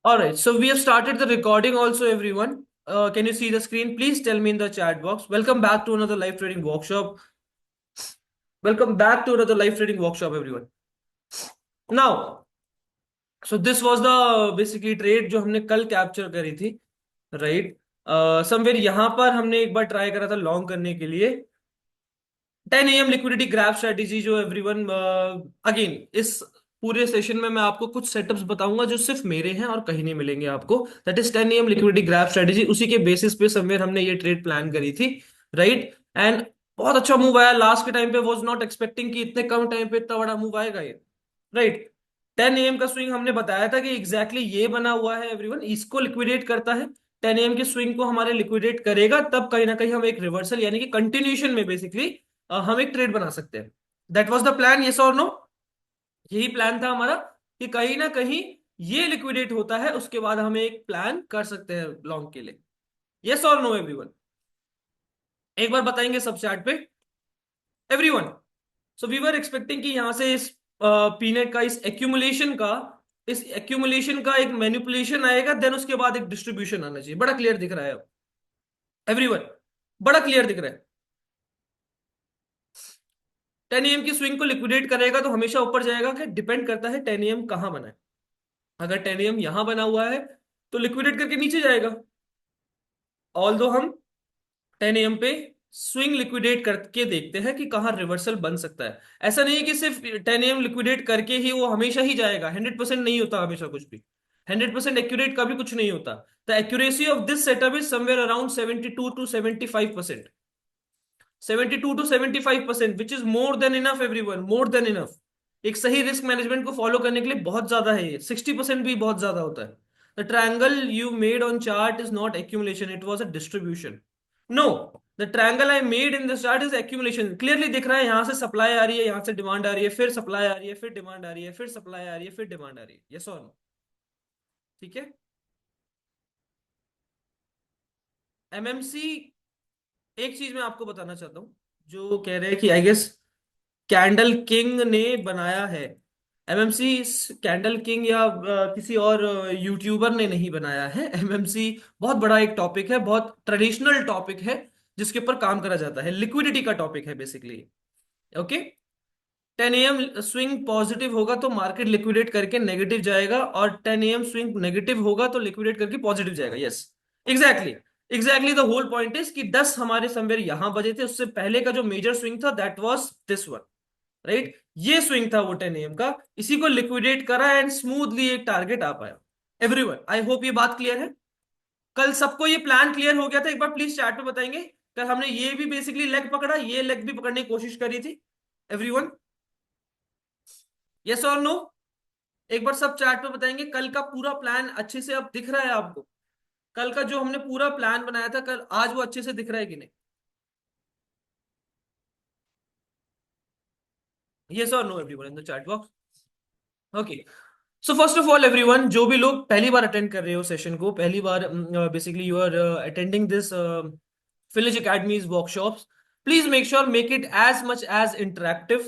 All right, so we have started the recording also, everyone. Can you see the screen? Please tell me in the chat box. Welcome back to another live trading workshop. Welcome back to another live trading workshop, everyone. Now, so this was the basically trade जो हमने कल capture करी थी, right? Somewhere यहाँ पर हमने एक बार try करा था लॉन्ग करने के लिए 10 AM लिक्विडिटी ग्रैब स्ट्रेटेजी जो एवरीवन अगेन इस पूरे सेशन में मैं आपको कुछ सेटअप्स बताऊंगा जो सिर्फ मेरे हैं और कहीं नहीं मिलेंगे आपको। That is 10 AM liquidity grab strategy, उसी के बेसिस पे समवेयर हमने ये ट्रेड प्लान करी थी, राइट? एंड बहुत अच्छा मूव आया लास्ट के टाइम पे। वाज नॉट एक्सपेक्टिंग कि इतने कम टाइम पे इतना बड़ा मूव आएगा ये, राइट? 10 AM का स्विंग हमने बताया था कि एग्जैक्टली ये बना हुआ है एवरीवन, इसको लिक्विडेट करता है। 10 AM के स्विंग को हमारे लिक्विडेट करेगा, तब कहीं ना कहीं हम एक रिवर्सल यानी कि कंटिन्यूशन में बेसिकली हम एक ट्रेड बना सकते हैं। That was the plan, yes और नो? यही प्लान था हमारा कि कहीं ना कहीं ये लिक्विडेट होता है, उसके बाद हम एक प्लान कर सकते हैं लॉन्ग के लिए। यस और नो एवरीवन? एक बार बताएंगे सब चैट पे everyone. So we were expecting कि यहां से इस पीनट का इस एक्यूमुलेशन का एक मैनिपुलेशन आएगा, देन उसके बाद एक डिस्ट्रीब्यूशन आना चाहिए। बड़ा क्लियर दिख रहा है अब एवरीवन? बड़ा क्लियर दिख रहा है। 10 AM की स्विंग को लिक्विडेट करेगा तो हमेशा ऊपर जाएगा, कि डिपेंड करता है 10 AM कहां बना है। अगर 10 AM यहां बना हुआ है तो लिक्विडेट करके नीचे जाएगा। ऑल दो हम 10 AM पे स्विंग लिक्विडेट करके देखते हैं कि कहाँ रिवर्सल बन सकता है। ऐसा नहीं है कि सिर्फ 10 AM लिक्विडेट करके ही वो हमेशा ही जाएगा, 100% नहीं होता हमेशा कुछ भी। 100% एक्यूरेट कभी कुछ नहीं होता। The accuracy of this setup is somewhere around 72 to 75%। 72 to 75%, which is more than enough everyone, more than enough. एक सही रिस्क मैनेजमेंट को फॉलो करने के लिए बहुत ज्यादा है ये। 60% भी बहुत ज्यादा होता है। The triangle you made on chart is not accumulation, it was a distribution. No, the triangle I made in this chart is accumulation. Clearly दिख रहा है, यहां से सप्लाई आ रही है, यहां से डिमांड आ रही है, फिर सप्लाई आ रही है, फिर डिमांड आ रही है, फिर सप्लाई आ रही है, फिर डिमांड आ रही है। यस और नो? ठीक है। एमएमसी, एक चीज मैं आपको बताना चाहता हूं। जो कह रहे हैं कि आई गेस कैंडल किंग ने बनाया है एमएमसी, कैंडल किंग या किसी और यूट्यूबर ने नहीं बनाया है एमएमसी। बहुत बड़ा एक टॉपिक है, बहुत ट्रेडिशनल टॉपिक है, जिसके ऊपर काम करा जाता है। लिक्विडिटी का टॉपिक है basically. Okay. 10 AM swing positive होगा तो मार्केट लिक्विडेट करके नेगेटिव जाएगा, और 10 AM स्विंग नेगेटिव होगा तो लिक्विडेट करके पॉजिटिव जाएगा। Yes, exactly. Exactly the whole point is कि 10 हमारे समवेयर यहां बजे थे, उससे पहले का जो मेजर स्विंग था that was this one, right? ये स्विंग था वो 10 AM का, इसी को लिक्विडेट करा एंड स्मूथली एक टारगेट आ पाया। एवरीवन, आई होप ये बात क्लियर है। कल सबको ये प्लान क्लियर हो गया था? एक बार प्लीज चैट पे बताएंगे। कल हमने ये भी बेसिकली लेग पकड़ा, ये लेग भी पकड़ने की कोशिश करी थी एवरीवन। यस और नो? एक बार सब चैट पे बताएंगे कल का पूरा प्लान अच्छे से अब दिख रहा है आपको? कल का जो हमने पूरा प्लान बनाया था कल, आज वो अच्छे से दिख रहा है कि नहीं? यस और no everyone in the chat box? Okay. So first of all everyone, जो भी लोग पहली बार अटेंड कर रहे हो सेशन को, पहली बार basically you are attending this Village Academy's workshops, please make sure make it as much as interactive.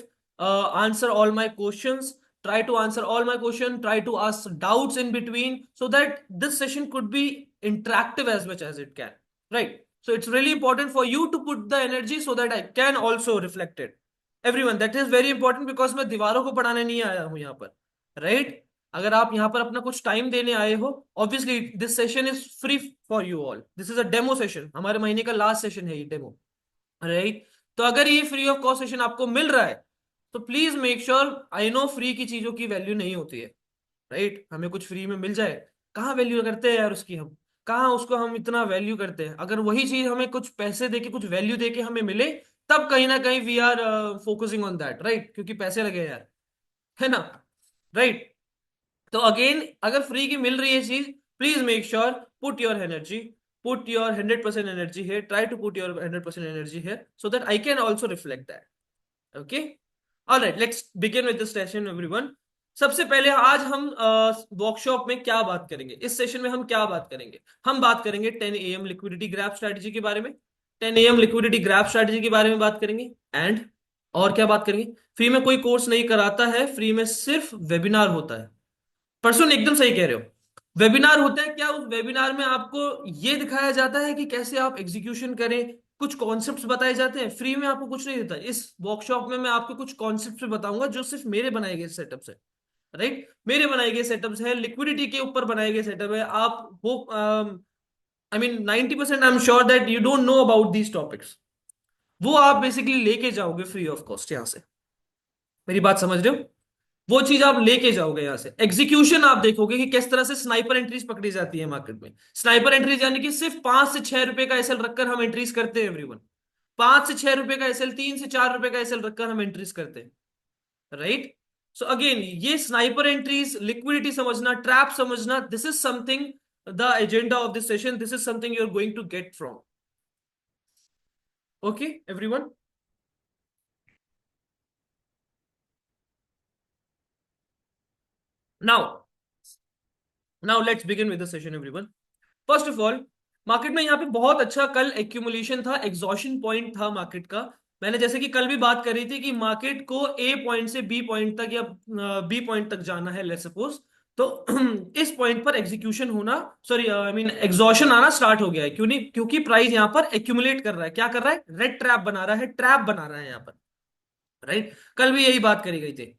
Answer all my questions. Try to answer all my questions. Try to ask doubts in between so that this session could be interactive as much as it can. Right. So it's really important for you to put the energy so that I can also reflect it. Everyone, that is very important because मैं दीवारों को पढ़ाने नहीं आया हूं यहाँ पर, right? अगर आप यहाँ पर अपना कुछ टाइम देने आए हो, obviously this session is free for you all. This is a demo session, हमारे महीने का लास्ट सेशन है ये डेमो, राइट? तो अगर ये फ्री ऑफ कॉस्ट सेशन आपको मिल रहा है तो please make sure, I know free की चीजों की वैल्यू नहीं होती है, राइट? हमें कुछ फ्री में मिल जाए, कहाँ वैल्यू करते हैं यार उसकी हम? कहाँ उसको हम इतना वैल्यू करते हैं? अगर वही चीज हमें कुछ पैसे देके, कुछ वैल्यू देके हमें मिले, तब कहीं ना कहीं we are focusing on that, right? क्योंकि पैसे लगे यार, है ना? राइट। तो अगेन, अगर फ्री की मिल रही है चीज, please make sure put your energy, put your 100% energy है, try to put your 100% energy है so that I can also reflect that. Okay. Alright, let's begin with this session everyone. सबसे पहले आज हम वर्कशॉप में क्या बात करेंगे, इस सेशन में हम क्या बात करेंगे? हम बात करेंगे 10 AM लिक्विडिटी ग्रैब स्ट्रेटजी के बारे में। 10 AM लिक्विडिटी ग्रैब स्ट्रेटजी के बारे में बात करेंगे। एंड और क्या बात करेंगे? फ्री में कोई कोर्स नहीं कराता है, फ्री में सिर्फ वेबिनार होता है। परसों एकदम सही कह रहे हो। वेबिनार होता है क्या, उस वेबिनार में आपको ये दिखाया जाता है कि कैसे आप एग्जीक्यूशन करें, कुछ कॉन्सेप्ट्स बताए जाते हैं, फ्री में आपको कुछ नहीं देता। इस वर्कशॉप में मैं आपको कुछ कॉन्सेप्ट्स बताऊंगा जो सिर्फ मेरे बनाए गए सेटअप है, राइट। मेरे बनाए गए सेटअप्स है, लिक्विडिटी के ऊपर बनाए गए सेटअप है। आप वो I mean 90% I am sure that you don't know about these topics. वो आप बेसिकली लेके जाओगे फ्री ऑफ कॉस्ट यहाँ से। मेरी बात समझ रहे हो? वो चीज आप लेके जाओगे यहाँ से। एग्जीक्यूशन आप देखोगे कि किस तरह से स्नाइपर एंट्रीज पकड़ी जाती है मार्केट में। स्नाइपर एंट्रीज यानी कि सिर्फ 5 से 6 रुपए का एसएल रखकर हम एंट्रीज करते हैं एवरीवन। 5 से 6 रुपए का एसएल, 3 से 4 रुपए का एसएल रखकर हम एंट्रीज करते हैं, राइट। सो अगेन ये स्नाइपर एंट्रीज, लिक्विडिटी समझना, ट्रैप समझना, this is something, the agenda of this session, this is something you are going to get from. Okay everyone. Now now let's begin with the session everyone. First of all, market में यहाँ पे बहुत अच्छा कल accumulation था, exhaustion point था market का। मैंने जैसे कि कल भी बात करी थी कि मार्केट को ए पॉइंट से बी पॉइंट तक या बी पॉइंट तक जाना है, लेट्स सपोज। तो इस पॉइंट पर एग्जीक्यूशन होना, सॉरी आई मीन एग्जॉशन आना स्टार्ट हो गया है। क्यों नहीं? क्योंकि प्राइस यहाँ पर एक्यूमुलेट कर रहा है। क्या कर रहा है? रेड ट्रैप बना रहा है, ट्रैप बना रहा है यहाँ पर, राइट। कल भी यही बात करी गई थी,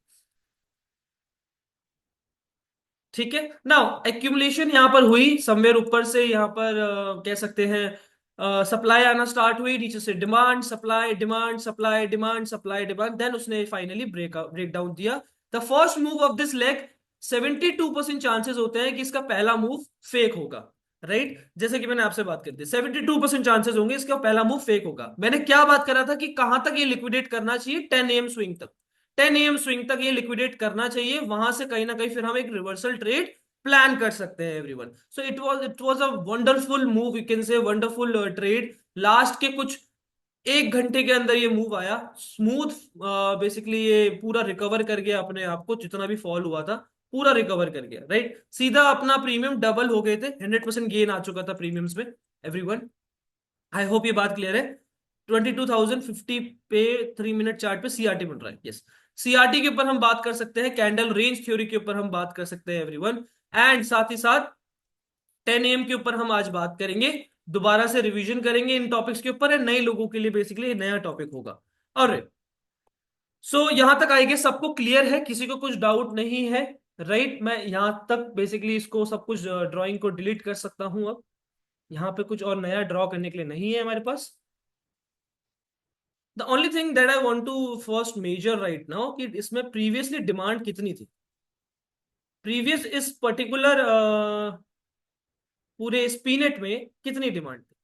ठीक है। नाउ एक्यूमुलेशन यहां पर हुई समवेयर ऊपर से, यहां पर कह सकते हैं सप्लाई आना स्टार्ट हुई, नीचे से demand, supply, demand, supply, demand, supply, demand, then उसने फाइनली ब्रेक डाउन दिया। The first move of this leg, 72% chances होते हैं कि इसका पहला मूव फेक होगा, राइट। जैसे कि मैंने आपसे बात कर दी, 72% चांसेस होंगे इसका पहला मूव फेक होगा। मैंने क्या बात करा था कि कहां तक ये लिक्विडेट करना चाहिए? 10 AM स्विंग तक। 10 AM स्विंग तक ये लिक्विडेट करना चाहिए, वहां से कहीं ना कहीं फिर हम एक रिवर्सल ट्रेड प्लान कर सकते हैं everyone. So it was a wonderful move, you can say wonderful trade. Last के कुछ 1 घंटे के अंदर ये मूव आया स्मूथ, बेसिकली ये पूरा रिकवर कर गया अपने आप को, जितना भी फॉल हुआ था पूरा रिकवर कर गया, राइट। सीधा अपना प्रीमियम डबल हो गए थे, 100% गेन आ चुका था प्रीमियम्स में एवरीवन। आई होप ये बात क्लियर है। 22,050 पे 3 मिनट चार्ट पे सीआरटी बन रहा है, यस। सीआरटी के ऊपर हम बात कर सकते हैं, कैंडल रेंज थ्योरी के ऊपर हम बात कर सकते हैं एवरीवन। एंड साथ ही साथ 10 AM के ऊपर हम आज बात करेंगे, दोबारा से रिवीजन करेंगे इन टॉपिक्स के ऊपर, है नए लोगों के लिए बेसिकली नया टॉपिक होगा। और सो यहां तक आएंगे, सबको क्लियर है? किसी को कुछ डाउट नहीं है? राइट, मैं यहां तक बेसिकली इसको सब कुछ ड्राइंग को डिलीट कर सकता हूं अब। यहाँ पे कुछ और नया ड्रॉ करने के लिए नहीं है हमारे पास। The only thing that I want to first measure right now कि इसमें प्रीवियसली डिमांड कितनी थी। प्रीवियस इस पर्टिकुलर पूरे स्पीनेट में कितनी डिमांड थी?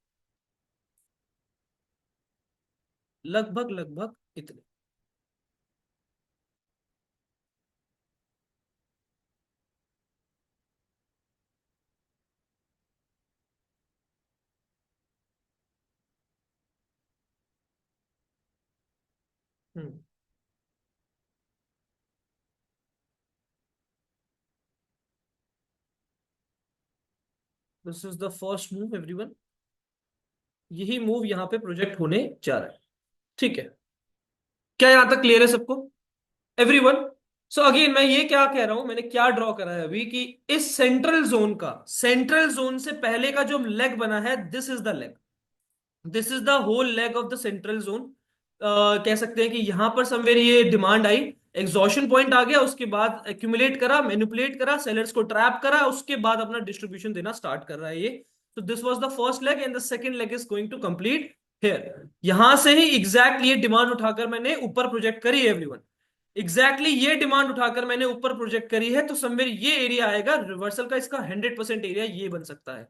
लगभग लगभग इतनी। This is the first move everyone. यही मूव यहाँ पे प्रोजेक्ट होने जा रहा है, ठीक है। क्या यहां तक क्लियर है सबको एवरीवन? सो अगेन मैं ये क्या कह रहा हूं, मैंने क्या ड्रॉ करा है अभी कि इस सेंट्रल जोन का, सेंट्रल जोन से पहले का जो लेग बना है, this is the leg, this is the whole leg of the central zone. कह सकते हैं कि यहां पर समवेयर ये डिमांड आई, एग्जॉशन पॉइंट आ गया, उसके बाद एक्यूमुलेट करा, मैनिपुलेट करा, सेलर्स को ट्रैप करा, उसके बाद अपना डिस्ट्रीब्यूशन देना स्टार्ट कर रहा है ये। तो this was the first leg and the second leg is going to complete here. यहां से ही एग्जैक्टली ये डिमांड उठाकर मैंने ऊपर प्रोजेक्ट करी है एवरीवन। एग्जैक्टली ये डिमांड उठाकर मैंने ऊपर प्रोजेक्ट करी है, तो समवेयर ये एरिया आएगा रिवर्सल का, इसका 100% एरिया ये बन सकता है।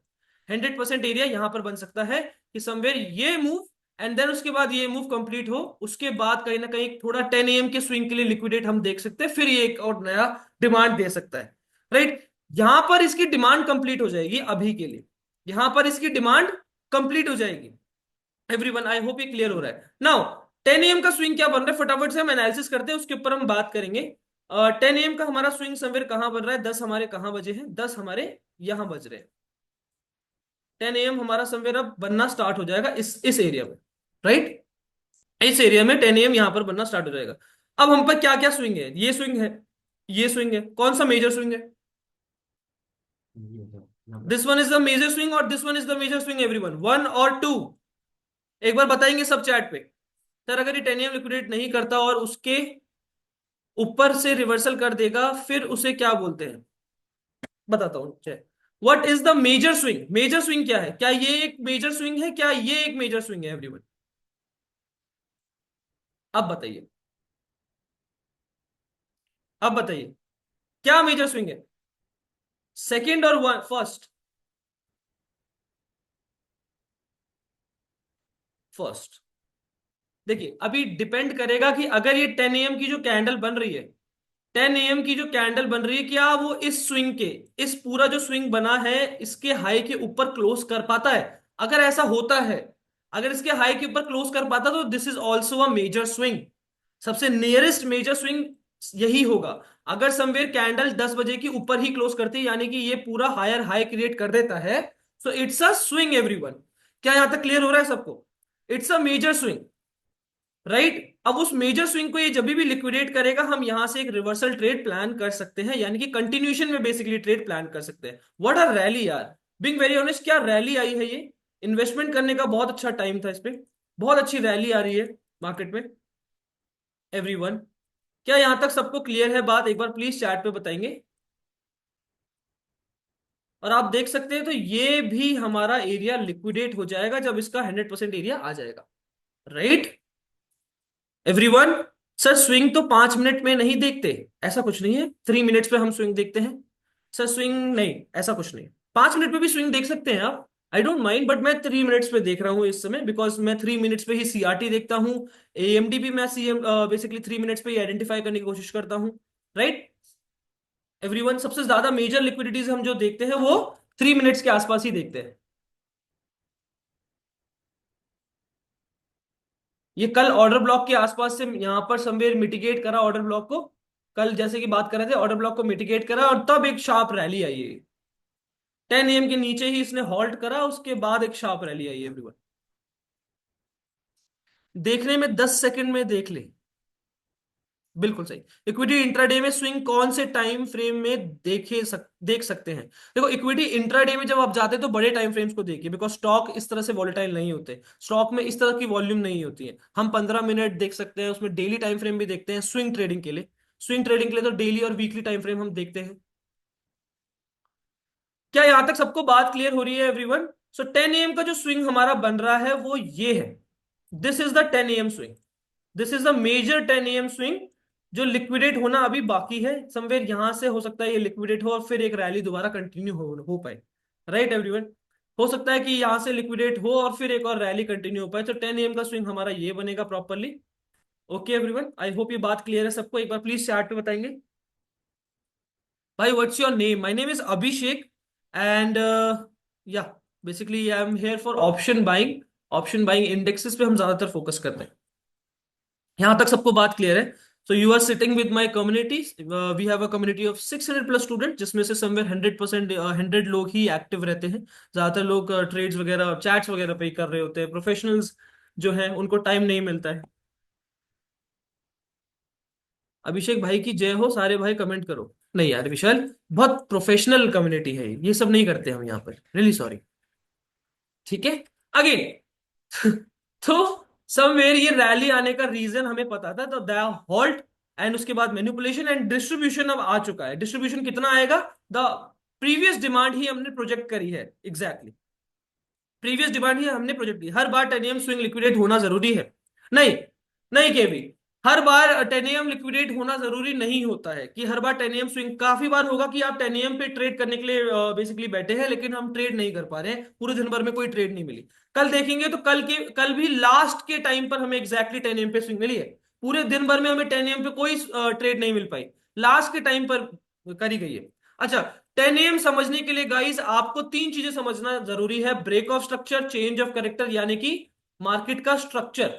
100% एरिया यहां पर बन सकता है कि समवेयर ये मूव एंड देन उसके बाद ये मूव कंप्लीट हो, उसके बाद कहीं ना कहीं थोड़ा 10 AM के स्विंग के लिए लिक्विडेट हम देख सकते हैं, फिर ये एक और नया डिमांड दे सकता है, राइट। यहां पर इसकी डिमांड कंप्लीट हो जाएगी अभी के लिए, यहां पर इसकी डिमांड कंप्लीट हो जाएगी एवरीवन। आई होप ये क्लियर हो रहा है नाउ। 10 AM का स्विंग क्या बन रहा है फटाफट से हम एनालिसिस करते हैं, उसके ऊपर हम बात करेंगे। 10 AM का हमारा स्विंग समवेयर कहां बन रहा है? 10 हमारे कहां बजे हैं? 10 हमारे यहां बज रहे हैं। 10 AM हमारा समवेयर अब बनना स्टार्ट हो जाएगा इस एरिया में, राइट। इस एरिया में 10 AM यहां पर बनना स्टार्ट हो जाएगा। अब हम पर क्या क्या स्विंग है? ये स्विंग है, ये स्विंग है, कौन सा मेजर स्विंग है? This one is the major swing और this one is the major swing everyone, one और टू। एक बार बताएंगे सब चैट पे। सर अगर ये टेनियम लिक्विडेट नहीं करता और उसके ऊपर से रिवर्सल कर देगा फिर उसे क्या बोलते हैं? बताता हूँ। What is the major swing? Major swing क्या है? क्या ये एक मेजर स्विंग है? क्या ये एक मेजर स्विंग है एवरीवन? अब बताइए, अब बताइए, क्या मेजर स्विंग है? सेकंड और वन फर्स्ट? फर्स्ट। देखिए अभी डिपेंड करेगा कि अगर ये 10 AM की जो कैंडल बन रही है, 10 AM की जो कैंडल बन रही है, क्या वो इस स्विंग के, इस पूरा जो स्विंग बना है इसके हाई के ऊपर क्लोज कर पाता है? अगर ऐसा होता है, अगर इसके हाई के ऊपर क्लोज कर पाता तो this is also a major swing. सबसे नियरेस्ट मेजर स्विंग यही होगा। अगर समवेयर कैंडल 10 बजे की ऊपर ही क्लोज करती है यानी कि ये पूरा हायर हाई क्रिएट कर देता है, so it's a swing everyone. क्या यहां तक क्लियर हो रहा है सबको? It's a major swing, right? अब उस मेजर स्विंग को ये जब भी लिक्विडेट करेगा हम यहां से एक रिवर्सल ट्रेड प्लान कर सकते हैं, यानी कि कंटिन्यूएशन में बेसिकली ट्रेड प्लान कर सकते हैं। व्हाट आर रैली यार, बिंग वेरी ऑनेस्ट, क्या रैली आई है ये! इन्वेस्टमेंट करने का बहुत अच्छा टाइम था इस पे। बहुत अच्छी रैली आ रही है मार्केट में एवरीवन। क्या यहां तक सबको क्लियर है बात? एक बार प्लीज चैट पे बताएंगे। और आप देख सकते हैं तो ये भी हमारा एरिया लिक्विडेट हो जाएगा जब इसका 100% एरिया आ जाएगा, राइट एवरीवन? सर स्विंग तो 5 मिनट में नहीं देखते, ऐसा कुछ नहीं है। 3 मिनट्स पे हम स्विंग देखते हैं। सर स्विंग नहीं, ऐसा कुछ नहीं। 5 मिनट पे भी स्विंग देख सकते हैं आप, आई डोंट माइंड, बट मैं 3 मिनट्स पे देख रहा हूँ इस समय, बिकॉज मैं 3 मिनट्स पे ही सीआरटी देखता हूँ। एएमडी भी मैं सीएम बेसिकली 3 मिनट्स पे ही आइडेंटिफाई करने की कोशिश करता हूँ, राइट एवरीवन? सबसे ज्यादा मेजर लिक्विडिटीज हम जो देखते हैं वो 3 मिनट्स के आसपास ही देखते हैं। ये कल ऑर्डर ब्लॉक के आसपास से यहां पर समवेयर मिटिगेट करा ऑर्डर ब्लॉक को। कल जैसे कि बात कर रहे थे, ऑर्डर ब्लॉक को मिटिगेट करा और तब एक शार्प रैली आई है। 10 AM के नीचे ही इसने हॉल्ट करा, उसके बाद एक शार्प रैली आई है एवरीवन। देखने में 10 सेकंड में देख ले। बिल्कुल सही। इक्विटी इंट्राडे में स्विंग कौन से टाइम फ्रेम में देख सकते हैं? देखो इक्विटी इंट्राडे में जब आप जाते हैं तो बड़े टाइम फ्रेम्स को देखिए, बिकॉज स्टॉक इस तरह से वॉलेटाइल नहीं होते, स्टॉक में इस तरह की वॉल्यूम नहीं होती है। हम 15 मिनट देख सकते हैं, उसमें डेली टाइम फ्रेम भी देखते हैं स्विंग ट्रेडिंग के लिए। स्विंग ट्रेडिंग के लिए तो डेली और वीकली टाइम फ्रेम हम देखते हैं। क्या यहां तक सबको बात क्लियर हो रही है एवरीवन? सो 10 AM का जो स्विंग हमारा बन रहा है वो ये है। This is the 10 AM swing. This is the major 10 AM swing जो लिक्विडेट होना अभी बाकी है। समवेयर यहां से हो सकता है ये लिक्विडेट हो और फिर एक रैली दोबारा कंटिन्यू हो पाए, राइट एवरीवन? हो सकता है कि यहां से लिक्विडेट हो और फिर एक और रैली कंटिन्यू हो पाए। तो 10 AM का स्विंग हमारा ये बनेगा properly. Okay everyone, I hope ये बात क्लियर है सबको। एक बार प्लीज चैट पे बताएंगे। भाई what's your name? My name is Abhishek and yeah basically I am here for option buying. Option buying indexes पे हम ज्यादातर फोकस करते हैं। यहां तक सबको बात क्लियर है? So you are sitting with my community. We have a community of 600+ student, जिसमें से समवेयर 100% 100 लोग ही एक्टिव रहते हैं। ज्यादातर लोग ट्रेड्स वगैरह चैट्स वगैरह पे ही कर रहे होते हैं। प्रोफेशनल्स जो हैं उनको टाइम नहीं मिलता है। अभिषेक भाई की जय हो, सारे भाई कमेंट करो। नहीं यार विशाल, बहुत प्रोफेशनल कम्युनिटी है, ये सब नहीं करते हम यहाँ पर, रियली सॉरी। ठीक है, अगेन तो समवेयर ये रैली आने का रीजन हमें पता था, तो द हॉल्ट एंड उसके बाद मैनिपुलेशन एंड डिस्ट्रीब्यूशन अब आ चुका है। डिस्ट्रीब्यूशन कितना आएगा? द प्रीवियस डिमांड ही हमने प्रोजेक्ट करी है, एग्जैक्टली प्रीवियस डिमांड ही हमने प्रोजेक्ट की। हर बार 10 AM स्विंग लिक्विडेट होना जरूरी है? नहीं, नहीं केवी, हर बार 10 AM लिक्विडेट होना जरूरी नहीं होता है कि हर बार 10 AM स्विंग। काफी बार होगा कि आप 10 AM पे ट्रेड करने के लिए बेसिकली बैठे हैं लेकिन हम ट्रेड नहीं कर पा रहे हैं, पूरे दिन भर में कोई ट्रेड नहीं मिली। कल देखेंगे तो कल भी लास्ट के टाइम पर हमें एग्जैक्टली 10 AM पे स्विंग मिली है। पूरे दिन भर में हमें 10 AM पे कोई ट्रेड नहीं मिल पाई, लास्ट के टाइम पर करी गई है। अच्छा, 10 AM समझने के लिए गाइस आपको 3 चीजें समझना जरूरी है। Break of structure, change of character, यानी कि मार्केट का स्ट्रक्चर,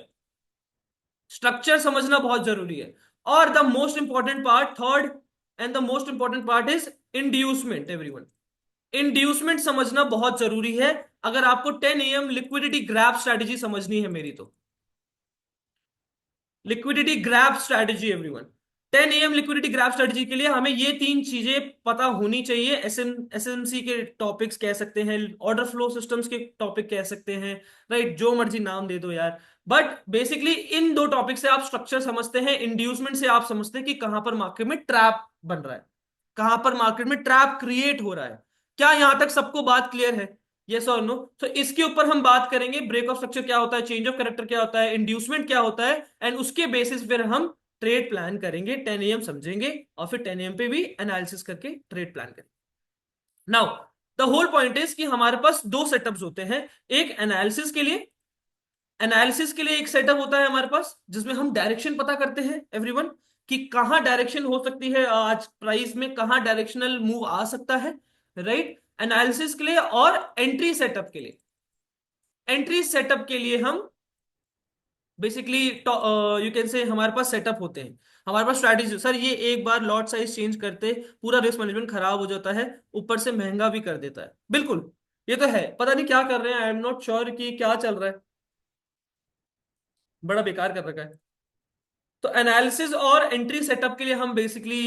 स्ट्रक्चर समझना बहुत जरूरी है। और the most important part, third and the most important part is inducement everyone. Inducement समझना बहुत जरूरी है अगर आपको 10 AM लिक्विडिटी ग्रैब स्ट्रेटेजी समझनी है मेरी तो। Liquidity grab strategy everyone, 10 AM liquidity grab strategy के लिए हमें ये तीन चीजें पता होनी चाहिए। एसएमसी के टॉपिक्स कह सकते हैं, ऑर्डर फ्लो सिस्टम्स के टॉपिक कह सकते हैं, राइट, जो मर्जी नाम दे दो यार। बट बेसिकली इन दो टॉपिक से आप स्ट्रक्चर समझते हैं, इंड्यूसमेंट से आप समझते हैं कि कहां पर मार्केट में ट्रैप बन रहा है, कहां पर मार्केट में ट्रैप क्रिएट हो रहा है। क्या यहां तक सबको बात क्लियर है? यस और नो? तो इसके ऊपर हम बात करेंगे, ब्रेक ऑफ स्ट्रक्चर क्या होता है, चेंज ऑफ कैरेक्टर क्या होता है, इंड्यूसमेंट क्या होता है, एंड उसके बेसिस फिर हम ट्रेड प्लान करेंगे। 10 AM समझेंगे और फिर 10 AM पे भी एनालिसिस करके ट्रेड प्लान करेंगे। Now the whole point is कि हमारे पास दो सेटअप्स होते हैं। एक एनालिसिस के लिए, एनालिसिस के लिए एक सेटअप होता है हमारे पास जिसमें हम डायरेक्शन पता करते हैं एवरीवन, कि कहां डायरेक्शन हो सकती है आज प्राइस में, कहां डायरेक्शनल मूव आ सकता है, राइट, एनालिसिस के लिए। और एंट्री सेटअप के लिए, एंट्री सेटअप के लिए हम बेसिकली यू कैन से हमारे पास सेटअप होते हैं, हमारे पास स्ट्रैटेजी। सर ये एक बार लॉट साइज चेंज करते पूरा रिस्क मैनेजमेंट खराब हो जाता है, ऊपर से महंगा भी कर देता है। बिल्कुल, ये तो है, पता नहीं क्या कर रहे हैं, आई एम नॉट श्योर कि क्या चल रहा है, बड़ा बेकार कर रखा है। तो एनालिसिस और एंट्री सेटअप के लिए हम बेसिकली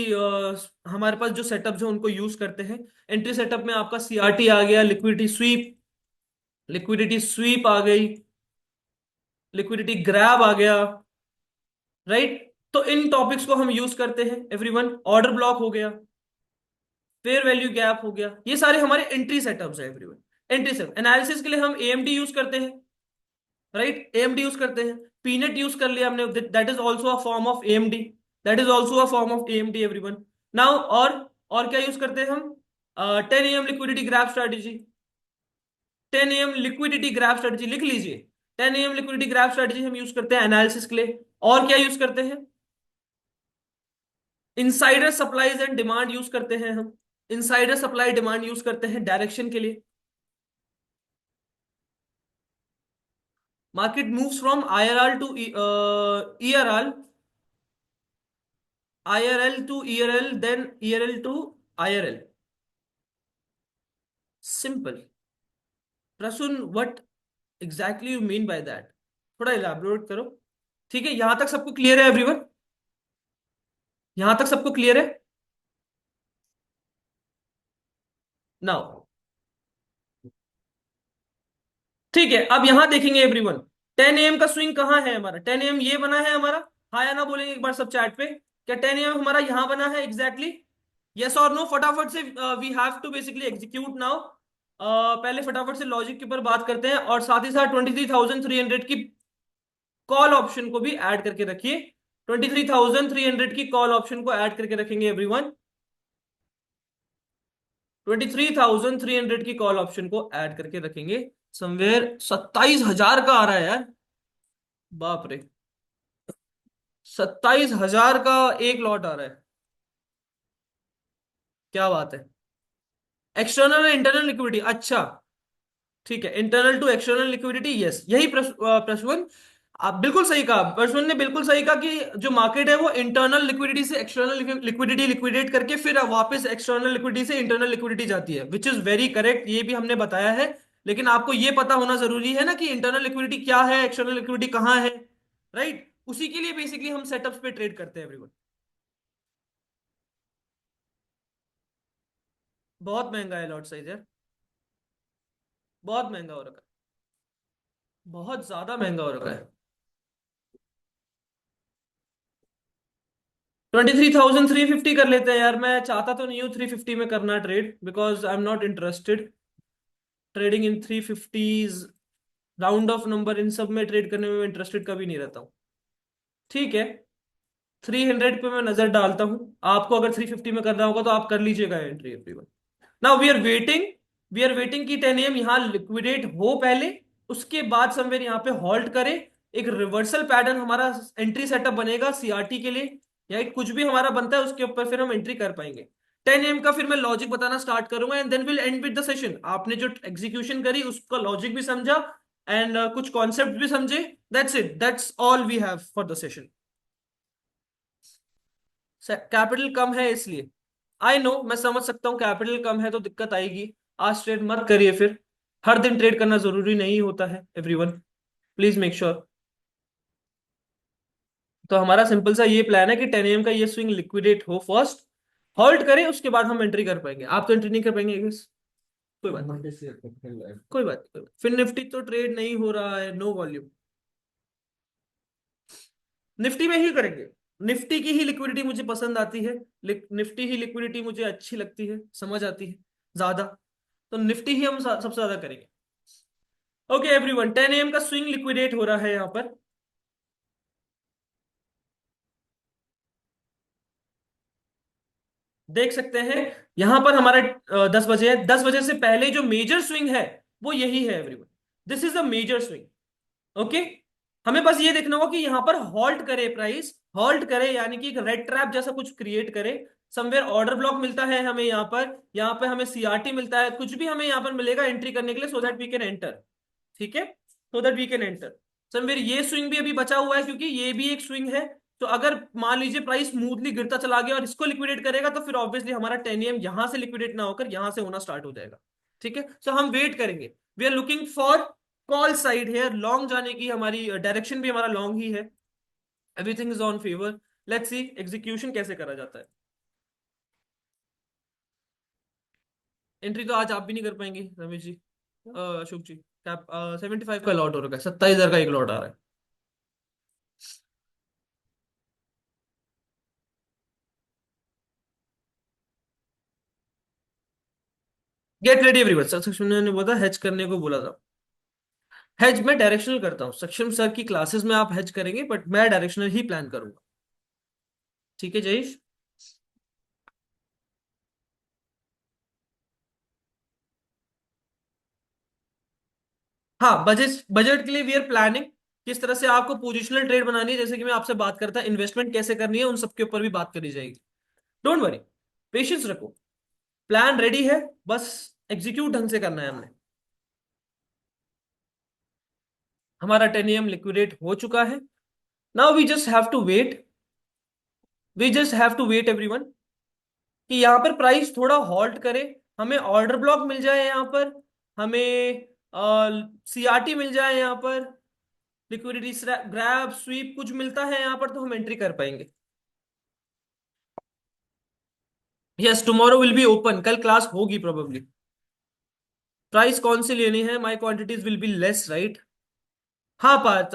हमारे पास जो सेटअप जो उनको यूज करते हैं। एंट्री सेटअप में आपका सीआरटी आ गया, लिक्विडिटी स्वीप, लिक्विडिटी स्वीप आ गई, लिक्विडिटी ग्रैब आ गया, राइट। तो इन टॉपिक्स को हम यूज करते हैं एवरीवन। ऑर्डर ब्लॉक हो गया, फेयर वैल्यू गैप हो गया, ये सारे हमारे एंट्री सेटअप्स है एवरीवन। एंट्री सेटअप एनालिसिस के लिए हम एएमडी यूज करते हैं, राइट, एएमडी यूज करते हैं। पीनेट यूज कर लिया हमने, that is also a form of AMD, that is also a form of AMD everyone. Now और क्या यूज करते हैं हम? 10 AM liquidity grab strategy, 10 AM liquidity grab strategy लिख लीजिए। 10 AM लिक्विडिटी ग्रैब स्ट्रेटेजी हम यूज करते हैं एनालिसिस के लिए। और क्या यूज करते हैं? Insider supplies and demand use करते हैं हम, इनसाइडर सप्लाई डिमांड यूज करते हैं डायरेक्शन के लिए। Market moves from IRR to ERR, IRL to ERL, then ERL to IRL. Simple. Prasoon what exactly you mean by that? थोड़ा इलैबोरेट करो। ठीक है, यहां तक सबको क्लियर है एवरीवन? यहां तक सबको क्लियर है? नाउ ठीक है, अब यहां देखेंगे एवरीवन, 10 AM का स्विंग कहां है हमारा? 10 AM ये बना है हमारा, हाँ या ना बोलेंगे एक बार सब चैट पे, क्या 10 AM हमारा यहां बना है एग्जैक्टली? यस और नो? फटाफट से we have to basically execute now. पहले फटाफट से लॉजिक के ऊपर बात करते हैं, और साथ ही साथ 23,300 की कॉल ऑप्शन को भी ऐड करके रखिए। 23,300 की कॉल ऑप्शन को ऐड करके रखेंगे एवरीवन। 23,300 की कॉल ऑप्शन को ऐड करके रखेंगे। समवेयर 27,000 का आ रहा है यार, बाप रे, 27,000 का एक लॉट आ रहा है, क्या बात है। एक्सटर्नल और इंटरनल लिक्विडिटी, अच्छा ठीक है, internal to external liquidity, yes, यही प्रश्न आप बिल्कुल सही कहा, प्रश्न ने बिल्कुल सही कहा कि जो मार्केट है वो इंटरनल लिक्विडिटी से एक्सटर्नल लिक्विडिटी लिक्विडेट करके फिर वापस एक्सटर्नल लिक्विडिटी से इंटरनल लिक्विडिटी जाती है, विच इज वेरी करेक्ट, ये भी हमने बताया है। लेकिन आपको ये पता होना जरूरी है ना कि इंटरनल लिक्विडिटी क्या है, एक्सटर्नल लिक्विडिटी कहाँ है, राइट। उसी के लिए बेसिकली हम सेटअप्स पे ट्रेड करते हैं एवरीवन। बहुत महंगा है लॉट साइज यार, बहुत महंगा हो रखा है, बहुत ज्यादा महंगा हो रखा है। 23,350 कर लेते हैं यार, मैं चाहता तो नहीं हूँ 350 में करना trade, because I am not interested trading in 350s, round of number in सब में ट्रेड करने में मैं इंटरेस्टेड कभी नहीं रहता हूँ। ठीक है, 300 पे मैं नजर डालता हूँ, आपको अगर 350 में करना होगा तो आप कर लीजिएगा entry everyone. Now we are waiting, we are waiting कि 10 AM यहाँ लिक्विडेट हो पहले, उसके बाद समवेयर यहाँ पे हॉल्ट करे, एक रिवर्सल पैटर्न हमारा एंट्री सेटअप बनेगा सीआरटी के लिए, या कुछ भी हमारा बनता है उसके ऊपर फिर हम एंट्री कर पाएंगे। 10 AM का फिर मैं लॉजिक बताना स्टार्ट करूंगा, and then will end with the session. आपने जो एग्जीक्यूशन करी उसका लॉजिक भी समझा, एंड कुछ कॉन्सेप्ट भी समझे, that's it, that's all we have for the session. Capital कम है इसलिए, आई नो, मैं समझ सकता हूँ कैपिटल कम है तो दिक्कत आएगी। आज ट्रेड मत करिए फिर, हर दिन ट्रेड करना जरूरी नहीं होता है एवरीवन, प्लीज मेक श्योर। तो हमारा सिंपल सा ये प्लान है कि 10 AM का ये स्विंग लिक्विडेट हो फर्स्ट, हॉल्ट करे, उसके बाद हम एंट्री कर पाएंगे। आप तो एंट्री नहीं कर पाएंगे I guess। कोई बात नहीं, कोई बात नहीं। फिर निफ्टी तो ट्रेड नहीं हो रहा है, नो वॉल्यूम। निफ्टी में ही करेंगे। निफ्टी की ही लिक्विडिटी मुझे पसंद आती है। निफ्टी ही लिक्विडिटी मुझे अच्छी लगती है, समझ आती है ज्यादा। तो निफ्टी ही हम सबसे ज्यादा करेंगे। ओके एवरीवन, 10 AM का स्विंग लिक्विडेट हो रहा है यहाँ पर। देख सकते हैं यहां पर हमारा 10 बजे है। 10 बजे से पहले जो मेजर स्विंग है वो यही है everyone. This is the major swing. Okay, हमें बस ये देखना होगा कि यहां पर हॉल्ट करे प्राइस, हॉल्ट करे यानी कि एक रेड ट्रैप जैसा कुछ क्रिएट करे। समवेयर ऑर्डर ब्लॉक मिलता है हमें यहाँ पर, यहाँ पे हमें सीआरटी मिलता है, कुछ भी हमें यहाँ पर मिलेगा एंट्री करने के लिए, so that we can enter. ठीक है, so that we can enter. Somewhere ये स्विंग भी अभी बचा हुआ है क्योंकि ये भी एक स्विंग है। तो अगर मान लीजिए प्राइस स्मूथली गिरता चला गया और इसको लिक्विडेट करेगा तो फिर ऑब्वियसली हमारा 10 AM यहां से लिक्विडेट ना होकर यहां से होना स्टार्ट हो जाएगा। ठीक है, सो हम वेट करेंगे। We are looking for call side है, लॉन्ग जाने की हमारी डायरेक्शन भी हमारा लॉन्ग ही है। Everything is on favour. Let's see execution कैसे करा जाता है। एंट्री तो आज आप भी नहीं कर पाएंगे रमेश जी, अशोक जी। कैप 75 का लॉट हो रखा है, 27,000 का एक लॉट आ रहा है। गेट रेडी एवरीवन, सक्षम ने बोला हेज करने को बोला था। हेज मैं डायरेक्शनल करता हूँ, सक्षम सर की क्लासेस में आप हेज करेंगे बट मैं डायरेक्शनल ही प्लान करूंगा। ठीक है जयेश। हाँ, बजट बजट के लिए वी आर प्लानिंग किस तरह से आपको पोजिशनल ट्रेड बनानी है, जैसे कि मैं आपसे बात करता, इन्वेस्टमेंट कैसे करनी है, उन सबके ऊपर भी बात करी जाएगी। डोंट वरी, पेशेंस रखो। प्लान रेडी है, बस एग्जीक्यूट ढंग से करना है हमने। हमारा 10 AM लिक्विडेट हो चुका है। Now we just have to wait, we just have to wait everyone कि यहाँ पर प्राइस थोड़ा हॉल्ट करे, हमें ऑर्डर ब्लॉक मिल जाए यहाँ पर, हमें सीआरटी मिल जाए यहाँ पर, लिक्विडिटी ग्रैब स्वीप कुछ मिलता है यहाँ पर तो हम एंट्री कर पाएंगे। Yes, tomorrow will be open, कल क्लास होगी प्रोबेबली। प्राइस कौन सी लेनी है, my quantities will be less right. हाँ पार्थ,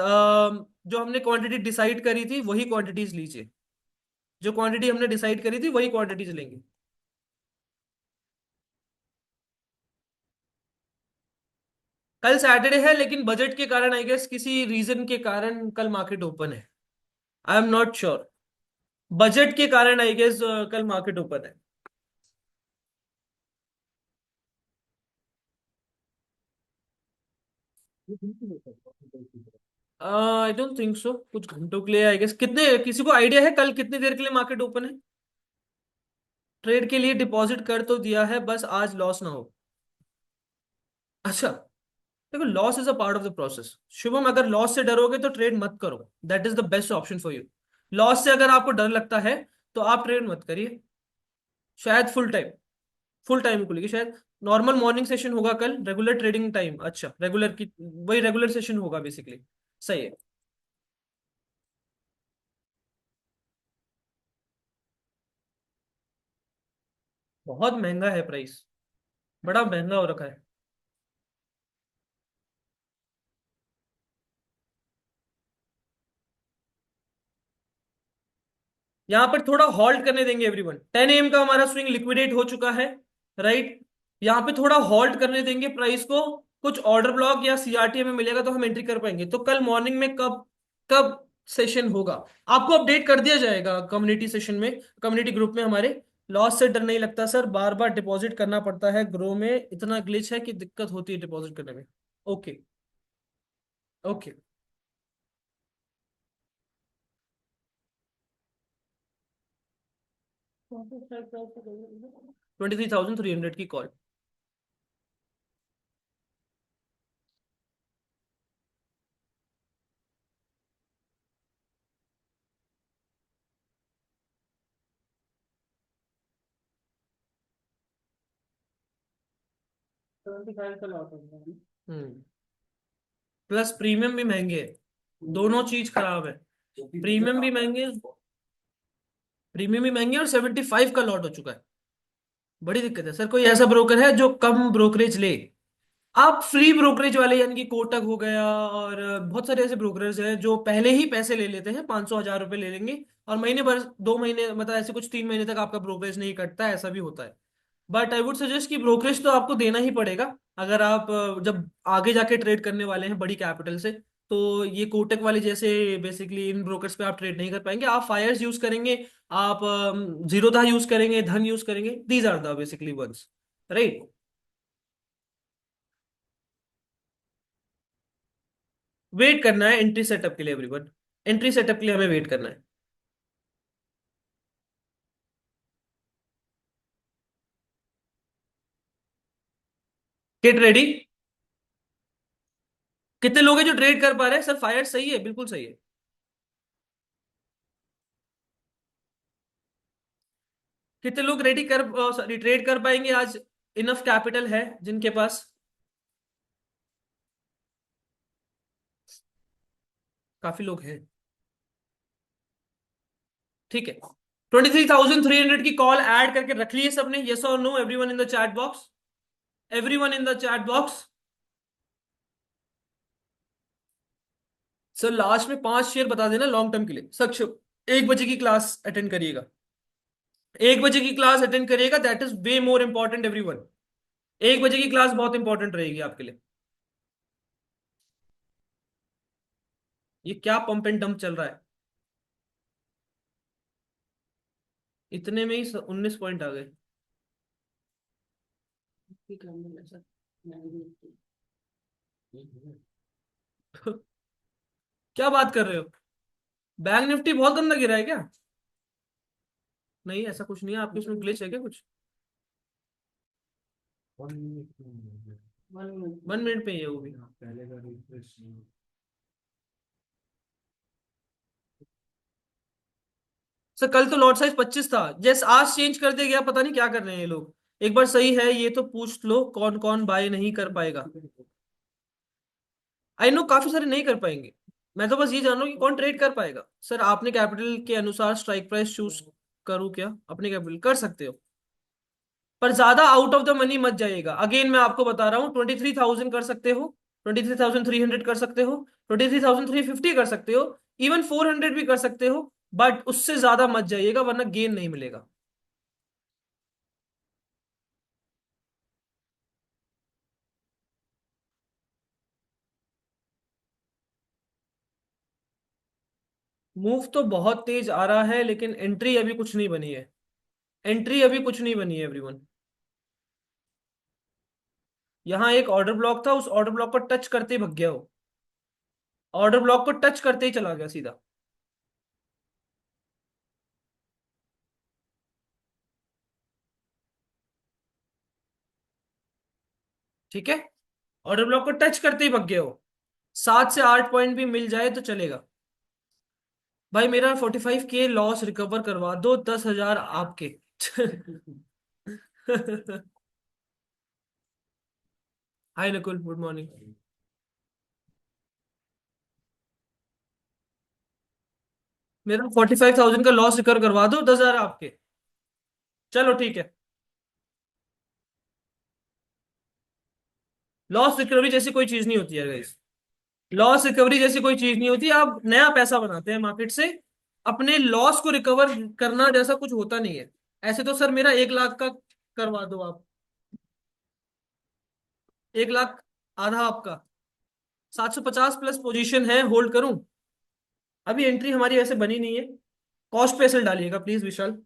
जो हमने क्वांटिटी डिसाइड करी थी वही क्वांटिटीज लीजिए। जो क्वांटिटी हमने डिसाइड करी थी वही क्वांटिटीज लेंगे। कल सैटरडे है लेकिन बजट के कारण आई गेस किसी रीजन के कारण कल मार्केट ओपन है। I am not sure. Budget के कारण आई गेस कल मार्केट ओपन है। आई डोंट थिंक सो, कुछ घंटों के लिए आई गेस। कितने, किसी को आइडिया है कल कितनी देर के लिए मार्केट ओपन है? ट्रेड के लिए डिपॉजिट कर तो दिया है, बस आज लॉस ना हो। अच्छा, देखो loss is a part of the process. Shubham, अगर लॉस से डरोगे तो ट्रेड मत करो, that is the best option for you. Loss से अगर आपको डर लगता है तो आप ट्रेड मत करिए। शायद फुल टाइम, फुल टाइम को लेके शायद नॉर्मल मॉर्निंग सेशन होगा कल, रेगुलर ट्रेडिंग टाइम, अच्छा रेगुलर की वही रेगुलर सेशन होगा बेसिकली। सही है। बहुत महंगा है प्राइस, बड़ा महंगा हो रखा है। यहाँ पर थोड़ा हॉल्ट करने देंगे एवरीवन। 10 AM का हमारा स्विंग लिक्विडेट हो चुका है राइट। यहाँ पे थोड़ा हॉल्ट करने देंगे प्राइस को। कुछ ऑर्डर ब्लॉक या सीआरटी हमें मिलेगा तो हम एंट्री कर पाएंगे। तो कल मॉर्निंग में कब कब सेशन होगा आपको अपडेट कर दिया जाएगा कम्युनिटी सेशन में, कम्युनिटी ग्रुप में हमारे। लॉस से डर नहीं लगता सर, बार बार डिपॉजिट करना पड़ता है, ग्रो में इतना ग्लिच है कि दिक्कत होती है डिपॉजिट करने में। Okay, okay. 23,300 की कॉल। 75 का लॉट है। प्लस प्रीमियम भी महंगे है, दोनों चीज खराब है। प्रीमियम भी महंगे, प्रीमियम भी महंगे और 75 का लॉट हो चुका है। बड़ी दिक्कत है सर। कोई ऐसा ब्रोकर है जो कम ब्रोकरेज ले? आप फ्री ब्रोकरेज वाले यानी कि कोटक हो गया और बहुत सारे ऐसे ब्रोकर्स हैं जो पहले ही पैसे ले लेते हैं, 500 1000 रुपए ले लेंगे और महीने भर 2 महीने मतलब ऐसे कुछ 3 महीने तक आपका ब्रोकरेज नहीं कटता है, ऐसा भी होता है। बट आई वुड सजेस्ट कि ब्रोकरेज तो आपको देना ही पड़ेगा अगर आप जब आगे जाके ट्रेड करने वाले हैं बड़ी कैपिटल से। तो ये कोटक वाले जैसे बेसिकली इन ब्रोकर्स पे आप ट्रेड नहीं कर पाएंगे। आप फायर्स यूज करेंगे, आप जीरोधा यूज करेंगे, धन यूज करेंगे, these are the basically ones, right. Wait करना है एंट्री सेटअप के लिए एवरीवन। एंट्री सेटअप के लिए हमें वेट करना है। Get ready. कितने लोग हैं जो ट्रेड कर पा रहे हैं सर? फायर सही है, बिल्कुल सही है। कितने लोग रेडी कर सॉरी ट्रेड कर पाएंगे आज? इनफ कैपिटल है जिनके पास? काफी लोग हैं। ठीक है, 23,300 की कॉल ऐड करके रख लिए सबने? यस और no everyone in the chat box? Everyone in the chat box. Sir last में 5 शेयर बता देना लॉन्ग टर्म के लिए सच। 1 बजे की क्लास अटेंड करिएगा। 1 बजे की क्लास अटेंड करिएगा, that is way more important everyone. 1 बजे की क्लास बहुत इंपॉर्टेंट रहेगी आपके लिए। ये क्या पंप एंड डंप चल रहा है? इतने में ही 19 पॉइंट आ गए। क्या बात कर रहे हो? बैंक निफ्टी बहुत गंदा गिरा है क्या? नहीं ऐसा कुछ नहीं है, आपके उसमें ग्लिच है क्या कुछ? 1 मिनट पे ही है वो भी। सर कल तो लॉट साइज 25 था, जैसे आज चेंज कर दिया गया, पता नहीं क्या कर रहे हैं ये लोग। एक बार सही है ये तो पूछ लो कौन कौन बाय नहीं कर पाएगा। आई नो काफी सारे नहीं कर पाएंगे। मैं तो बस ये जान रहा हूँ कि कौन ट्रेड कर पाएगा। सर आपने कैपिटल के अनुसार स्ट्राइक प्राइस चूज करूँ क्या? अपने कैपिटल कर सकते हो, पर ज्यादा आउट ऑफ द मनी मत जाइएगा। अगेन मैं आपको बता रहा हूँ, 23,000 कर सकते हो, 23,300 कर सकते हो, 23,350 कर सकते हो, इवन 400 भी कर सकते हो। बट उससे ज्यादा मत जाइएगा वरना गेन नहीं मिलेगा। मूव तो बहुत तेज आ रहा है लेकिन एंट्री अभी कुछ नहीं बनी है। एंट्री अभी कुछ नहीं बनी है एवरीवन। यहाँ एक ऑर्डर ब्लॉक था, उस ऑर्डर ब्लॉक को टच करते ही भग गया वो। ऑर्डर ब्लॉक को टच करते ही चला गया सीधा। ठीक है, ऑर्डर ब्लॉक को टच करते ही भग गया वो। 7 से 8 पॉइंट भी मिल जाए तो चलेगा। भाई मेरा 45K लॉस रिकवर करवा दो, 10,000 आपके। हाय नकुल, गुड मॉर्निंग। मेरा 45,000 का लॉस रिकवर करवा दो, 10,000 आपके। चलो ठीक है। लॉस रिकवरी जैसी कोई चीज नहीं होती है गाइस। लॉस रिकवरी जैसी कोई चीज नहीं होती। आप नया पैसा बनाते हैं मार्केट से, अपने लॉस को रिकवर करना जैसा कुछ होता नहीं है। ऐसे तो सर मेरा 1 लाख का करवा दो आप। 1 लाख आधा आपका। 750 प्लस पोजीशन है, होल्ड करूं? अभी एंट्री हमारी ऐसे बनी नहीं है। कॉस्ट पे सेल डालिएगा प्लीज विशाल।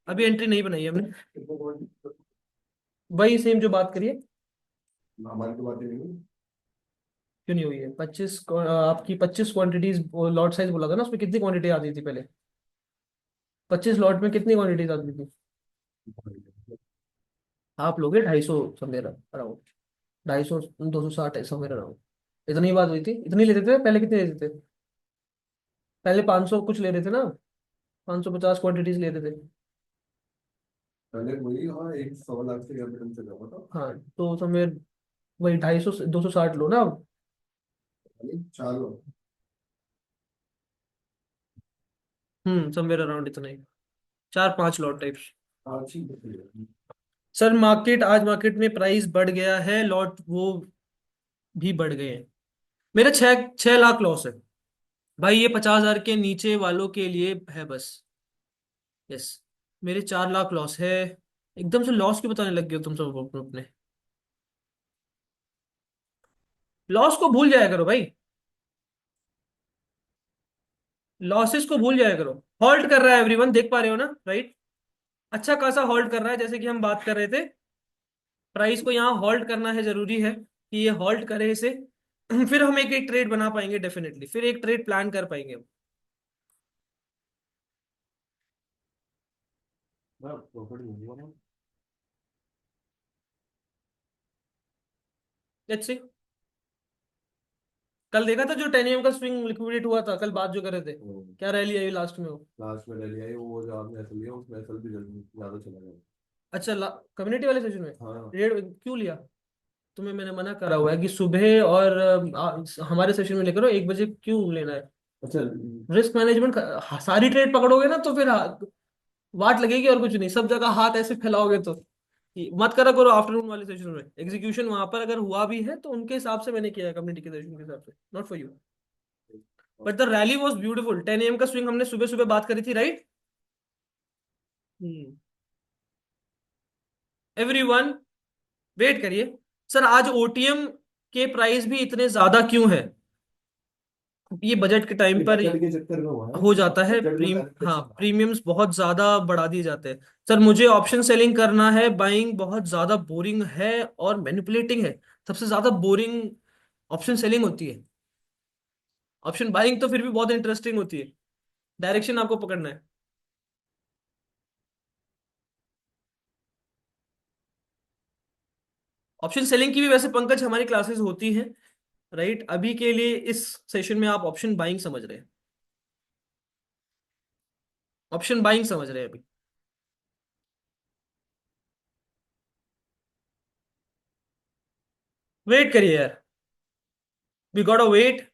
अभी एंट्री नहीं बनाई है हमने। वही सेम जो बात करिए। हमारी तो बातें नहीं हुई। क्यों नहीं हुई है? 25 आपकी 25 क्वांटिटीज लॉट साइज बोला था ना, उसमें कितनी क्वांटिटी आती थी पहले? 25 लॉट में कितनी क्वांटिटीज आती थी? आप लोगे 250 समवेयर अराउंड। 250 260 है समवेयर अराउंड। इतनी बात हुई थी, इतनी लेते थे पहले। कितने लेते थे पहले? 500 कुछ ले रहे थे ना? 550 क्वांटिटीज ले रहे थे। पहले वही, हाँ, 1 100 लाख से कैपिटल से जाता था। हाँ तो समवेयर वही 250 260 लो ना अब। चलो। समवेयर अराउंड इतना ही, 4-5 लॉट टाइप्स। सर आज मार्केट में प्राइस बढ़ गया है, लॉट वो भी बढ़ गए हैं। मेरे 6 6 लाख लॉस है भाई, ये 50,000 के नीचे वालों के लिए है बस। यस, मेरे 4 लाख लॉस है। एकदम से लॉस क्यों बताने लग गए हो तुम सब अपने? लॉस को भूल जाया करो भाई, लॉसेस को भूल जाया करो। हॉल्ट कर रहा है एवरीवन, देख पा रहे हो ना, राइट? अच्छा खासा हॉल्ट कर रहा है, जैसे कि हम बात कर रहे थे। प्राइस को यहाँ हॉल्ट करना है, जरूरी है कि ये हॉल्ट करे इसे। फिर हम एक एक ट्रेड बना पाएंगे डेफिनेटली, फिर एक ट्रेड प्लान कर पाएंगे हम। Let's see. कल देखा था जो 10 AM का स्विंग लिक्विडेट हुआ था, कल बात जो कर रहे थे, क्या रैली आई लास्ट में वो। अच्छा, कम्युनिटी वाले सेशन में ट्रेड क्यों लिया? तुम्हें मैंने मना करा हुआ है कि सुबह और हमारे सेशन में लेकर 1 बजे क्यों लेना है। रिस्क मैनेजमेंट, सारी ट्रेड पकड़ोगे ना तो फिर वाट लगेगी और कुछ नहीं, सब जगह हाथ ऐसे फैलाओगे तो। मत करा करो आफ्टरनून वाले सेशन में, एग्जीक्यूशन वहां पर अगर हुआ भी है तो उनके हिसाब से मैंने किया है, कम्युनिटी के सेशन के हिसाब से, not for you. But the rally was beautiful, 10 AM का स्विंग हमने सुबह सुबह बात करी थी, राइट? एवरीवन वेट करिए। सर आज ओटीएम के प्राइस भी इतने ज्यादा क्यों है? ये बजट के टाइम पर हो जाता है हाँ, प्रीमियम्स बहुत ज्यादा बढ़ा दिए जाते हैं। सर मुझे ऑप्शन सेलिंग करना है, बाइंग बहुत ज्यादा बोरिंग है और मैनिपुलेटिंग है। सबसे ज्यादा बोरिंग ऑप्शन सेलिंग होती है। ऑप्शन बाइंग तो फिर भी बहुत इंटरेस्टिंग होती है, डायरेक्शन आपको पकड़ना है। ऑप्शन सेलिंग की भी वैसे पंकज हमारी क्लासेस होती हैं, राइट? अभी के लिए इस सेशन में आप ऑप्शन बाइंग समझ रहे हैं, ऑप्शन बाइंग समझ रहे हैं अभी। वेट करिए यार, वी गॉट अ वेट।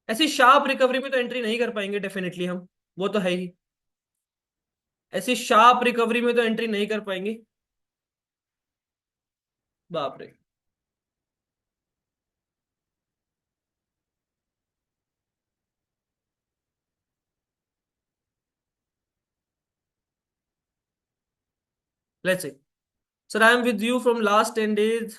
ऐसी शार्प रिकवरी में तो एंट्री नहीं कर पाएंगे डेफिनेटली हम, वो तो है ही। ऐसी शार्प रिकवरी में तो एंट्री नहीं कर पाएंगे। बाप रे। Let's see. Sir I am with you from last 10 days,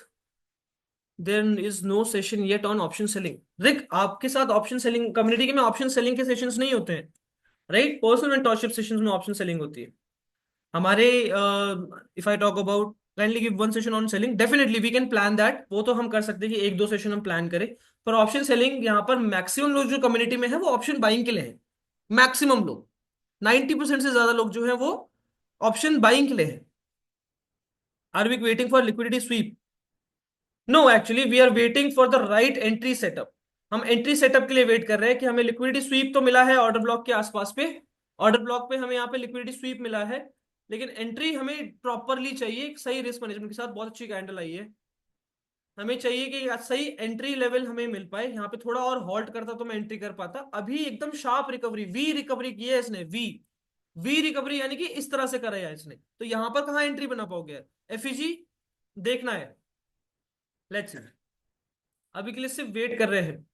there is no session yet on option selling. Rick, आपके साथ ऑप्शन सेलिंग कम्युनिटी के में ऑप्शन सेलिंग के सेशंस नहीं होते हैं, राइट? पर्सनल मेंटरशिप सेशंस में ऑप्शन सेलिंग होती है हमारे। If I talk about kindly give one session on selling, definitely we can plan that, वो तो हम कर सकते हैं कि 1-2 सेशन हम प्लान करें। पर ऑप्शन सेलिंग यहाँ पर मैक्सिमम लोग जो कम्युनिटी में है वो ऑप्शन बाइंग के लिए हैं। मैक्सिमम लोग, 90% से ज्यादा लोग जो है वो ऑप्शन बाइंग के लिए हैं। Are we waiting for liquidity sweep? No, actually we are waiting for the right entry setup. हम एंट्री सेटअप के लिए वेट कर रहे हैं कि हमें लिक्विडिटी स्वीप तो मिला है ऑर्डर ब्लॉक के आसपास पे, ऑर्डर ब्लॉक पे हमें यहाँ पे लिक्विडिटी स्वीप मिला है, लेकिन एंट्री हमें प्रॉपरली चाहिए, एक सही रिस्क मैनेजमेंट के साथ। बहुत अच्छी कैंडल आई है। हमें चाहिए कि सही एंट्री लेवल हमें मिल पाए। यहाँ पे थोड़ा और हॉल्ट करता तो मैं एंट्री कर पाता। अभी एकदम शार्प रिकवरी, वी रिकवरी की है इसने, वी वी रिकवरी, यानी कि इस तरह से करा है इसने, तो यहाँ पर कहाँ एंट्री बना पाओगे? एफईजी देखना है। लेट्स सी, अभी के लिए सिर्फ वेट कर रहे हैं।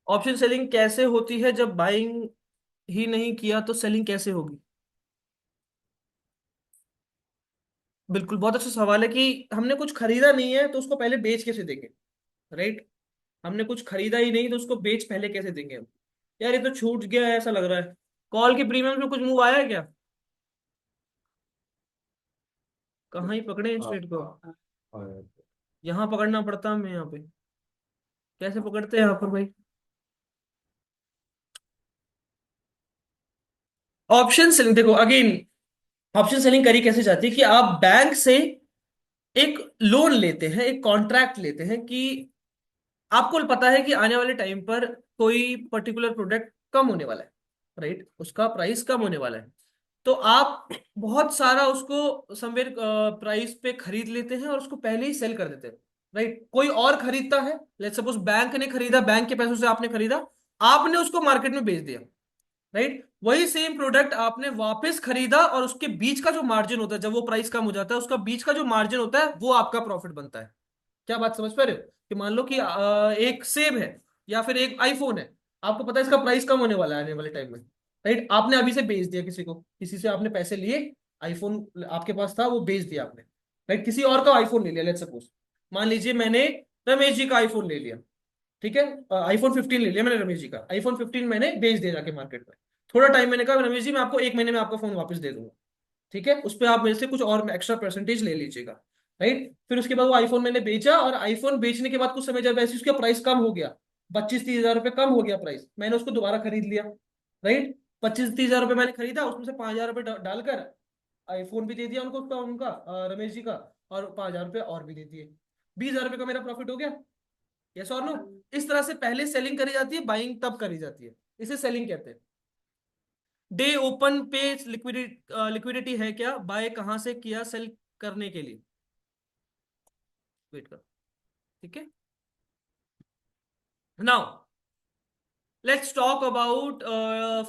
ऑप्शन सेलिंग कैसे होती है? जब बाइंग ही नहीं किया तो सेलिंग कैसे होगी? बिल्कुल, बहुत अच्छा सवाल है कि हमने कुछ खरीदा नहीं है तो उसको पहले बेच कैसे देंगे, राइट? हमने कुछ खरीदा ही नहीं तो उसको बेच पहले कैसे देंगे हम? यार ये तो छूट गया है ऐसा लग रहा है। कॉल के प्रीमियम में कुछ मूव आया है क्या? कहाँ ही पकड़े इस रेट को? यहाँ पकड़ना पड़ता है हमें, यहाँ पे कैसे पकड़ते हैं यहाँ पर भाई? ऑप्शन सेलिंग देखो अगेन, ऑप्शन सेलिंग करी कैसे जाती है कि आप बैंक से एक लोन लेते हैं, एक कॉन्ट्रैक्ट लेते हैं कि आपको पता है कि आने वाले टाइम पर कोई पर्टिकुलर प्रोडक्ट कम होने वाला है, राइट? उसका प्राइस कम होने वाला है। तो आप बहुत सारा उसको समवेयर प्राइस पे खरीद लेते हैं और उसको पहले ही सेल कर देते हैं, राइट? कोई और खरीदता है, लेट्स सपोज बैंक ने खरीदा, बैंक के पैसों से आपने खरीदा, आपने उसको मार्केट में बेच दिया, राइट? वही सेम प्रोडक्ट आपने वापस खरीदा और उसके बीच का जो मार्जिन होता है, जब वो प्राइस कम हो जाता है, उसका बीच का जो मार्जिन होता है वो आपका प्रॉफिट बनता है। क्या बात समझ पा रहे हो? कि मान लो कि एक सेब है या फिर एक आईफोन है, आपको पता है इसका प्राइस कम होने वाला है आने वाले टाइम में, राइट? आपने अभी से बेच दिया किसी को, किसी से आपने पैसे लिए, आईफोन आपके पास था वो बेच दिया आपने, राइट? किसी और का आईफोन ले लिया, लेट्स सपोज मान लीजिए मैंने रमेश जी का आईफोन ले लिया, ठीक है? आईफोन 15 ले लिया मैंने रमेश जी का, आईफोन 15 मैंने बेच दिया जाके मार्केट में। थोड़ा टाइम मैंने कहा रमेश जी मैं आपको एक महीने में आपका फोन वापस दे दूंगा, ठीक है? उस पर आप मेरे से कुछ और एक्स्ट्रा परसेंटेज ले लीजिएगा, राइट? फिर उसके बाद वो आईफोन मैंने बेचा और आईफोन बेचने के बाद कुछ समय जब वैसे उसका प्राइस कम हो गया, 25-30 हजार रुपये कम हो गया प्राइस, मैंने उसको दोबारा खरीद लिया, राइट? 25-30 हजार रुपये मैंने खरीदा, उसमें से 5 हजार रुपये डालकर आईफोन भी दे दिया उनको, उसका उनका रमेश जी का, और 5 हजार रुपये और भी दे दिए, 20 हजार रुपये का मेरा प्रॉफिट हो गया। यस और नो? इस तरह से पहले सेलिंग करी जाती है, बाइंग तब करी जाती है, इसे सेलिंग कहते हैं। डे ओपन पे लिक्विडिटी है क्या? बाय कहां से किया सेल करने के लिए? वेट करो, ठीक है? Now let's talk about,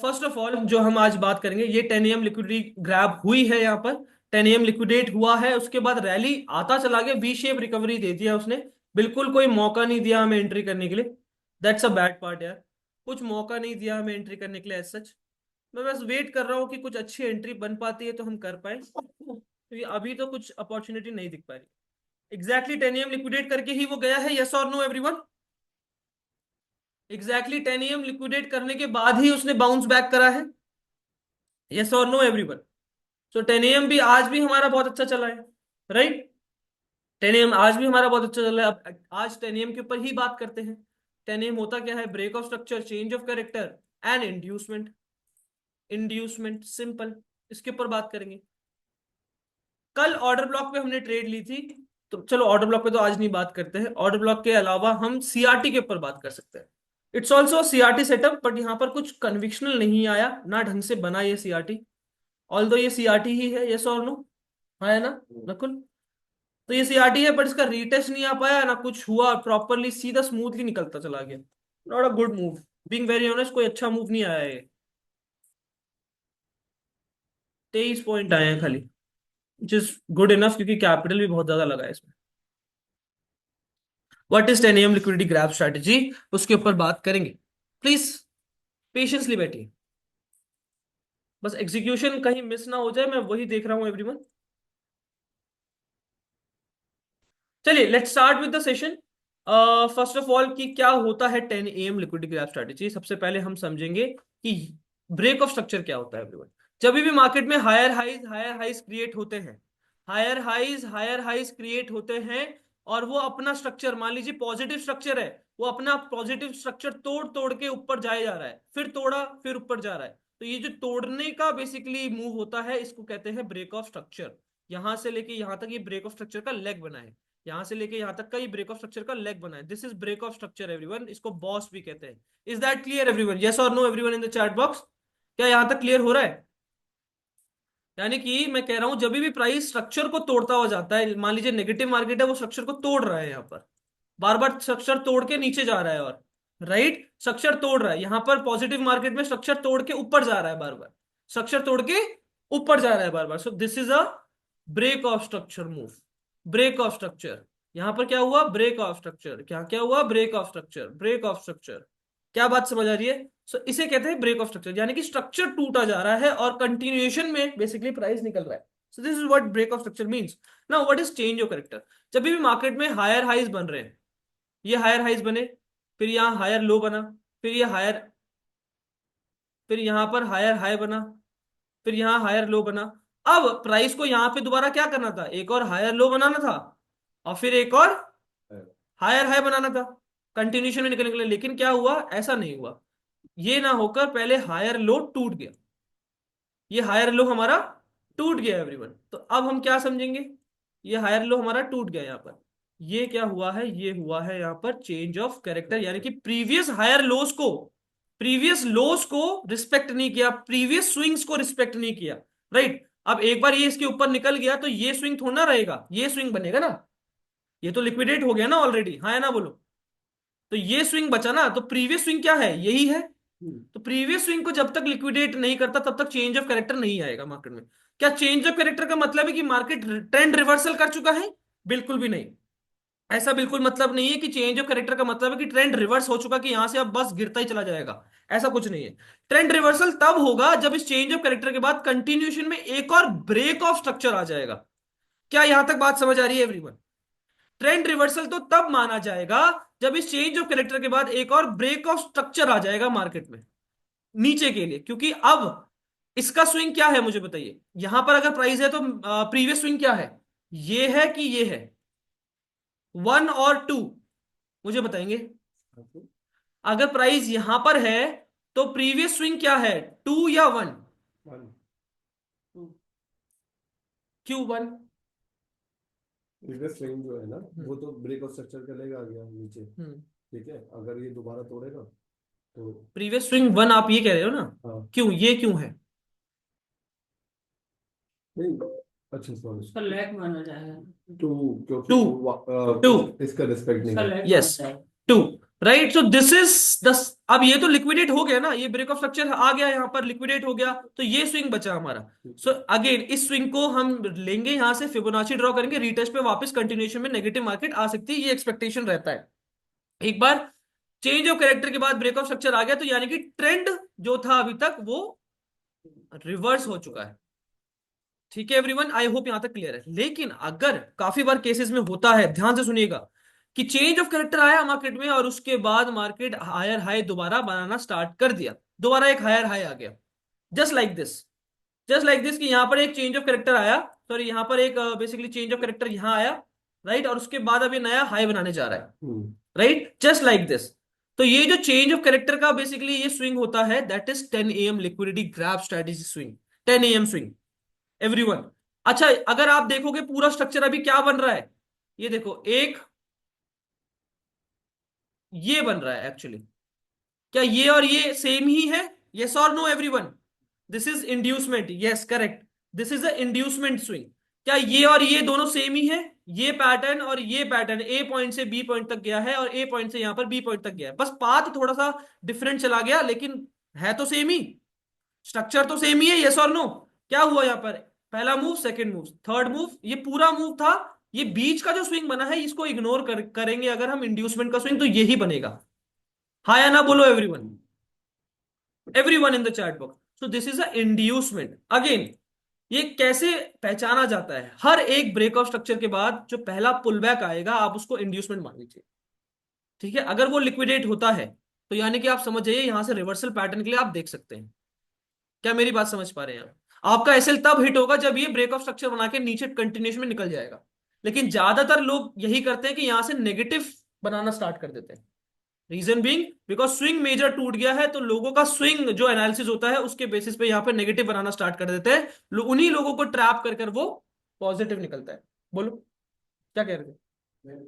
first of all जो हम आज बात करेंगे, ये 10 AM लिक्विडिटी ग्रैब हुई है यहाँ पर, 10 AM लिक्विडेट हुआ है, उसके बाद रैली आता चला गया, वी शेप रिकवरी दे दिया उसने, बिल्कुल कोई मौका नहीं दिया हमें एंट्री करने के लिए। दैट्स अ बैड पार्ट यार, कुछ मौका नहीं दिया हमें एंट्री करने के लिए एज सच। मैं बस वेट कर रहा हूँ कि कुछ अच्छी एंट्री बन पाती है तो हम कर पाए, क्योंकि अभी तो कुछ अपॉर्चुनिटी नहीं दिख पा रही। एग्जैक्टली 10 AM लिक्विडेट करके ही वो गया है, यस और no everyone? Exactly 10 AM liquidate करने के बाद ही उसने बाउंस बैक करा है, यस और नो एवरीवन? सो 10 AM भी आज भी हमारा बहुत अच्छा चला है, राइट? 10 AM आज भी हमारा बहुत अच्छा चला है। अब आज 10 AM के ऊपर ही बात करते हैं। 10 AM होता क्या है? Break of structure, change of character and inducement. Inducement simple, इसके ऊपर बात करेंगे। कल ऑर्डर ब्लॉक पे हमने ट्रेड ली थी, तो चलो ऑर्डर ब्लॉक पे तो आज नहीं बात करते हैं, ऑर्डर ब्लॉक के अलावा हम सीआरटी के ऊपर बात कर सकते हैं। It's also CRT setup, but यहाँ पर कुछ कन्विक्शनल नहीं आया, ना ढंग से बना ये सीआरटी, ऑल्दो ये सीआरटी ही है, यस और नो? हाँ है ना नकुल? तो ये सीआरटी है, बट इसका रीटेस्ट नहीं आ पाया ना, कुछ हुआ प्रॉपरली, सीधा स्मूथली निकलता चला गया। Not a good move, being very honest, कोई अच्छा मूव नहीं आया है। 23 पॉइंट आए हैं खाली, विच इज गुड इनफ, क्योंकि कैपिटल भी बहुत ज्यादा लगा है इसमें। What is 10 AM liquidity grab strategy, उसके ऊपर बात करेंगे। प्लीज पेशेंसली बैठिए, बस एग्जीक्यूशन कहीं मिस ना हो जाए, मैं वही देख रहा हूं एवरीवन। चलिए let's start with the session. First of all कि क्या होता है 10 AM लिक्विडिटी ग्रैब स्ट्रेटेजी, सबसे पहले हम समझेंगे कि ब्रेक ऑफ स्ट्रक्चर क्या होता है एवरीवन। जब भी मार्केट में हायर हाइज क्रिएट होते हैं, हायर हाइज क्रिएट होते हैं, और वो अपना स्ट्रक्चर, मान लीजिए पॉजिटिव स्ट्रक्चर है, वो अपना पॉजिटिव स्ट्रक्चर तोड़ तोड़ के ऊपर जाए जा रहा है, फिर तोड़ा फिर ऊपर जा रहा है, तो ये जो तोड़ने का बेसिकली मूव होता है, इसको कहते हैं ब्रेक ऑफ स्ट्रक्चर। यहां से लेके यहां तक ये ब्रेक ऑफ स्ट्रक्चर का लेग बना है, यहां से लेके यहां तक का ये ब्रेक ऑफ स्ट्रक्चर का लेग बना है, this is break of structure everyone, इसको बॉस भी कहते हैं। Is that clear everyone? Yes और no everyone in the chat box? क्या यहां तक क्लियर हो रहा है? यानी कि मैं कह रहा हूं जब भी प्राइस स्ट्रक्चर को तोड़ता हुआ जाता है, मान लीजिए नेगेटिव मार्केट है, वो स्ट्रक्चर को तोड़ रहा है, यहाँ पर बार बार स्ट्रक्चर तोड़ के नीचे जा रहा है, और राइट स्ट्रक्चर तोड़ रहा है, यहाँ पर पॉजिटिव मार्केट में स्ट्रक्चर तोड़ के ऊपर जा रहा है, बार बार स्ट्रक्चर तोड़ के ऊपर जा रहा है बार बार, so this is a break of structure move. Break of structure, यहां पर क्या हुआ? ब्रेक ऑफ स्ट्रक्चर, क्या क्या हुआ? Break of structure, break of structure. क्या बात समझ आ रही है? इसे कहते हैं ब्रेक ऑफ स्ट्रक्चर, यानी कि स्ट्रक्चर टूटा जा रहा है और कंटिन्यूएशन में बेसिकली प्राइस निकल रहा है। So this is what break of structure means. Now what is change of character? जब भी मार्केट में हायर हाइज बन रहे हैं, ये हायर हाइज बने, फिर यहाँ हायर लो बना, फिर ये हायर, फिर यहाँ पर हायर हाई बना, फिर यहाँ हायर लो बना। अब प्राइस को यहाँ पे दोबारा क्या करना था? एक और हायर लो बनाना था और फिर एक और हायर हाई बनाना था, कंटिन्यूशन में निकलने के लिए। लेकिन क्या हुआ? ऐसा नहीं हुआ। ये ना होकर पहले हायर लो टूट गया, ये हायर लो हमारा टूट गया एवरीवन। तो अब हम क्या समझेंगे? ये हायर लो हमारा टूट गया यहाँ पर। ये क्या हुआ है? ये हुआ है यहाँ पर चेंज ऑफ कैरेक्टर, यानी कि प्रीवियस हायर लोस को, प्रीवियस लोस को रिस्पेक्ट नहीं किया, प्रीवियस स्विंग्स को रिस्पेक्ट नहीं किया। राइट? अब एक बार ये इसके ऊपर निकल गया तो ये स्विंग थोड़ा ना रहेगा, ये स्विंग बनेगा ना। ये तो लिक्विडेट हो गया ना ऑलरेडी, हाँ या ना बोलो? तो ये स्विंग बचा ना, तो प्रीवियस स्विंग क्या है? यही है। तो प्रीवियस स्विंग को जब तक लिक्विडेट नहीं करता तब तक चेंज ऑफ कैरेक्टर नहीं आएगा मार्केट में। क्या चेंज ऑफ कैरेक्टर का मतलब है कि मार्केट ट्रेंड रिवर्सल कर चुका है? बिल्कुल भी नहीं। ऐसा बिल्कुल मतलब नहीं है कि चेंज ऑफ कैरेक्टर का मतलब है कि ट्रेंड रिवर्स हो चुका, कि यहां से अब बस गिरता ही चला जाएगा। ऐसा कुछ नहीं है। ट्रेंड रिवर्सल तब होगा जब इस चेंज ऑफ कैरेक्टर के बाद कंटिन्यूएशन में एक और ब्रेक ऑफ स्ट्रक्चर आ जाएगा। क्या यहां तक बात समझ आ रही है एवरीवन? ट्रेंड रिवर्सल तो तब माना जाएगा जब इस चेंज ऑफ कैरेक्टर के बाद एक और ब्रेक ऑफ स्ट्रक्चर आ जाएगा मार्केट में नीचे के लिए। क्योंकि अब इसका स्विंग क्या है मुझे बताइए? यहां पर अगर प्राइस है तो प्रीवियस स्विंग क्या है? ये है कि ये है? वन और टू? मुझे बताएंगे। अगर प्राइस यहां पर है तो प्रीवियस स्विंग क्या है? टू या वन? क्यों वन? प्रीवियस स्विंग जो है ना, वो तो ब्रेक ऑफ स्ट्रक्चर का लेगा आ गया नीचे। हम्म। ठीक है, अगर ये दोबारा तोड़ेगा तो। प्रीवियस स्विंग वन आप ये कह रहे हो ना? हाँ। क्यों, ये क्यों है? नहीं, अच्छा सॉरी, उसका लैग माना जाएगा। टू, क्योंकि टू, टू, इसका रिस्पेक्ट नहीं उसका करता। लैग यस, माना जाएगा। Two. Right? So this is दस। अब ये तो लिक्विडेट हो गया ना, ये ब्रेक ऑफ स्ट्रक्चर आ गया यहां पर, लिक्विडेट हो गया, तो ये स्विंग बचा हमारा। सो अगेन इस स्विंग को हम लेंगे यहां से, फिबोनाची ड्रॉ करेंगे, रीटेस्ट पे वापस कंटिन्यूएशन में नेगेटिव मार्केट आ सकती है, ये एक्सपेक्टेशन रहता है। एक बार चेंज ऑफ कैरेक्टर के बाद ब्रेक ऑफ स्ट्रक्चर आ गया तो यानी कि ट्रेंड जो था अभी तक वो रिवर्स हो चुका है। ठीक है एवरीवन, आई होप यहां तक क्लियर है। लेकिन अगर काफी बार केसेस में होता है, ध्यान से सुनिएगा, कि चेंज ऑफ कैरेक्टर आया मार्केट में और उसके बाद मार्केट हायर हाई दोबारा बनाना स्टार्ट कर दिया, दोबारा एक हायर हाई आ गया, just like this, just like this, कि यहां पर एक चेंज ऑफ कैरेक्टर आया, सॉरी यहां पर एक बेसिकली चेंज ऑफ कैरेक्टर यहां आया, राइट, और उसके बाद अब ये नया हाई बनाने जा रहा है, राइट, जस्ट लाइक दिस। तो ये जो चेंज ऑफ कैरेक्टर का बेसिकली ये स्विंग होता है, that is 10 AM liquidity grab strategy swing, 10 AM swing everyone. अच्छा, अगर आप देखोगे पूरा स्ट्रक्चर अभी क्या बन रहा है, ये देखो, एक ये बन रहा है एक्चुअली। क्या ये और ये सेम ही है? यस और no everyone? This is inducement, yes correct, this is a inducement swing. क्या ये और ये दोनों सेम ही है? ये पैटर्न और ये पैटर्न ए पॉइंट से बी पॉइंट तक गया है और ए पॉइंट से यहां पर बी पॉइंट तक गया है, बस पाथ थोड़ा सा डिफरेंट चला गया, लेकिन है तो सेम ही, स्ट्रक्चर तो सेम ही है। यस और नो? क्या हुआ यहाँ पर? पहला move, second move, third move, ये पूरा मूव था। ये बीच का जो स्विंग बना है इसको इग्नोर करेंगे अगर हम इंड्यूसमेंट का स्विंग, तो यही बनेगा। हाँ या ना बोलो everyone? Everyone in the chat box. So this is a inducement. Again, ये कैसे पहचाना जाता है? हर एक ब्रेक ऑफ स्ट्रक्चर के बाद जो पहला पुल बैक आएगा आप उसको इंड्यूसमेंट मान लीजिए। ठीक है? अगर वो लिक्विडेट होता है तो यानी कि आप समझ जाइए यहां से रिवर्सल पैटर्न के लिए आप देख सकते हैं। क्या मेरी बात समझ पा रहे हैं आप? आपका एसएल तब हिट होगा जब ये ब्रेक ऑफ स्ट्रक्चर बना के नीचे कंटिन्यूशन में निकल जाएगा। लेकिन ज्यादातर लोग यही करते हैं कि यहां से नेगेटिव बनाना स्टार्ट कर देते हैं। Reason being because swing major टूट गया है, तो लोगों का स्विंग जो एनालिसिस होता है उसके बेसिस पे यहां पर नेगेटिव बनाना स्टार्ट कर देते हैं। उन्हीं लोगों को ट्रैप कर कर वो पॉजिटिव निकलता है। बोलो क्या कह रहे थे?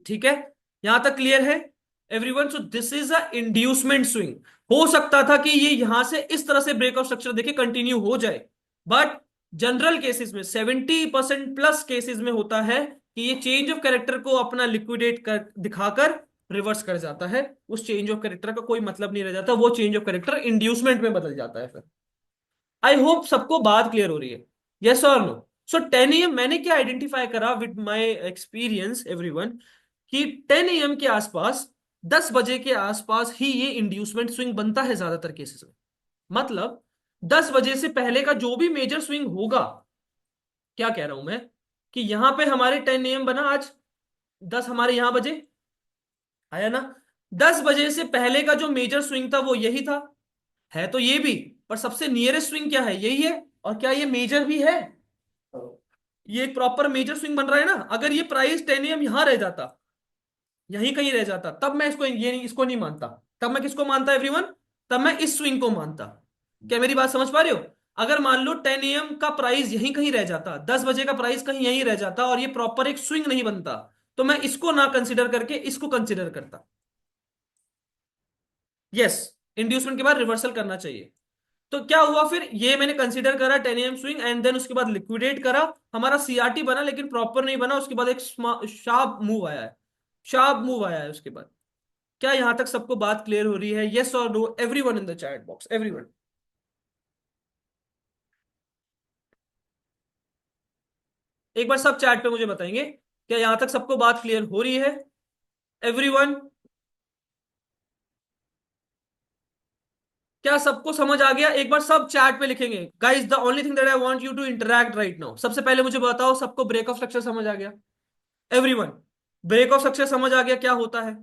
ठीक है, यहां तक क्लियर है everyone? So this is a inducement swing. हो सकता था कि ये यहां से इस तरह से ब्रेकआउट स्ट्रक्चर देखे कंटिन्यू हो जाए, बट जनरल केसेस में 70% प्लस केसेस में होता है कि ये चेंज ऑफ कैरेक्टर को अपना लिक्विडेट कर दिखाकर रिवर्स कर जाता है। उस चेंज ऑफ कैरेक्टर का कोई मतलब नहीं रह जाता, वो चेंज ऑफ कैरेक्टर इंड्यूसमेंट में बदल जाता है फिर। आई होप सबको बात क्लियर हो रही है? यस और नो? सो 10 AM मैंने क्या आइडेंटिफाई करा विद माय एक्सपीरियंस एवरीवन, कि 10 AM के आसपास 10 बजे के आसपास ही ये इंड्यूसमेंट स्विंग बनता है ज्यादातर केसेस में। मतलब 10 बजे से पहले का जो भी मेजर स्विंग होगा, क्या कह रहा हूं मैं, कि यहां पे हमारे 10 AM बना आज, 10 हमारे यहां बजे आया ना। 10 बजे से पहले का जो मेजर स्विंग था वो यही था, है तो ये भी, पर सबसे नियरेस्ट स्विंग क्या है, यही है। और क्या ये मेजर भी है, ये एक प्रॉपर मेजर स्विंग बन रहा है ना। अगर ये प्राइस 10 AM यहां रह जाता, यहीं कहीं रह जाता, तब मैं इसको नहीं मानता। तब मैं किसको मानता एवरीवन, तब मैं इस स्विंग को मानता। क्या मेरी बात समझ पा रहे हो? अगर मान लो 10 AM का प्राइस यहीं कहीं रह जाता, 10 बजे का प्राइस कहीं यहीं रह जाता और ये प्रॉपर एक स्विंग नहीं बनता, तो मैं इसको ना कंसिडर करके इसको कंसिडर करता। यस, इंड्यूसमेंट के बाद रिवर्सल करना चाहिए। तो क्या हुआ फिर, ये मैंने कंसीडर करा 10 AM स्विंग, एंड देन उसके बाद लिक्विडेट करा, हमारा सीआरटी बना लेकिन प्रॉपर नहीं बना। उसके बाद एक शार्प मूव आया है, शार्प मूव आया है उसके बाद। क्या यहां तक सबको बात क्लियर हो रही है? यस और no everyone in the chat box, everyone. एक बार सब चैट पे मुझे बताएंगे, क्या यहां तक सबको बात क्लियर हो रही है? एवरीवन, क्या सबको समझ आ गया? एक बार सब चैट पे लिखेंगे। Guys, the only thing that I want you to interact right now, सबसे पहले मुझे बताओ सबको ब्रेक ऑफ स्ट्रक्चर समझ आ गया? एवरीवन, ब्रेक ऑफ स्ट्रक्चर समझ आ गया क्या होता है?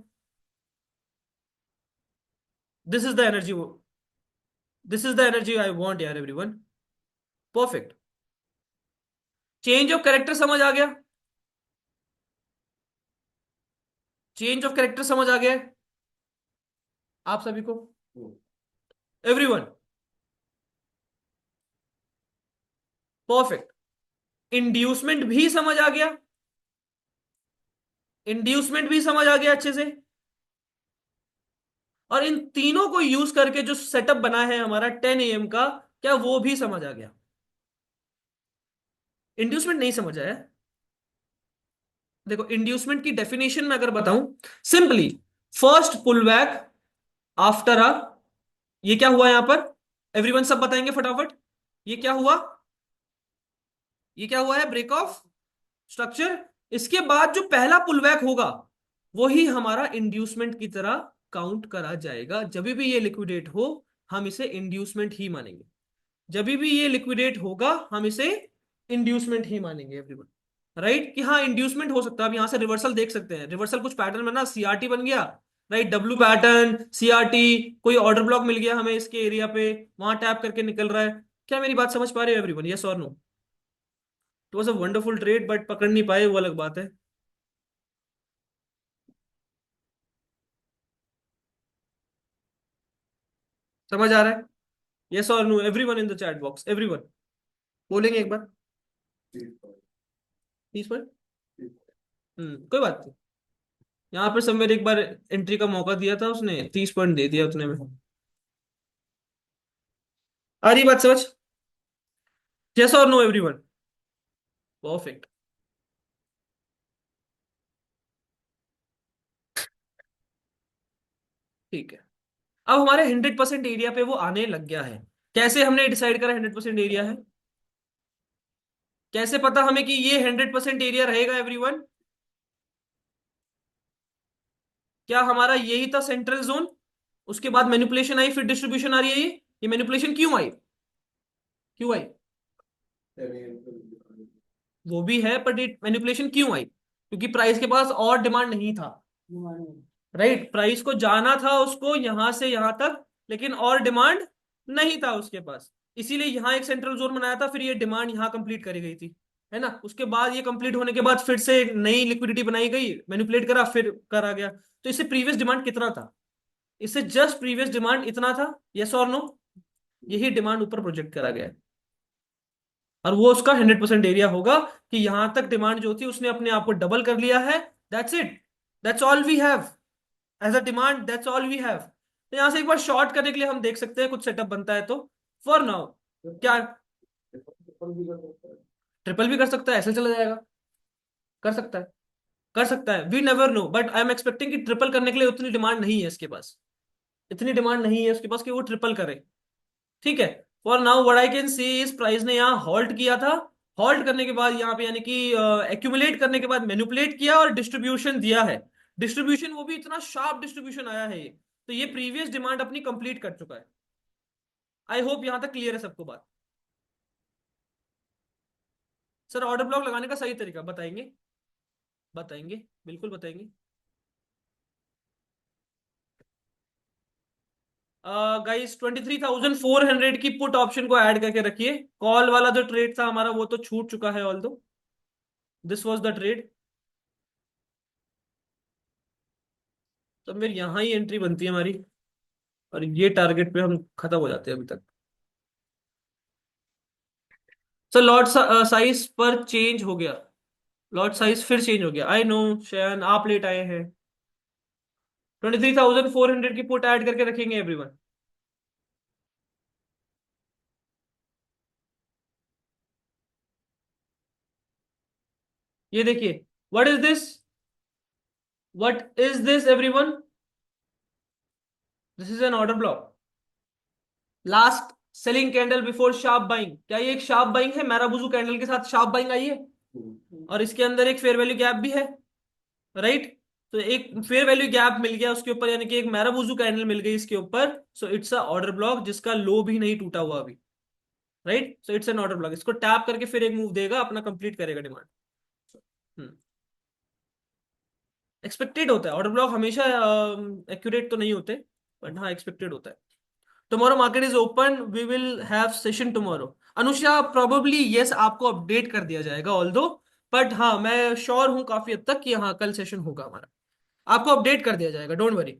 This is the energy, this is the energy I want यार everyone. Perfect. Change of character समझ आ गया? चेंज ऑफ कैरेक्टर समझ आ गया है आप सभी को? Everyone, perfect. इंड्यूसमेंट भी समझ आ गया? इंड्यूसमेंट भी समझ आ गया अच्छे से? और इन तीनों को यूज करके जो सेटअप बना है हमारा 10 AM का, क्या वो भी समझ आ गया? इंड्यूसमेंट नहीं समझ आया? देखो, इंड्यूसमेंट की डेफिनेशन में अगर बताऊं, simply first pull back after a, ये क्या हुआ यहां पर, एवरीवन सब बताएंगे फटाफट, ये क्या हुआ? ये क्या हुआ है? Break of structure. इसके बाद जो पहला पुलबैक होगा वही हमारा इंड्यूसमेंट की तरह काउंट करा जाएगा। जब भी ये लिक्विडेट हो, हम इसे इंड्यूसमेंट ही मानेंगे। जब भी ये लिक्विडेट होगा, हम इसे इंड्यूसमेंट ही मानेंगे एवरीवन। राइट, कि हाँ इंड्यूसमेंट हो सकता है। अब यहां से रिवर्सल देख सकते हैं, रिवर्सल कुछ पैटर्न में ना, सीआरटी बन गया, राइट, डब्ल्यू पैटर्न, सीआरटी, कोई ऑर्डर ब्लॉक मिल गया हमें इसके एरिया पे, वहां टैप करके निकल रहा है। क्या मेरी बात समझ पा रहे हो एवरीवन? यस और no? It was a wonderful trade, but पकड़ नहीं पाए, वो अलग बात है। समझ आ रहा है? यस और no everyone in the chat box, everyone बोलेंगे एक बार। 30 पर। कोई बात नहीं। यहाँ पे समवेर एक बार एंट्री का मौका दिया था उसने, 30 पॉइंट दे दिया उतने में। आ रही बात समझ? यस और नो एवरीवन? परफेक्ट। ठीक है। अब हमारे 100% एरिया पे वो आने लग गया है। कैसे हमने डिसाइड करा 100% एरिया है? कैसे पता हमें कि ये 100% एरिया रहेगा एवरीवन? क्या हमारा यही था सेंट्रल जोन? उसके बाद मैनिपुलेशन आई, फिर डिस्ट्रीब्यूशन आ रही है। ये मैनिपुलेशन क्यों आई? क्यों आई? वो भी है, पर मैनिपुलेशन क्यों आई? क्योंकि प्राइस के पास और डिमांड नहीं था। राइट, प्राइस को जाना था उसको यहां से यहां तक, लेकिन और डिमांड नहीं था उसके पास। इसीलिए यहां एक सेंट्रल जोन बनाया था, फिर ये डिमांड यहां कंप्लीट करी गई थी, है ना। उसके बाद ये कंप्लीट होने के बाद फिर से एक नई लिक्विडिटी बनाई गई, मैनिपुलेट करा, फिर करा गया। तो इससे प्रीवियस डिमांड कितना था? इससे जस्ट प्रीवियस डिमांड इतना था। यस और नो? यही डिमांड ऊपर प्रोजेक्ट करा गया है। और वो उसका 100% एरिया होगा, कि यहां तक डिमांड जो थी उसने अपने आप को डबल कर लिया है। That's it, that's all we have as a demand, that's all we have. तो यहां से एक बार शॉर्ट करने के लिए हम देख सकते हैं कुछ सेटअप बनता है तो। फॉर नाउ, क्या ट्रिपल भी कर सकता है, ऐसे चला जाएगा? कर सकता है, कर सकता है, we never know, but I am expecting कि ट्रिपल करने के लिए उतनी डिमांड नहीं है इसके पास। इतनी डिमांड नहीं है उसके पास कि वो ट्रिपल करे। ठीक है। For now what I can see, इस प्राइस ने यहाँ हॉल्ट किया था। हॉल्ट करने के बाद यहाँ पे यानी कि एक्यूमुलेट करने के बाद मैनिपुलेट किया और डिस्ट्रीब्यूशन दिया है। डिस्ट्रीब्यूशन वो भी इतना शार्प डिस्ट्रीब्यूशन आया है ये, तो ये प्रीवियस डिमांड अपनी कंप्लीट कर चुका है। आई होप यहां तक क्लियर है सबको बात। सर ऑर्डर ब्लॉक लगाने का सही तरीका बताएंगे? बताएंगे, बिल्कुल बताएंगे। गाइस 23,400 की पुट ऑप्शन को ऐड करके रखिए। कॉल वाला जो ट्रेड था हमारा वो तो छूट चुका है, ऑल दो दिस वॉज द ट्रेड। तो मेरी यहाँ ही एंट्री बनती है हमारी, और ये टारगेट पे हम खत्म हो जाते हैं अभी तक। सर लॉट साइज पर चेंज हो गया, लॉट साइज फिर चेंज हो गया। आई नो शयन, आप लेट आए हैं। 23,400 की पुट ऐड करके रखेंगे एवरीवन। ये देखिए, what is this, what is this everyone? This is an order block. Last selling candle before sharp buying, क्या ये एक शार्प बाइंग है? मैराबुजू कैंडल के साथ शार्प बाइंग आई है, और इसके अंदर एक फेयर वैल्यू गैप भी है, राइट? तो एक फेयर वैल्यू गैप मिल गया उसके ऊपर, यानी कि एक मैराबुजू कैंडल मिल गई इसके ऊपर। सो इट्स अ ऑर्डर ब्लॉक जिसका लो भी नहीं टूटा हुआ अभी, right? So it's an order block. इसको टैप करके फिर एक मूव देगा, अपना कंप्लीट करेगा डिमांड। एक्सपेक्टेड होता है ऑर्डर ब्लॉक हमेशा, एक्यूरेट तो नहीं होते, बट हाँ एक्सपेक्टेड होता है। Tomorrow market is open, we will have session tomorrow. Anusha probably yes, आपको अपडेट कर दिया जाएगा ऑल दो, बट हाँ मैं श्योर हूं काफी हद तक कि हाँ कल सेशन होगा हमारा, आपको अपडेट कर दिया जाएगा, don't worry.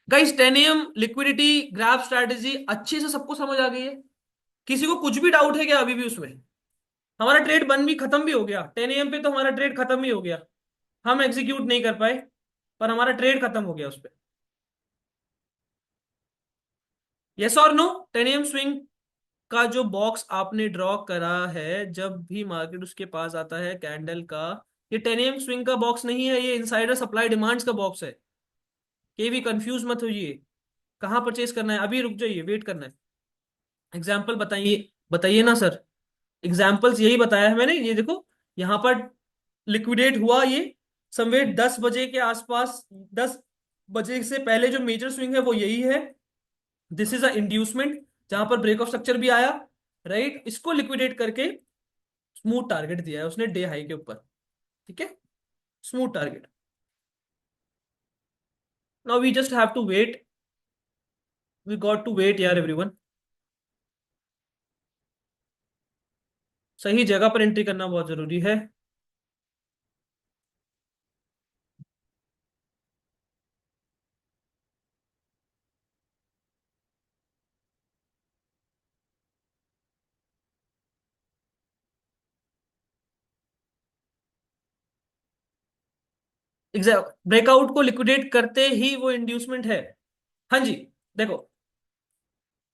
Guys 10 AM liquidity grab strategy अच्छे से सबको समझ आ गई है? किसी को कुछ भी डाउट है क्या अभी भी उसमें? हमारा ट्रेड बन भी खत्म भी हो गया 10 AM पे, तो हमारा ट्रेड खत्म भी हो गया, हम एग्जीक्यूट नहीं कर पाए, पर हमारा ट्रेड खत्म हो गया उस पर। यस और नो? 10 AM स्विंग का जो बॉक्स आपने ड्रॉ करा है, जब भी मार्केट उसके पास आता है कैंडल का, ये 10 AM स्विंग का बॉक्स नहीं है, ये इनसाइडर सप्लाई डिमांड्स का बॉक्स है। ये भी कंफ्यूज मत होइए, कहाँ परचेस करना है, अभी रुक जाइए, वेट करना है। एग्जाम्पल बताइए, बताइए ना सर। एग्जाम्पल्स यही बताया है मैंने, ये देखो यहाँ पर लिक्विडेट हुआ ये समवेट 10 बजे के आसपास, 10 बजे से पहले जो मेजर स्विंग है वो यही है। दिस इज अ इंड्यूसमेंट जहां पर ब्रेक ऑफ स्ट्रक्चर भी आया, राइट? इसको लिक्विडेट करके स्मूथ टारगेट दिया है उसने डे हाई के ऊपर, ठीक है? Smooth target. Now we just have to wait, we got to wait यार एवरीवन। सही जगह पर एंट्री करना बहुत जरूरी है। एग्जैक्ट ब्रेकआउट को लिक्विडेट करते ही वो इंड्यूसमेंट है। हाँ जी, देखो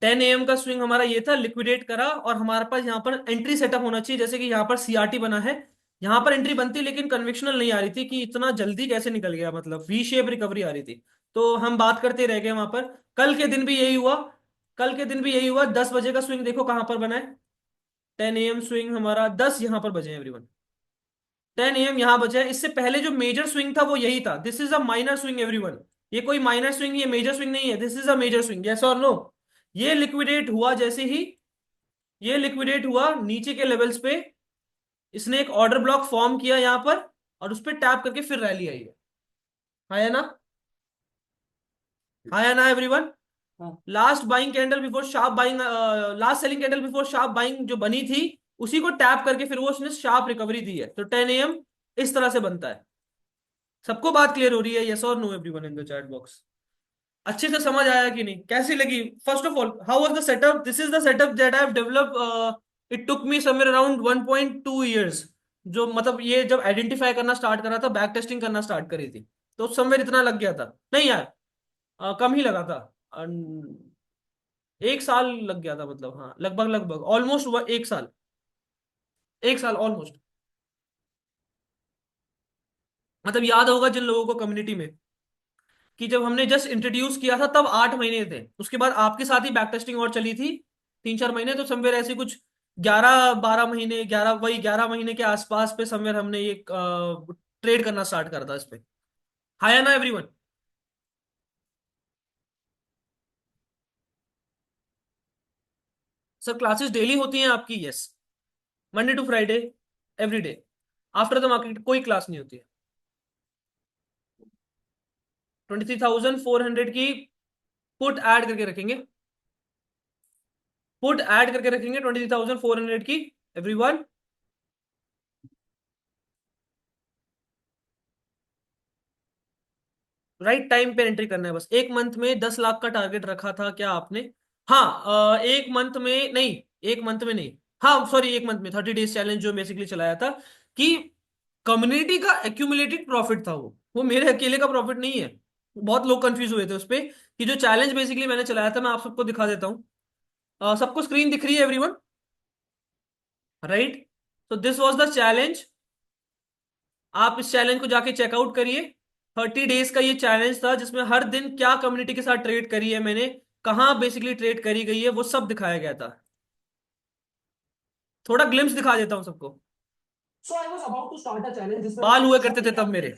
10 AM का स्विंग हमारा ये था, लिक्विडेट करा, और हमारे पास यहाँ पर एंट्री सेटअप होना चाहिए, जैसे कि यहाँ पर सीआरटी बना है, यहाँ पर एंट्री बनती, लेकिन कन्वेक्शनल नहीं आ रही थी कि इतना जल्दी कैसे निकल गया, मतलब वी शेप रिकवरी आ रही थी। तो हम बात करते रह गए वहां पर। कल के दिन भी यही हुआ, कल के दिन भी यही हुआ। 10 बजे का स्विंग देखो कहां पर बना है, 10 AM स्विंग हमारा 10 यहां पर बजे एवरीवन, 10 AM यहां बजा है। इससे पहले जो मेजर स्विंग था वो यही था, this is a minor swing everyone. ये कोई माइनर स्विंग, ये मेजर स्विंग नहीं है, this is a major swing, yes और नो? ये लिक्विडेट हुआ जैसे ही, ये लिक्विडेट हुआ नीचे के लेवल्स पे, इसने एक ऑर्डर ब्लॉक फॉर्म किया यहां पर, और उस पर टैप करके फिर रैली आई है। हाँ या ना? हाँ या ना everyone? Last buying candle before sharp buying, last selling candle before sharp buying जो बनी थी, उसी को टैप करके फिर वो उसने शार्प रिकवरी दी है। तो 10 AM इस तरह से बनता है। सबको बात क्लियर हो रही है? यस और no everyone in the chat box? अच्छे से समझ आया कि नहीं, कैसी लगी? First of all how was the setup? This is the setup that I have developed, it took me somewhere around 1.2 years. जो मतलब ये जब आइडेंटिफाई करना स्टार्ट करा था, बैक टेस्टिंग करना स्टार्ट करी थी, तो समवेयर इतना लग गया था, नहीं यार, कम ही लगा था। 1 साल लग गया था, मतलब हाँ लगभग लगभग ऑलमोस्ट 1 साल, 1 साल ऑलमोस्ट। मतलब याद होगा जिन लोगों को कम्युनिटी में, कि जब हमने जस्ट इंट्रोड्यूस किया था तब 8 महीने थे, उसके बाद आपके साथ ही बैक टेस्टिंग और चली थी 3-4 महीने, तो समवेयर ऐसे कुछ 11-12 महीने, 11 वही 11 महीने के आसपास पे समवेयर हमने ये ट्रेड करना स्टार्ट करा था इस पे। हाँ या ना एवरीवन? सर क्लासेस डेली होती हैं आपकी? Yes, Monday to Friday, every day. After the market कोई क्लास नहीं होती है। 23,400 की पुट ऐड करके रखेंगे, पुट ऐड करके रखेंगे 23,400 की, एवरीवन। राइट टाइम पे एंट्री करना है बस। एक मंथ में 10 लाख का टारगेट रखा था क्या आपने? हाँ, एक मंथ में नहीं, एक मंथ में नहीं, हाँ सॉरी, एक मंथ में 30 डेज चैलेंज जो बेसिकली चलाया था, कि कम्युनिटी का एक्यूमुलेटेड प्रॉफिट था वो मेरे अकेले का प्रॉफिट नहीं है। बहुत लोग कंफ्यूज हुए थे उस पे, कि जो चैलेंज बेसिकली मैंने चलाया था, मैं आप सबको दिखा देता हूँ। सबको स्क्रीन दिख रही है एवरीवन? राइट। तो दिस वाज द चैलेंज। आप इस चैलेंज को जाके चेकआउट करिए। 30 डेज का ये चैलेंज था, जिसमें हर दिन क्या कम्युनिटी के साथ ट्रेड करी है मैंने, कहाँ बेसिकली ट्रेड करी गई है, वो सब दिखाया गया था। थोड़ा ग्लिम्स दिखा देता हूँ सबको। So I was about to start a challenge जिसमें बाल हुए करते थे तब मेरे,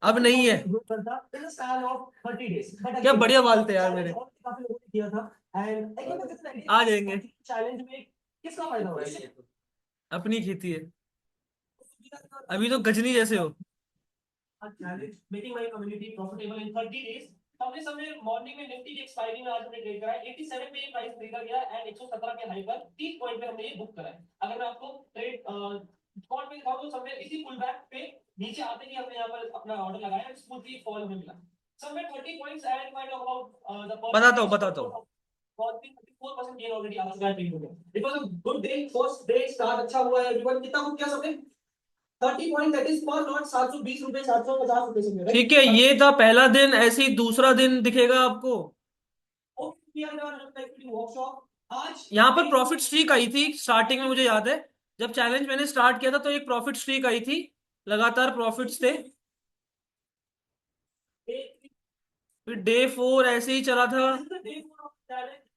अब नहीं है। ग्रुप करता in a span of 30 days. But क्या again, बढ़िया बाल थे यार मेरे। और काफी लोगों ने किया था and again मैं कितना आ जाएंगे। चैलेंज में किसका फायदा हो रहा है? अपनी खेती है, अभी तो गजनी जैसे हो। Challenge making my community profitable in 30 days. हमने सबने मॉर्निंग में निफ्टी की एक्सपायरी में आज हमने ट्रेड करा है 87 पे ये प्राइस खरीदा गया एंड 117 के हाई पर 30 पॉइंट पे हमने ये बुक करा है। अगर मैं आपको ट्रेड स्पॉट में दिखाऊं तो समवेयर इसी पुल बैक पे नीचे आते ही हमने यहाँ पर अपना ऑर्डर लगाया, स्मूथली फॉल हमें मिला somewhere 30 points and kind of about the बताता हूँ। 34% गेन ऑलरेडी आ चुका है ट्रेड में। It was a good day, first day start अच्छा हुआ है एवरीवन। कितना बुक किया सबने? 30 पॉइंट, दैट इज पर लॉट 720 रुपए 750 रुपए से मेरा ठीक है, ये था पहला दिन। ऐसे ही दूसरा दिन दिखेगा आपको। आज यहाँ पर प्रॉफिट स्ट्रीक आई थी स्टार्टिंग में, मुझे याद है जब चैलेंज मैंने स्टार्ट किया था तो एक प्रॉफिट स्ट्रीक आई थी, लगातार प्रॉफिट्स थे। फिर डे 4 ऐसे ही चला था।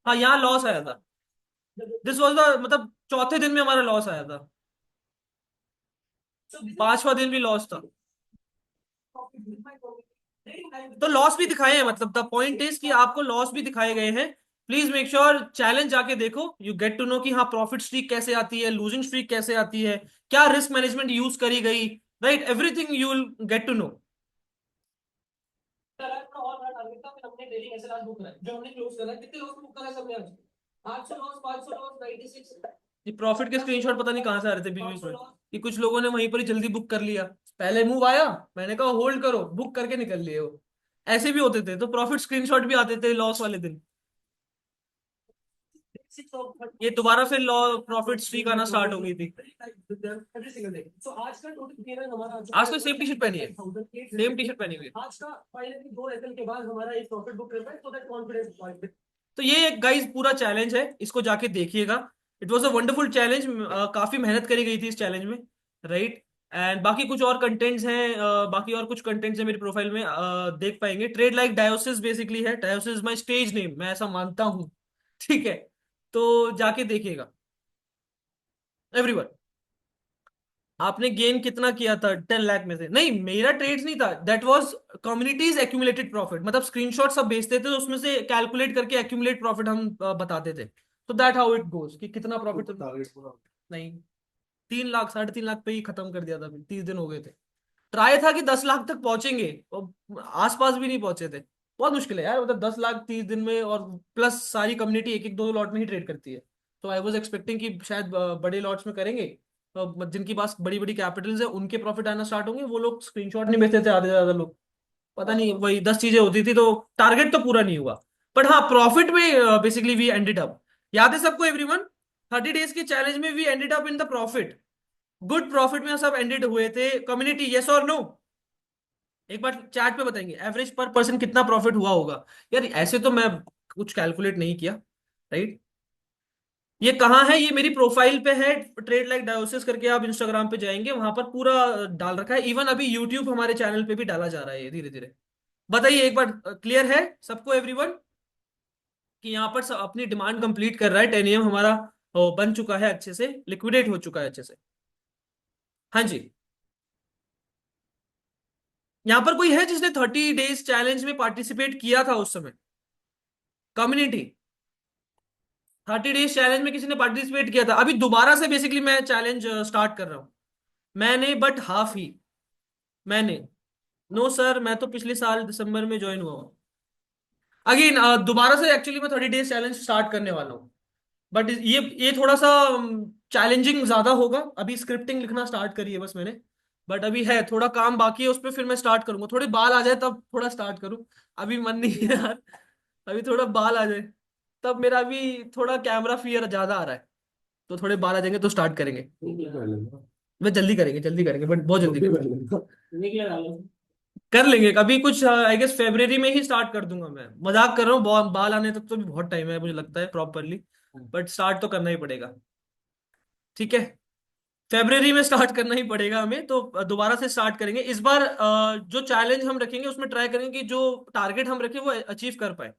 हाँ, यहाँ लॉस आया था। दिस वॉज द मतलब चौथे दिन में हमारा लॉस आया था, पांचवा दिन भी लॉस था। तो लॉस भी दिखाए हैं, मतलब द पॉइंट इज कि आपको लॉस भी दिखाए गए हैं। प्लीज मेक श्योर चैलेंज जाके देखो, यू गेट टू नो कि हाँ प्रॉफिट स्ट्रीक कैसे आती है, लूजिंग स्ट्रीक कैसे आती है, क्या रिस्क मैनेजमेंट यूज करी गई। Right, everything you will get to know. जो हमने क्लोज करा कितने लॉस बुक करा सबने आज? 800 लॉस, 500 लॉस, 96। ये प्रॉफिट के स्क्रीनशॉट पता नहीं कहाँ से आ रहे थे बीच बीच में, कि कुछ लोगों ने वहीं पर ही जल्दी बुक कर लिया। पहले मूव आया, मैंने कहा होल्ड करो, बुक करके निकल लिए वो। ऐसे भी होते थे, तो प्रॉफिट स्क्रीनशॉट भी आते थे लॉस वाले दिन। ये दोबारा फिर लॉ प्रॉफिट स्ट्रीक आना स्टार्ट हो गई थी। आज तो सेम टी शर्ट पहनी है, सेम टी शर्ट पहनी हुई है। आज का फाइनली 2 एसएल के बाद हमारा एक प्रॉफिट बुक करता है सो दैट कॉन्फिडेंस पॉइंट। तो ये गाइस पूरा चैलेंज है, इसको जाके देखिएगा। It was a wonderful challenge, काफी मेहनत करी गई थी इस चैलेंज में। राइट। एंड बाकी कुछ और कंटेंट्स हैं, बाकी और कुछ कंटेंट्स हैं मेरी प्रोफाइल में, देख पाएंगे। ट्रेड लाइक डायोसिस बेसिकली है, डायोसिस माय स्टेज नेम, मैं ऐसा मानता हूँ। ठीक है, तो जाके देखिएगा एवरीवन। आपने गेन कितना किया था 10 लाख में से? नहीं, मेरा ट्रेड्स नहीं था, that was communities accumulated profit. मतलब स्क्रीनशॉट सब भेजते थे तो उसमें से कैलकुलेट करके एक्यूमुलेट प्रॉफिट हम बताते थे। तो दैट हाउ इट गोज, कि कितना प्रॉफिट। टारगेट पूरा। नहीं, 3 लाख 3.5 लाख पे ही खत्म कर दिया था, 30 दिन हो गए थे। ट्राई था कि 10 लाख तक पहुंचेंगे, और आसपास भी नहीं पहुंचे थे। बहुत मुश्किल है यार, मतलब 10 लाख 30 दिन में, और प्लस सारी कम्युनिटी एक एक दो लॉट में ही ट्रेड करती है। तो आई वॉज एक्सपेक्टिंग कि शायद बड़े लॉट्स में करेंगे, जिनके पास बड़ी बड़ी कैपिटल्स है उनके प्रॉफिट आना स्टार्ट होंगे। वो लोग स्क्रीनशॉट नहीं भेजते थे आधे से ज्यादा लोग। पता नहीं, वही 10 चीजें होती थी, तो टारगेट तो पूरा नहीं हुआ। बट हाँ, प्रॉफिट में बेसिकली वी एंडेड अप। याद है सबको एवरीवन? 30 डेज के चैलेंज में we ended up in the profit. Good profit में सब एंडेड हुए थे। कम्युनिटी यस और नो? एक बार चैट पे बताएंगे एवरेज पर पर्सन कितना प्रॉफिट हुआ होगा। यार ऐसे तो मैं कुछ कैलकुलेट नहीं किया। राइट। ये कहाँ है? ये मेरी प्रोफाइल पे है, ट्रेड लाइक डायोसिस करके। आप इंस्टाग्राम पे जाएंगे, वहां पर पूरा डाल रखा है। इवन अभी यूट्यूब हमारे चैनल पे भी डाला जा रहा है धीरे धीरे। बताइए एक बार, क्लियर है सबको एवरीवन, कि यहाँ पर अपनी डिमांड कंप्लीट कर रहा है। 10 AM हमारा बन चुका है अच्छे से, लिक्विडेट हो चुका है अच्छे से। हाँ जी। यहां पर कोई है जिसने 30 डेज चैलेंज में पार्टिसिपेट किया था उस समय? कम्युनिटी, 30 डेज चैलेंज में किसी ने पार्टिसिपेट किया था? अभी दोबारा से बेसिकली मैं चैलेंज स्टार्ट कर रहा हूं। मैंने, बट हाफ ही। मैंने, नो सर, मैं तो पिछले साल दिसंबर में ज्वाइन हुआ हूँ। अगेन दोबारा से एक्चुअली मैं 30 डेज चैलेंज स्टार्ट करने वाला हूँ। बट ये थोड़ा सा चैलेंजिंग ज्यादा होगा। अभी स्क्रिप्टिंग लिखना स्टार्ट करी है बस मैंने। बट अभी है थोड़ा काम बाकी है उस पर, फिर मैं स्टार्ट करूंगा। थोड़े बाल आ जाए तब थोड़ा स्टार्ट करूं। अभी मन नहीं है यार। अभी थोड़ा बाल आ जाए तब। मेरा अभी थोड़ा कैमरा फियर ज्यादा आ रहा है, तो थोड़े बाल आ जाएंगे तो स्टार्ट करेंगे। कर लेना। मैं जल्दी करेंगे बट बहुत तो जल्दी भी करेंगे। कर लेना। निकले डालो। कर लेंगे अभी कुछ, आई गेस फेब्रवरी में ही स्टार्ट कर दूंगा। मैं मजाक कर रहा हूँ, बाल आने तक तो भी बहुत टाइम है मुझे लगता है प्रॉपरली। बट स्टार्ट तो करना ही पड़ेगा। ठीक है, फेब्रवरी में स्टार्ट करना ही पड़ेगा हमें, तो दोबारा से स्टार्ट करेंगे इस बार। जो चैलेंज हम रखेंगे उसमें ट्राई करेंगे कि जो टारगेट हम रखें वो अचीव कर पाए।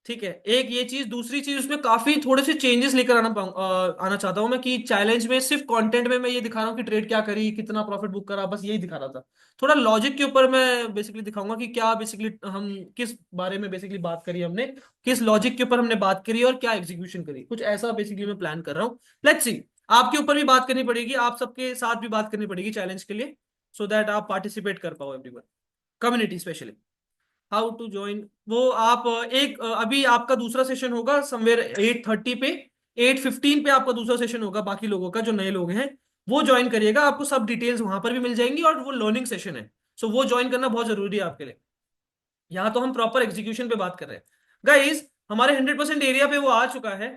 ठीक है, एक ये चीज। दूसरी चीज, उसमें काफी थोड़े से चेंजेस लेकर आना चाहता हूं मैं, कि चैलेंज में सिर्फ कंटेंट में मैं ये दिखा रहा हूँ कि ट्रेड क्या करी, कितना प्रॉफिट बुक करा, बस यही दिखा रहा था। थोड़ा लॉजिक के ऊपर मैं बेसिकली दिखाऊंगा कि क्या बेसिकली हम किस बारे में बेसिकली बात करी हमने, किस लॉजिक के ऊपर हमने बात करी और क्या एग्जीक्यूशन करी। कुछ ऐसा बेसिकली मैं प्लान कर रहा हूँ। Let's see. आपके ऊपर भी बात करनी पड़ेगी, आप सबके साथ भी बात करनी पड़ेगी चैलेंज के लिए, सो दैट आप पार्टिसिपेट कर पाओ everyone, community specially. How to join, वो आप अभी आपका दूसरा सेशन होगा समवेयर 8:30 पे। 8:15 पे आपका दूसरा सेशन होगा बाकी लोगों का जो नए लोग हैं। वो ज्वाइन करिएगा, आपको सब डिटेल्स वहां पर भी मिल जाएंगी, और वो लर्निंग सेशन है। सो वो ज्वाइन करना बहुत जरूरी है आपके लिए। यहाँ तो हम प्रॉपर एग्जीक्यूशन पे बात कर रहे हैं गाइज। हमारे 100% एरिया पे वो आ चुका है।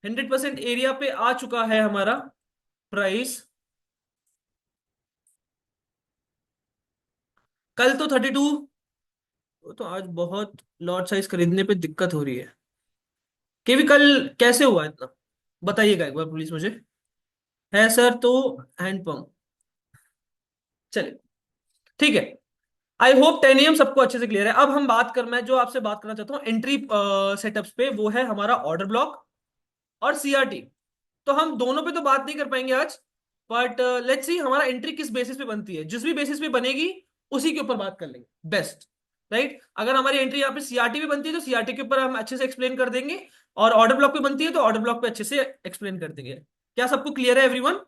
100% एरिया पे आ चुका है हमारा प्राइस। कल तो 32। तो आज बहुत लॉट साइज खरीदने पे दिक्कत हो रही है। केवी कल कैसे हुआ इतना, बताइएगा एक बार प्लीज मुझे। है सर तो हैंडपंप। चलिए, ठीक है। आई होप 10 AM सबको अच्छे से क्लियर है। अब हम बात कर मैं जो आपसे बात करना चाहता हूँ एंट्री सेटअप्स पे, वो है हमारा ऑर्डर ब्लॉक और सीआरटी। तो हम दोनों पे तो बात नहीं कर पाएंगे आज। बट लेट्स सी हमारा एंट्री किस बेसिस पे बनती है, जिस भी बेसिस पे बनेगी उसी के ऊपर बात कर लेंगे बेस्ट। राइट, अगर हमारी एंट्री यहाँ पे सीआरटी पे बनती है तो सीआरटी के ऊपर हम अच्छे से एक्सप्लेन कर देंगे, और ऑर्डर ब्लॉक पे बनती है तो ऑर्डर ब्लॉक पे अच्छे से एक्सप्लेन कर देंगे। क्या सबको क्लियर है एवरीवन?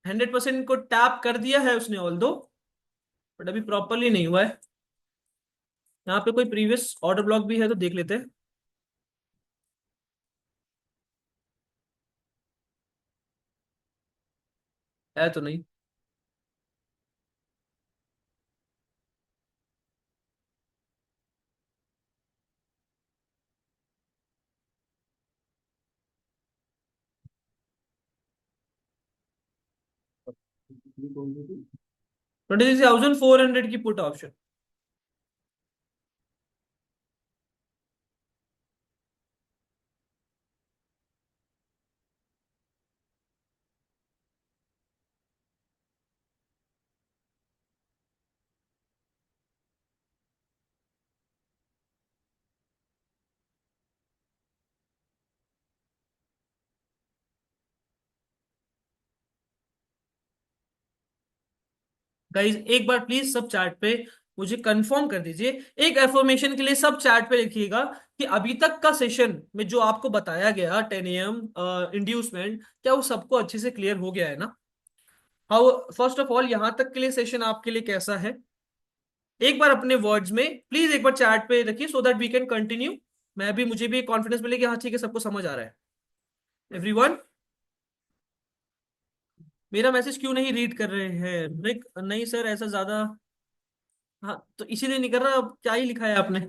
100% को टैप कर दिया है उसने ऑल दो, बट अभी प्रॉपरली नहीं हुआ है। यहाँ पे कोई प्रीवियस ऑर्डर ब्लॉक भी है तो देख लेते हैं। है तो नहीं? ये कौन सी थी? 26,400 की पुट ऑप्शन। गाइज एक बार प्लीज सब चैट पे मुझे कंफर्म कर दीजिए। एक एफर्मेशन के लिए सब चैट पे लिखिएगा कि अभी तक का सेशन में जो आपको बताया गया 10 AM इंड्यूसमेंट, क्या वो सबको अच्छे से क्लियर हो गया है ना? हाउ, फर्स्ट ऑफ ऑल यहां तक के लिए सेशन आपके लिए कैसा है? एक बार अपने वर्ड्स में प्लीज एक बार चैट पे रखिए, so that we can continue. मैं भी, मुझे भी कॉन्फिडेंस मिले कि हाँ ठीक है, सबको समझ आ रहा है एवरीवन। मेरा मैसेज क्यों नहीं रीड कर रहे हैं ब्रिक? नहीं सर, ऐसा ज्यादा। हाँ तो इसीलिए नहीं कर रहा। अब क्या ही लिखा है आपने?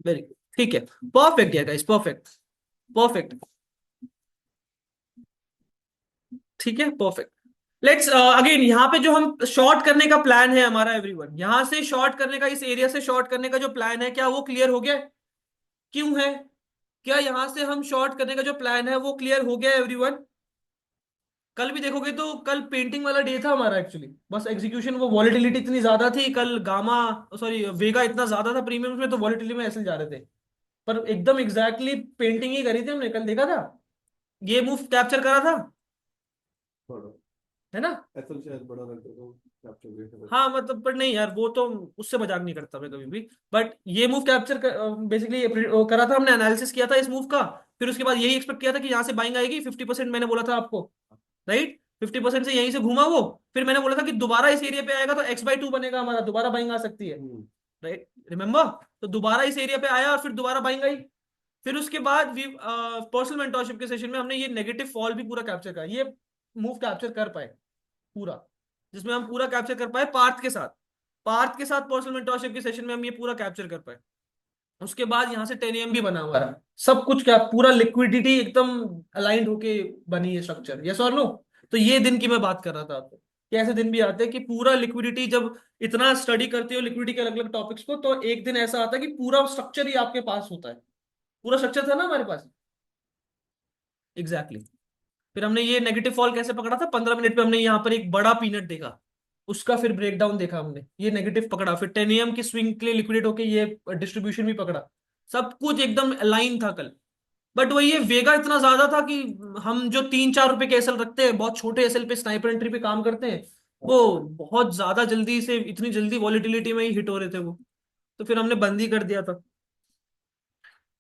वेरी गुड, ठीक है। परफेक्ट है गाइस, परफेक्ट। परफेक्ट, ठीक है, परफेक्ट। लेट्स अगेन, यहाँ पे जो हम शॉर्ट करने का प्लान है हमारा एवरीवन, यहां से शॉर्ट करने का, इस एरिया से शॉर्ट करने का जो प्लान है, क्या वो क्लियर हो गया? क्यों है? क्या यहां से हम शॉर्ट करने का जो प्लान है वो क्लियर हो गया एवरीवन? कल भी देखोगे तो कल पेंटिंग वाला डे था हमारा एक्चुअली, बस एग्जीक्यूशन, वो वॉलेटिलिटी इतनी ज्यादा थी कल, गामा सॉरी वेगा इतना ज्यादा था प्रीमियम में, तो वॉलेटिलिटी में ऐसे जा रहे थे। पर एकदम एग्जैक्टली पेंटिंग ही करी थी हमने, कल देखा था। ये मूव कैप्चर करा था, थोड़ा है ना? एसएल शायद बड़ा रखते तो कैप्चर भी कर। हाँ मतलब, पर नहीं यार, वो तो उससे मजाक नहीं करता मैं कभी भी। बट ये मूव कैप्चर बेसिकली करा था हमने, एनालिसिस किया था इस मूव का। फिर उसके बाद यही एक्सपेक्ट किया था कि यहाँ से बाइंग आएगी 50%, मैंने बोला था आपको, राइट? 50% से यहीं से घूमा वो। फिर मैंने बोला था कि दोबारा इस एरिया पे आएगा तो x/2 बनेगा हमारा, दोबारा बाइंग आ सकती है, राइट? रिमेम्बर? तो दोबारा इस एरिया पे आया और फिर दोबारा बाइंग आई। फिर उसके बाद वी पर्सनल मेंटोरशिप के सेशन में हमने ये नेगेटिव फॉल भी पूरा कैप्चर करा, ये मूव कैप्चर कर पाए पूरा, जिसमें हम पूरा कैप्चर कर पाए पार्थ के साथ पर्सनल मेंटोरशिप के सेशन में हम ये पूरा कैप्चर कर पाए। उसके बाद यहाँ से 10 AM भी बना हुआ है, सब कुछ क्या, पूरा लिक्विडिटी एकदम अलाइंड होके बनी है स्ट्रक्चर, यस और नो? तो ये दिन की मैं बात कर रहा था आपको, कि ऐसे दिन भी आते हैं कि पूरा लिक्विडिटी, जब इतना स्टडी करते हो लिक्विडिटी के अलग अलग टॉपिक्स को, तो एक दिन ऐसा आता है कि पूरा स्ट्रक्चर ही आपके पास होता है। पूरा स्ट्रक्चर था ना हमारे पास, एग्जैक्टली exactly। फिर हमने ये नेगेटिव फॉल कैसे पकड़ा था, 15 मिनट पे हमने यहाँ पर एक बड़ा पीनट देखा, उसका फिर ब्रेकडाउन देखा हमने, ये नेगेटिव पकड़ा, फिर 10 AM की स्विंग के लिए लिक्विडेट होके ये डिस्ट्रीब्यूशन भी पकड़ा, सब कुछ एकदम अलाइन था कल। बट वही ये वेगा इतना ज्यादा था कि हम जो 3-4 रुपए के एसएल रखते हैं, बहुत छोटे एसएल पे स्नाइपर एंट्री पे काम करते हैं, वो बहुत ज्यादा जल्दी से, इतनी जल्दी वॉलिटिलिटी में ही हिट हो रहे थे वो, तो फिर हमने बंद ही कर दिया था।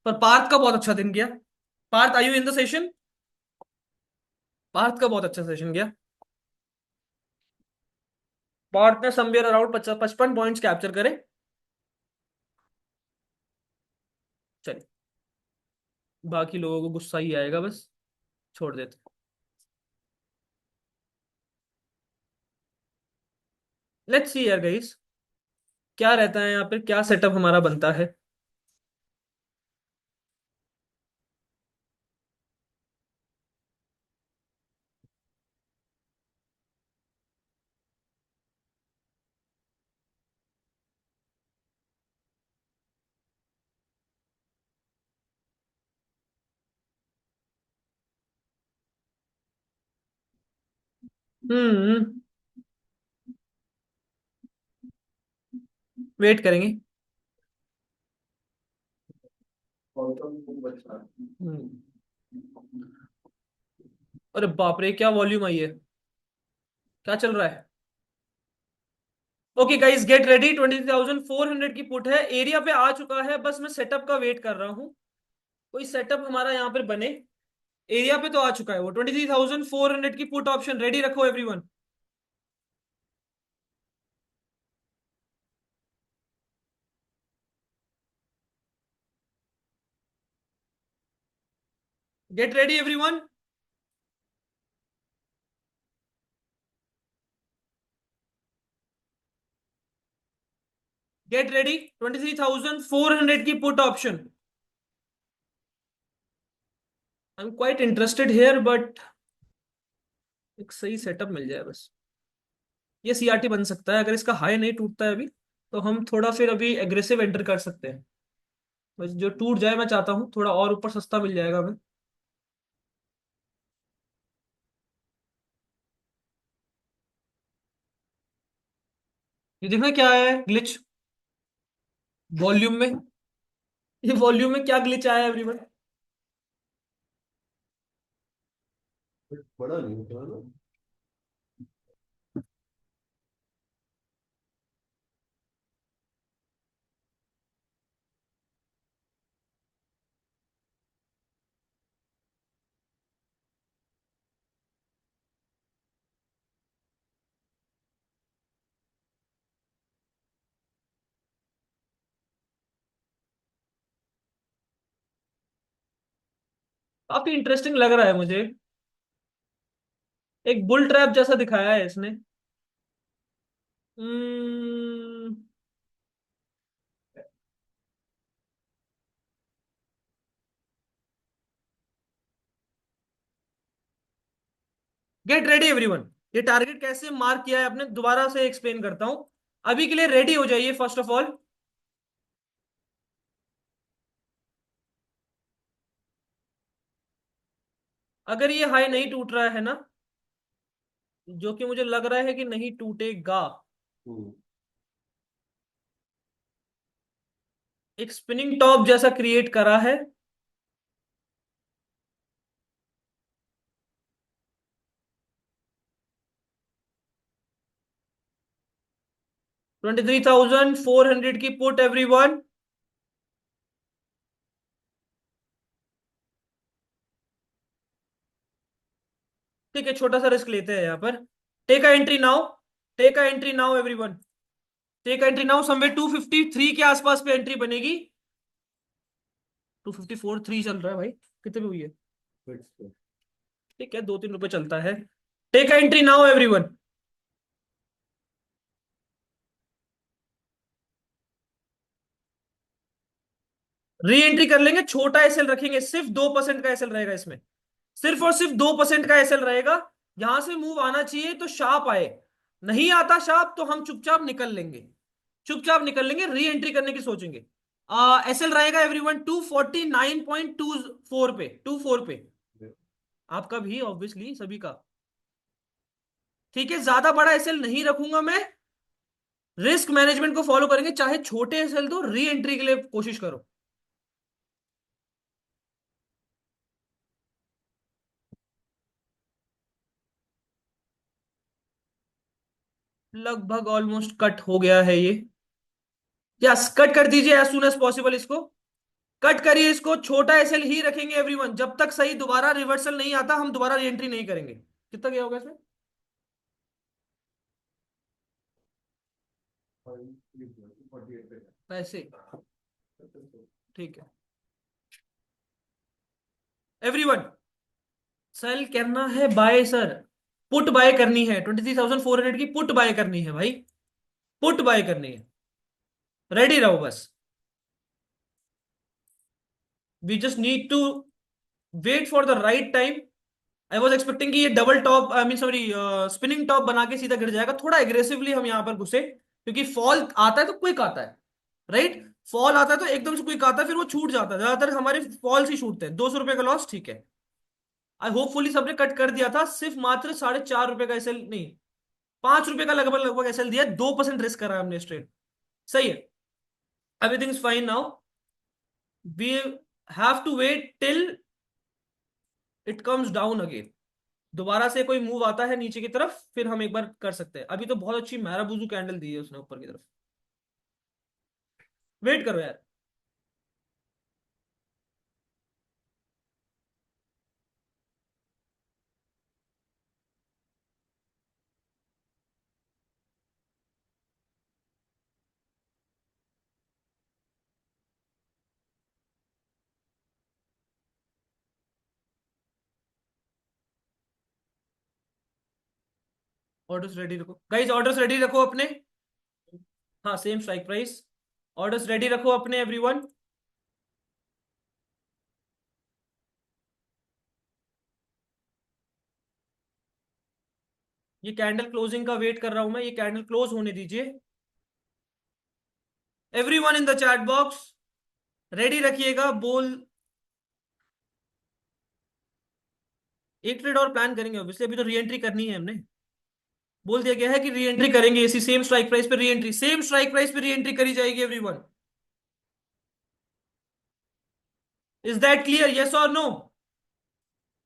पर पार्थ का बहुत अच्छा दिन गया। Parth, are you in the session? Parth का बहुत अच्छा सेशन गया। पार्थ ने समवेयर अराउंड 55 पॉइंट्स कैप्चर करे। चलिए, बाकी लोगों को गुस्सा ही आएगा बस, छोड़ देते। लेट्स सी यार गाइस, क्या रहता है यहाँ पे, क्या सेटअप हमारा बनता है। हम्म, वेट करेंगे। हम्म। अरे बाप रे, क्या वॉल्यूम आई है, क्या चल रहा है? ओके गाइस, गेट रेडी, 23,400 की पुट है, एरिया पे आ चुका है, बस मैं सेटअप का वेट कर रहा हूँ, कोई सेटअप हमारा यहाँ पर बने। एरिया पे तो आ चुका है वो, 23,400 की पुट ऑप्शन रेडी रखो everyone. Get ready everyone, get ready, 23,400 की put option. I am quite interested here, but एक सही सेटअप मिल जाए बस। ये सीआरटी बन सकता है अगर इसका हाई नहीं टूटता है अभी, तो हम थोड़ा फिर अभी एग्रेसिव एंटर कर सकते हैं। बस जो टूट जाए मैं चाहता हूँ, थोड़ा और ऊपर सस्ता मिल जाएगा हमें। ये देखना क्या है ग्लिच वॉल्यूम में, ये वॉल्यूम में क्या ग्लिच आया है एवरीवन? बड़ा नहीं होता ना। काफी इंटरेस्टिंग लग रहा है मुझे, एक बुल ट्रैप जैसा दिखाया है इसने। गेट रेडी एवरीवन, ये टारगेट कैसे मार्क किया है आपने, दोबारा से एक्सप्लेन करता हूं। अभी के लिए रेडी हो जाइए फर्स्ट ऑफ ऑल। अगर ये हाई नहीं टूट रहा है ना, जो कि मुझे लग रहा है कि नहीं टूटेगा, हम्म। एक स्पिनिंग टॉप जैसा क्रिएट करा है, 23,400 की पुट एवरीवन। ठीक है, छोटा सा रिस्क लेते हैं यहाँ पर। Take a entry now, take a entry now everyone, take a entry now. Somewhere 253 के आसपास पे एंट्री बनेगी। 254.3 चल रहा है भाई, कितने पे हुई है? ठीक है, 2-3 रुपए चलता है। Take a entry now everyone. Re entry कर लेंगे, छोटा एसएल रखेंगे, सिर्फ 2% का एसएल रहेगा इसमें, सिर्फ और सिर्फ 2% का एसएल रहेगा। यहां से मूव आना चाहिए तो शार्प आए, नहीं आता शार्प तो हम चुपचाप निकल लेंगे, चुपचाप निकल लेंगे, री एंट्री करने की सोचेंगे। एसएल रहेगा एवरीवन 249.24 पे, 24 पे, आपका भी ऑब्वियसली सभी का। ठीक है, ज्यादा बड़ा एसएल नहीं रखूंगा मैं, रिस्क मैनेजमेंट को फॉलो करेंगे, चाहे छोटे एसएल दो, री एंट्री के लिए कोशिश करो। लगभग ऑलमोस्ट कट हो गया है ये। यस, कट कर दीजिए एज सुन एज पॉसिबल इसको, कट करिए इसको, छोटा एसएल ही रखेंगे एवरीवन, जब तक सही दोबारा रिवर्सल नहीं आता हम दोबारा री एंट्री नहीं करेंगे। कितना गया होगा इसमें? पैसे, ठीक है एवरीवन, सेल करना है बाय सर, पुट बाय करनी है, 23,400 की पुट बाय करनी है भाई, पुट बाय करनी है, रेडी रहो बस। We just need to wait for the right time. I was expecting कि ये double top, I mean sorry, spinning top बना के सीधा गिर जाएगा, थोड़ा एग्रेसिवली हम यहाँ पर घुसे, क्योंकि फॉल आता है तो क्विक आता है, राइट? फॉल आता है तो एकदम से क्विक आता है, फिर वो छूट जाता है, ज्यादातर हमारे फॉल्स ही छूटते हैं। 200 रुपए का लॉस, ठीक है। आई होपफुली सबने कट कर दिया था, सिर्फ मात्र 4.5 रुपए का एसएल नहीं, 5 रुपए का लगभग लगभग एसएल दिया, 2% रिस्क करा हमने स्ट्रेट, सही है। Everything is fine now, we have to wait till it comes down again, दोबारा से कोई मूव आता है नीचे की तरफ फिर हम एक बार कर सकते हैं। अभी तो बहुत अच्छी मैराबूजू कैंडल दी है उसने ऊपर की तरफ, वेट करो यार। ऑर्डर्स रेडी रखो गाइस, ऑर्डर्स रेडी रखो अपने। हाँ, same strike price, orders ready रखो अपने एवरीवन। ये कैंडल क्लोजिंग का वेट कर रहा हूं मैं, ये कैंडल क्लोज होने दीजिए। Everyone in the chat box ready रखिएगा, बोल एक ट्रेड और प्लान करेंगे ऑब्वियसली, अभी तो री एंट्री करनी है हमने, बोल दिया गया है कि री एंट्री करेंगे, इसी सेम स्ट्राइक प्राइस पे re entry, same strike price पे री एंट्री करी जाएगी everyone. Is that clear, yes और नो?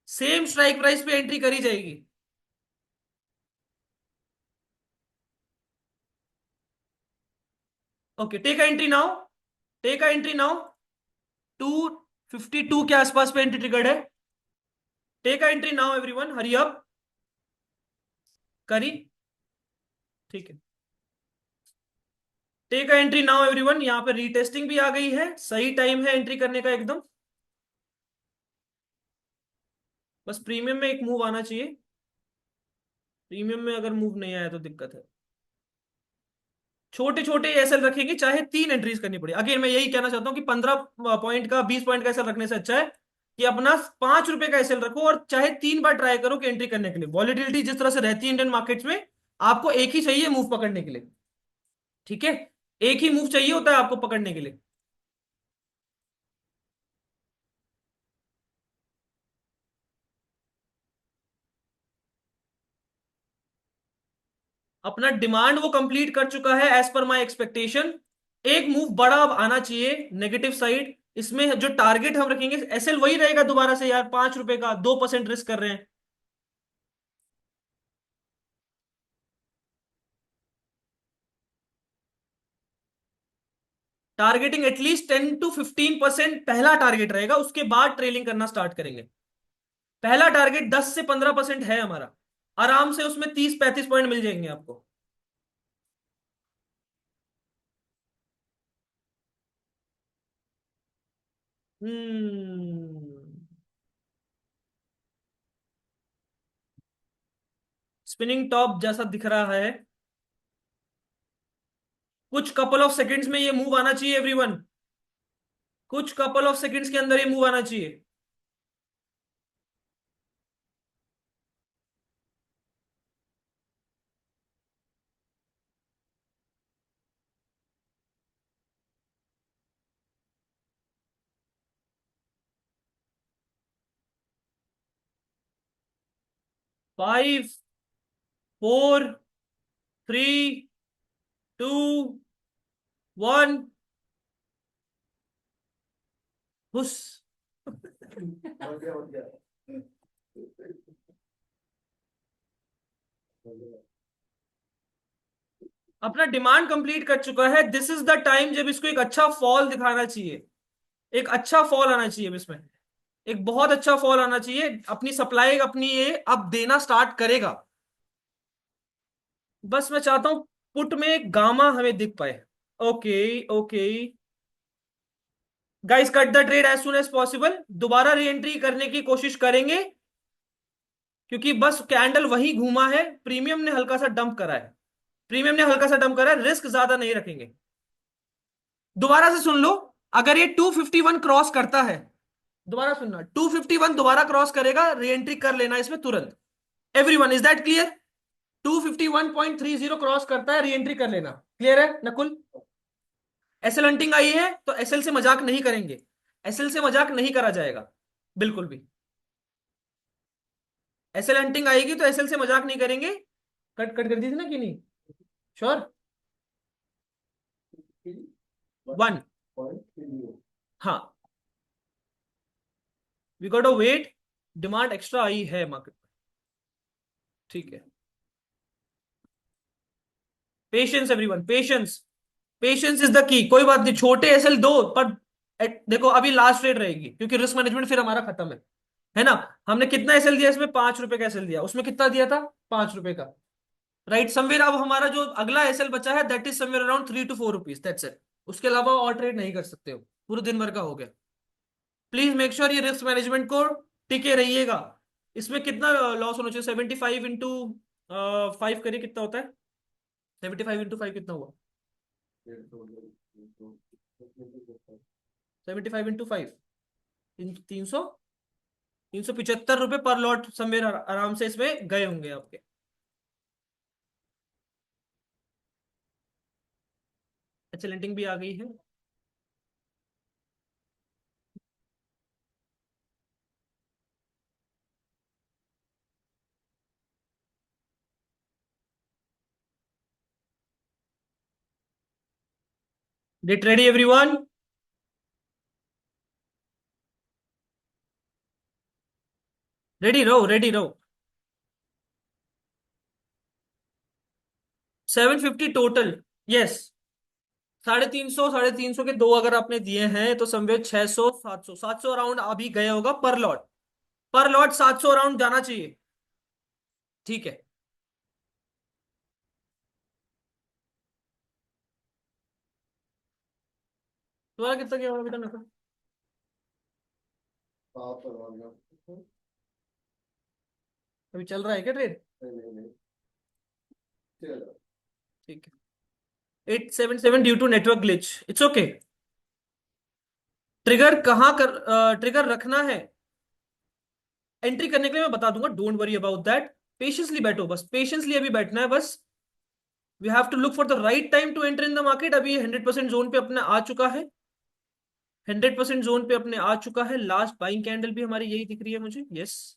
सेम स्ट्राइक प्राइस पे एंट्री करी जाएगी। Okay, take entry now, take entry now. 252 के आसपास पे एंट्री ट्रिगर्ड है, take entry now everyone, hurry up. करी, ठीक है, टेक एंट्री नाउ एवरीवन। यहां पे रीटेस्टिंग भी आ गई है, सही टाइम है एंट्री करने का एकदम, बस प्रीमियम में एक मूव आना चाहिए, प्रीमियम में अगर मूव नहीं आया तो दिक्कत है। छोटे छोटे एसएल रखेंगे, चाहे 3 एंट्रीज करनी पड़े। अगेन मैं यही कहना चाहता हूँ कि 15 पॉइंट का, 20 पॉइंट का एसएल रखने से अच्छा है कि अपना 5 रुपए का एसएल रखो और चाहे 3 बार ट्राई करो कि एंट्री करने के लिए। वॉलिटिलिटी जिस तरह से रहती है इंडियन मार्केट्स में, आपको एक ही चाहिए मूव पकड़ने के लिए, ठीक है, एक ही मूव चाहिए होता है आपको पकड़ने के लिए। अपना डिमांड वो कंप्लीट कर चुका है एज पर माय एक्सपेक्टेशन। एक मूव बड़ा अब आना चाहिए नेगेटिव साइड, इसमें जो टारगेट हम रखेंगे एसएल वही रहेगा दोबारा से यार, 5 रुपए का, 2% रिस्क कर रहे हैं। टारगेटिंग एटलीस्ट 10 to 15% पहला टारगेट रहेगा, उसके बाद ट्रेलिंग करना स्टार्ट करेंगे। पहला टारगेट 10 से 15% है हमारा, आराम से उसमें 30-35 पॉइंट मिल जाएंगे आपको। स्पिनिंग टॉप जैसा दिख रहा है, कुछ कपल ऑफ सेकंड्स में ये मूव आना चाहिए एवरीवन, कुछ कपल ऑफ सेकंड्स के अंदर ये मूव आना चाहिए। 5, 4, 3, 2, 1। हुस। हो गया। अपना डिमांड कंप्लीट कर चुका है। दिस इज द टाइम जब इसको एक अच्छा फॉल दिखाना चाहिए, एक अच्छा फॉल आना चाहिए इसमें, एक बहुत अच्छा फॉल आना चाहिए। अपनी सप्लाई अपनी ये अब देना स्टार्ट करेगा। बस मैं चाहता हूं पुट में गामा हमें दिख पाए। Okay, okay guys, cut the trade as soon as possible. दोबारा री एंट्री करने की कोशिश करेंगे, क्योंकि बस कैंडल वही घूमा है, प्रीमियम ने हल्का सा डंप करा है, प्रीमियम ने हल्का सा डंप करा है, रिस्क ज्यादा नहीं रखेंगे। दोबारा से सुन लो, अगर ये 251 क्रॉस करता है, दोबारा सुनना, 251 दोबारा क्रॉस करेगा, री एंट्री कर लेना इसमें तुरंत। Everyone, is that clear? 251.30 cross करता है, री एंट्री कर लेना। क्लियर है नकुल? एसएल हंटिंग आई है तो एसएल से मजाक नहीं करेंगे, एसएल से मजाक नहीं करा जाएगा बिल्कुल भी। एसएल हंटिंग आएगी तो एसएल से मजाक नहीं करेंगे। कट कट कर दी थी ना कि नहीं? श्योर? 1। हाँ, we got a wait, demand extra आई है मार्केट में, ठीक है। Patience everyone, patience, patience is the key. कोई बात नहीं, छोटे एसएल दो पर देखो अभी लास्ट रेट रहेगी, क्योंकि रिस्क मैनेजमेंट फिर हमारा खत्म है ना। हमने कितना एसएल दिया इसमें? 5 रुपए का एसएल दिया, उसमें कितना दिया था? 5 रुपए का, राइट। समवेयर अब हमारा जो अगला एसएल बचा है that is somewhere around 3 to 4 rupees, that's it. उसके अलावा और ट्रेड नहीं कर सकते हो, पूरे दिन भर का हो गया। प्लीज मेक श्योर ये रिस्क मैनेजमेंट को टिके रहिएगा। इसमें कितना लॉस होना चाहिए? 75 इंटू 5 करिए, कितना होता है? 75 इंटू 5 कितना हुआ? 75 इंटू 5 300, 375 रुपए पर लॉट समवेयर आराम से इसमें गए होंगे आपके। अच्छा, लेंटिंग भी आ गई है। गेट रेडी एवरीवन, रेडी रहो, रेडी रहो। 750 टोटल, यस। 350 के दो अगर आपने दिए हैं तो समवेयर 600, 700 अराउंड अभी गया होगा पर लॉट, पर लॉट 700 अराउंड जाना चाहिए, ठीक है। तुम्हारा कितना गया होगा बेटा नफा? अभी चल रहा है क्या ट्रेड? ठीक है। 877 due to network glitch, it's okay. Trigger कहाँ कर ट्रिगर रखना है एंट्री करने के लिए मैं बता दूंगा, don't worry about that. Patiently बैठो, बस पेशेंसली अभी बैठना है बस। We have to look for the right time to enter in the market. अभी ये 100% जोन पे अपने आ चुका है, 100% जोन पे अपने आ चुका है। लास्ट बाइंग कैंडल भी हमारी यही दिख रही है मुझे, यस।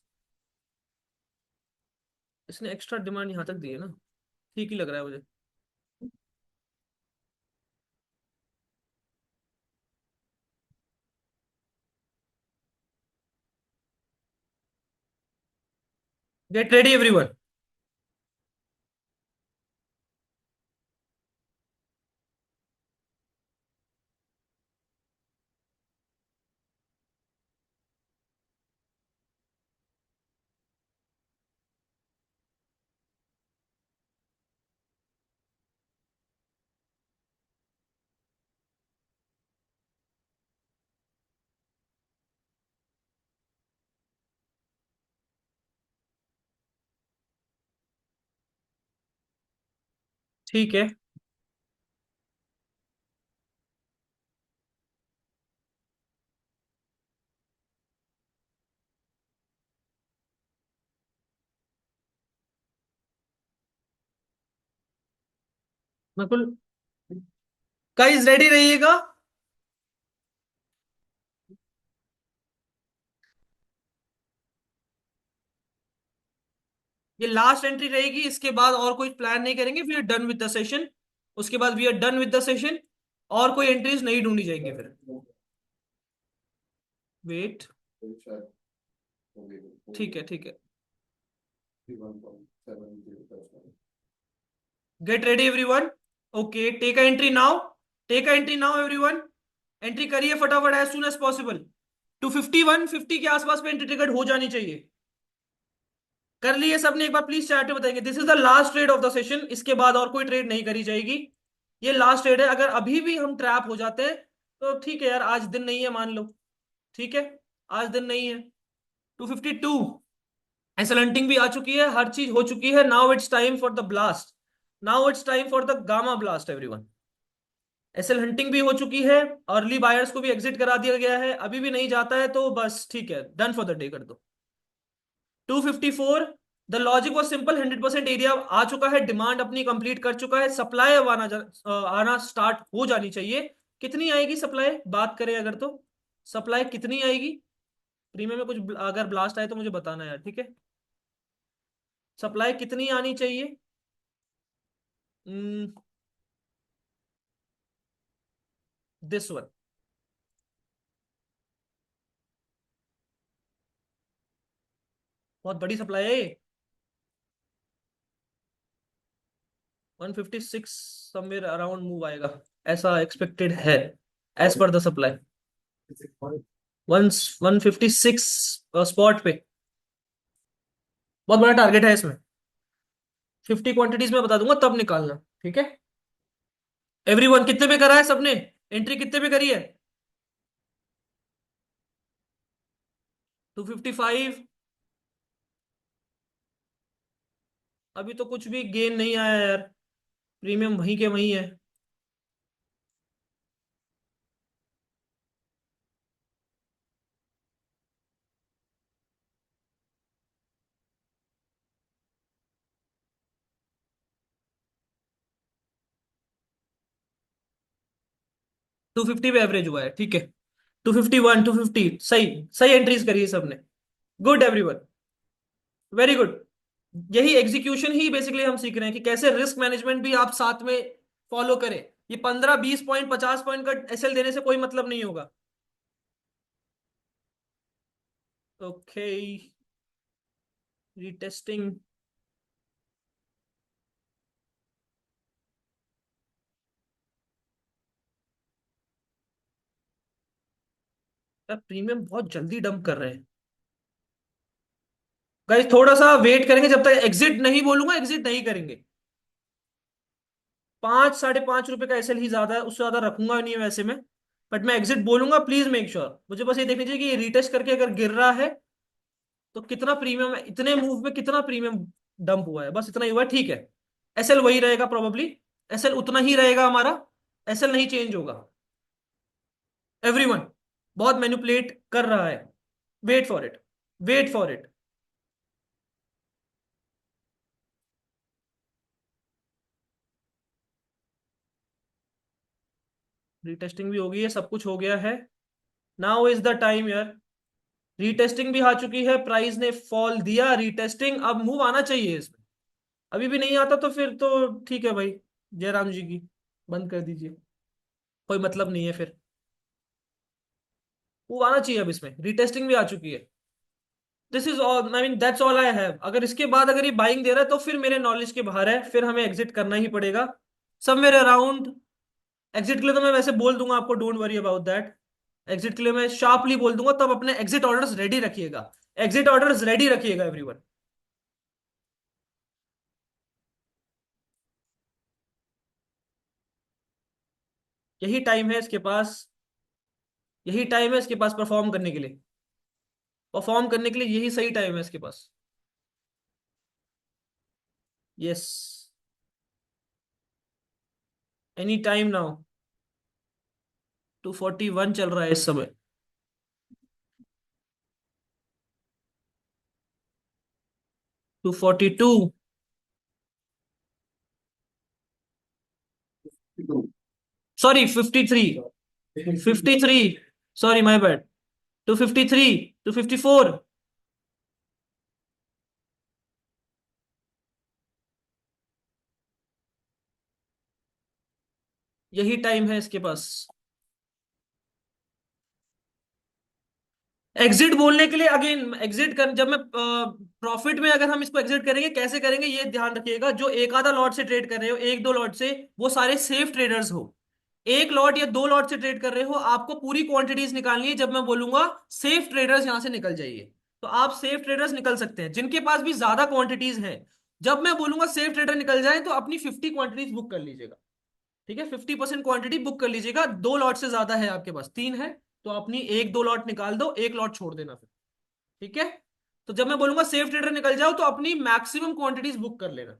इसने एक्स्ट्रा डिमांड यहां तक दी है ना, ठीक ही लग रहा है मुझे। Gate ready everyone. ठीक है। बिल्कुल। गाइस रेडी रहिएगा। ये लास्ट एंट्री रहेगी, इसके बाद और कोई प्लान नहीं करेंगे, फिर डन विद द सेशन। उसके बाद we are done with the session. और कोई एंट्रीज नहीं ढूंढी जाएंगे फिर। वेट। ठीक है, ठीक है। Get ready everyone. Okay, take a entry now. Take a entry now everyone. Entry करिए फटाफट, एज सुन एज पॉसिबल। 250 150 के आसपास पे एंट्री टिकट हो जानी चाहिए। कर लिए सबने? एक बार प्लीज चैट में बताएंगे। This is the last trade off the session, इसके बाद और कोई ट्रेड नहीं करी जाएगी। ये लास्ट ट्रेड है। अगर अभी भी हम ट्रैप हो जाते हैं तो ठीक है यार, आज दिन नहीं है मान लो। ठीक है, आज दिन नहीं है। 252। एसल हंटिंग भी आ चुकी है, हर चीज हो चुकी है। Now it's time for the blast. Now it's time for the gamma blast everyone. Acyl hunting भी हो चुकी है। अर्ली बायर्स को भी एग्जिट करा दिया गया है। अभी भी नहीं जाता है तो बस ठीक है, डन फॉर द डे कर दो। 254। The logic was simple, 100% area आ चुका है, डिमांड अपनी कंप्लीट कर चुका है, सप्लाई अब आना स्टार्ट हो जानी चाहिए। कितनी आएगी सप्लाई, बात करें अगर तो। सप्लाई कितनी आएगी? प्रीमियम में कुछ अगर ब्लास्ट आए तो मुझे बताना यार, ठीक है। सप्लाई कितनी आनी चाहिए? This one. बहुत बड़ी सप्लाई है ये। 156 समवेयर अराउंड मूव आएगा, ऐसा एक्सपेक्टेड है, as per the supply. 156 spot पे। बहुत बड़ा टारगेट है इसमें। 50 क्वांटिटीज में बता दूंगा तब निकालना, ठीक है। एवरीवन कितने पे करा है सबने? एंट्री कितने पे करी है? 255। अभी तो कुछ भी गेन नहीं आया यार, प्रीमियम वहीं के वहीं है। टू फिफ्टी पे एवरेज हुआ है, ठीक है। 251 250, सही। सही एंट्रीज करी है सबने। Good everyone, very good. यही एग्जीक्यूशन ही बेसिकली हम सीख रहे हैं कि कैसे रिस्क मैनेजमेंट भी आप साथ में फॉलो करें। ये 15 20 पॉइंट 50 पॉइंट का एसएल देने से कोई मतलब नहीं होगा। Okay, retesting. प्रीमियम बहुत जल्दी डंप कर रहे हैं। गाइस थोड़ा सा वेट करेंगे, जब तक एग्जिट नहीं बोलूंगा एग्जिट नहीं करेंगे। 5 5.5 रुपए का एसएल ही ज्यादा है, उससे ज्यादा रखूंगा नहीं वैसे में। बट मैं एग्जिट बोलूंगा, प्लीज मेक श्योर। मुझे बस ये देखना चाहिए कि ये रीटेस्ट करके अगर गिर रहा है तो कितना प्रीमियम है, इतने मूव में कितना प्रीमियम डंप हुआ है, बस इतना ही हुआ है, ठीक है। एसएल वही रहेगा प्रोबेबली। एसएल उतना ही रहेगा हमारा। एसएल नहीं चेंज होगा। एवरीवन बहुत मैनिपुलेट कर रहा है। Wait for it. Wait for it. Retesting भी हो गई है, सब कुछ हो गया है। नाउ इज द टाइम यार। रीटेस्टिंग भी आ चुकी है, प्राइस ने फॉल दिया, रीटेस्टिंग अब मूव आना चाहिए इसमें। अभी भी नहीं आता तो फिर तो ठीक है भाई, जयराम जी की बंद कर दीजिए, कोई मतलब नहीं है फिर। मूव आना चाहिए अब इसमें, रीटेस्टिंग भी आ चुकी है। This is all, I mean that's all I have. अगर इसके बाद अगर ये बाइंग दे रहा है तो फिर मेरे नॉलेज के बाहर है, फिर हमें एग्जिट करना ही पड़ेगा समवेयर अराउंड। एग्जिट के लिए तो मैं वैसे बोल दूंगा आपको, don't worry about that. Exit के लिए मैं शार्पली बोल दूंगा, तब अपने एग्जिट ऑर्डर्स रेडी रखिएगा। एग्जिट ऑर्डर्स रेडी रखिएगा एवरीवन। यही टाइम है इसके पास। यही टाइम है इसके पास परफॉर्म करने के लिए। परफॉर्म करने के लिए यही सही टाइम है इसके पास। यस। Any time now. 241 चल रहा है इस समय। 242। सॉरी 53। 53। Sorry my bad. 253। 254। यही टाइम है इसके पास। एग्जिट बोलने के लिए अगेन एग्जिट कर, जब मैं प्रॉफिट में अगर हम इसको एग्जिट करेंगे कैसे करेंगे ये ध्यान रखिएगा। जो एक आधा लॉट से ट्रेड कर रहे हो, एक दो लॉट से, वो सारे सेफ ट्रेडर्स हो। एक लॉट या दो लॉट से ट्रेड कर रहे हो, आपको पूरी क्वांटिटीज निकालनी है। जब मैं बोलूंगा सेफ ट्रेडर्स यहां से निकल जाइए, तो आप सेफ ट्रेडर्स निकल सकते हैं जिनके पास भी ज्यादा क्वांटिटीज हैं। जब मैं बोलूंगा सेफ ट्रेडर निकल जाए तो अपनी 50 क्वांटिटीज बुक कर लीजिएगा। ठीक है, 50% क्वांटिटी बुक कर लीजिएगा। दो लॉट से ज्यादा है आपके पास, तीन है, तो अपनी एक दो लॉट निकाल दो, एक लॉट छोड़ देना फिर। ठीक है। तो जब मैं बोलूंगा सेफ ट्रेडर निकल जाओ तो अपनी मैक्सिमम क्वांटिटीज बुक कर लेना।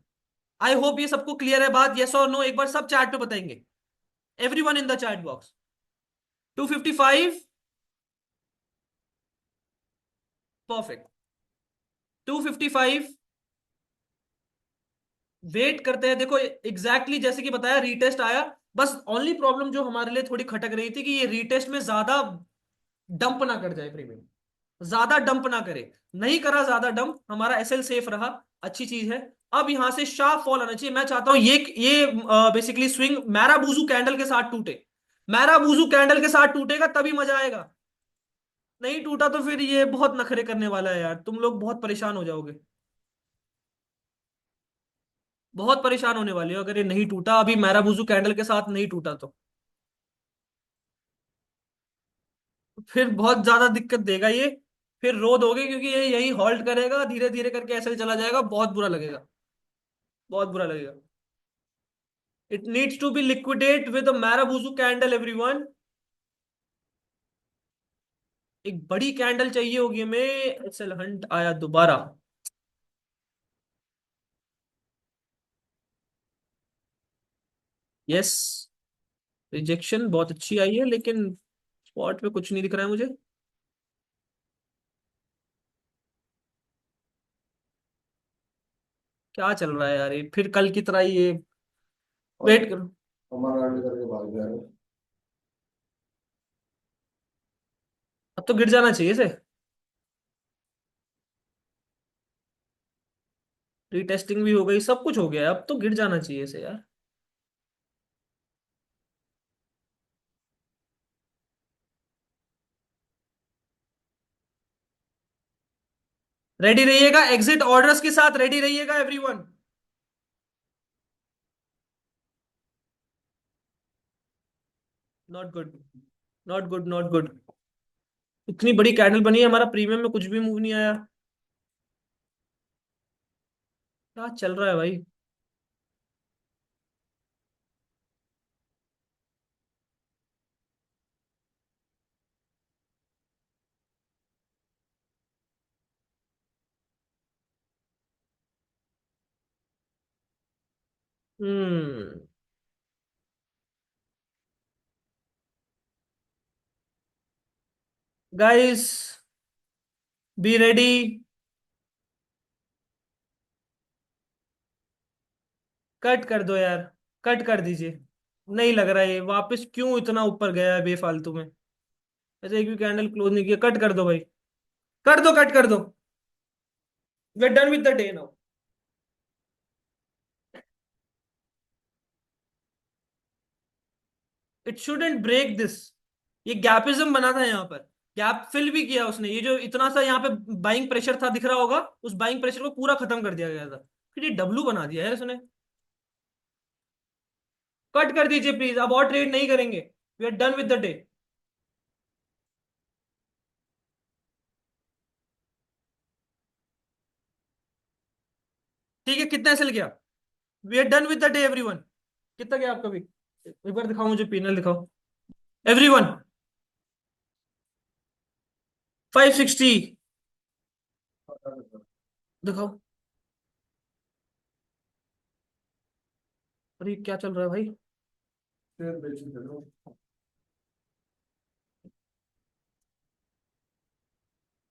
आई होप ये सबको क्लियर है बात, यस और नो एक बार सब चैट पे बताएंगे। Everyone in the chat box. 255। Perfect. 255। Wait करते हैं। देखो जैसे कि बताया, रीटेस्ट आया। बस ओनली प्रॉब्लम जो हमारे लिए थोड़ी खटक रही थी कि ये रीटेस्ट में ज्यादा डंप ना कर जाए प्रीमियम, ज्यादा डंप ना करे। नहीं करा ज्यादा डंप, हमारा एसएल सेफ रहा, अच्छी चीज है। अब यहां से शार्प फॉल आना चाहिए। मैं चाहता हूं ये बेसिकली स्विंग मैराबूजू कैंडल के साथ टूटे। मैराबूजू कैंडल के साथ टूटेगा तभी मजा आएगा। नहीं टूटा तो फिर ये बहुत नखरे करने वाला है यार, तुम लोग बहुत परेशान हो जाओगे। बहुत परेशान होने वाले हो अगर ये नहीं टूटा, अभी मैराबूजू कैंडल के साथ नहीं टूटा तो। फिर बहुत ज्यादा दिक्कत देगा ये। फिर रो दोगे क्योंकि ये यही हॉल्ट करेगा, धीरे धीरे करके ऐसे ही चला जाएगा, बहुत बुरा लगेगा। बहुत बुरा लगेगा। It needs to be liquidate with marubozu candle everyone. एक बड़ी कैंडल चाहिए होगी हमें। एसएल हंट आया दोबारा। यस। रिजेक्शन बहुत अच्छी आई है लेकिन स्पॉट पे कुछ नहीं दिख रहा है मुझे। क्या चल रहा है यार, ये फिर कल की तरह ही ये। वेट करो। हमारा आगे करके भाग जाएगा। अब तो गिर जाना चाहिए इसे। रीटेस्टिंग भी हो गई, सब कुछ हो गया, अब तो गिर जाना चाहिए इसे यार। रेडी रहिएगा एग्जिट ऑर्डर्स के साथ, रेडी रहिएगा everyone. Not good. Not good, not good. इतनी बड़ी कैंडल बनी है, हमारा प्रीमियम में कुछ भी मूव नहीं आया। क्या चल रहा है भाई। Hmm. Guys, be ready. Cut कर दो यार। कट कर दीजिए। नहीं लग रहा है ये वापस क्यों इतना ऊपर गया है बेफालतू में। ऐसे एक भी कैंडल क्लोज नहीं किया, कट कर दो भाई। कर दो, कट कर दो। We are done with the day now. It shouldn't break this. ये गैपिज्म बना था यहाँ पर। गैप फिल भी किया उसने, ये जो इतना सा यहाँ पे बाइंग प्रेशर था दिख रहा होगा, उस बाइंग प्रेशर को पूरा खत्म कर दिया गया था। फिर ये डब्लू बना दिया है उसने। कट कर दीजिए प्लीज, अब और ट्रेड नहीं करेंगे। We are done with the day. ठीक है, कितना सेल गया। We are done with the day everyone. कितना गया आपका भी, एक बार दिखाओ मुझे, पीनल दिखाओ एवरीवन। 560 दिखाओ। अरे क्या चल रहा है भाई। फिर बेच दो।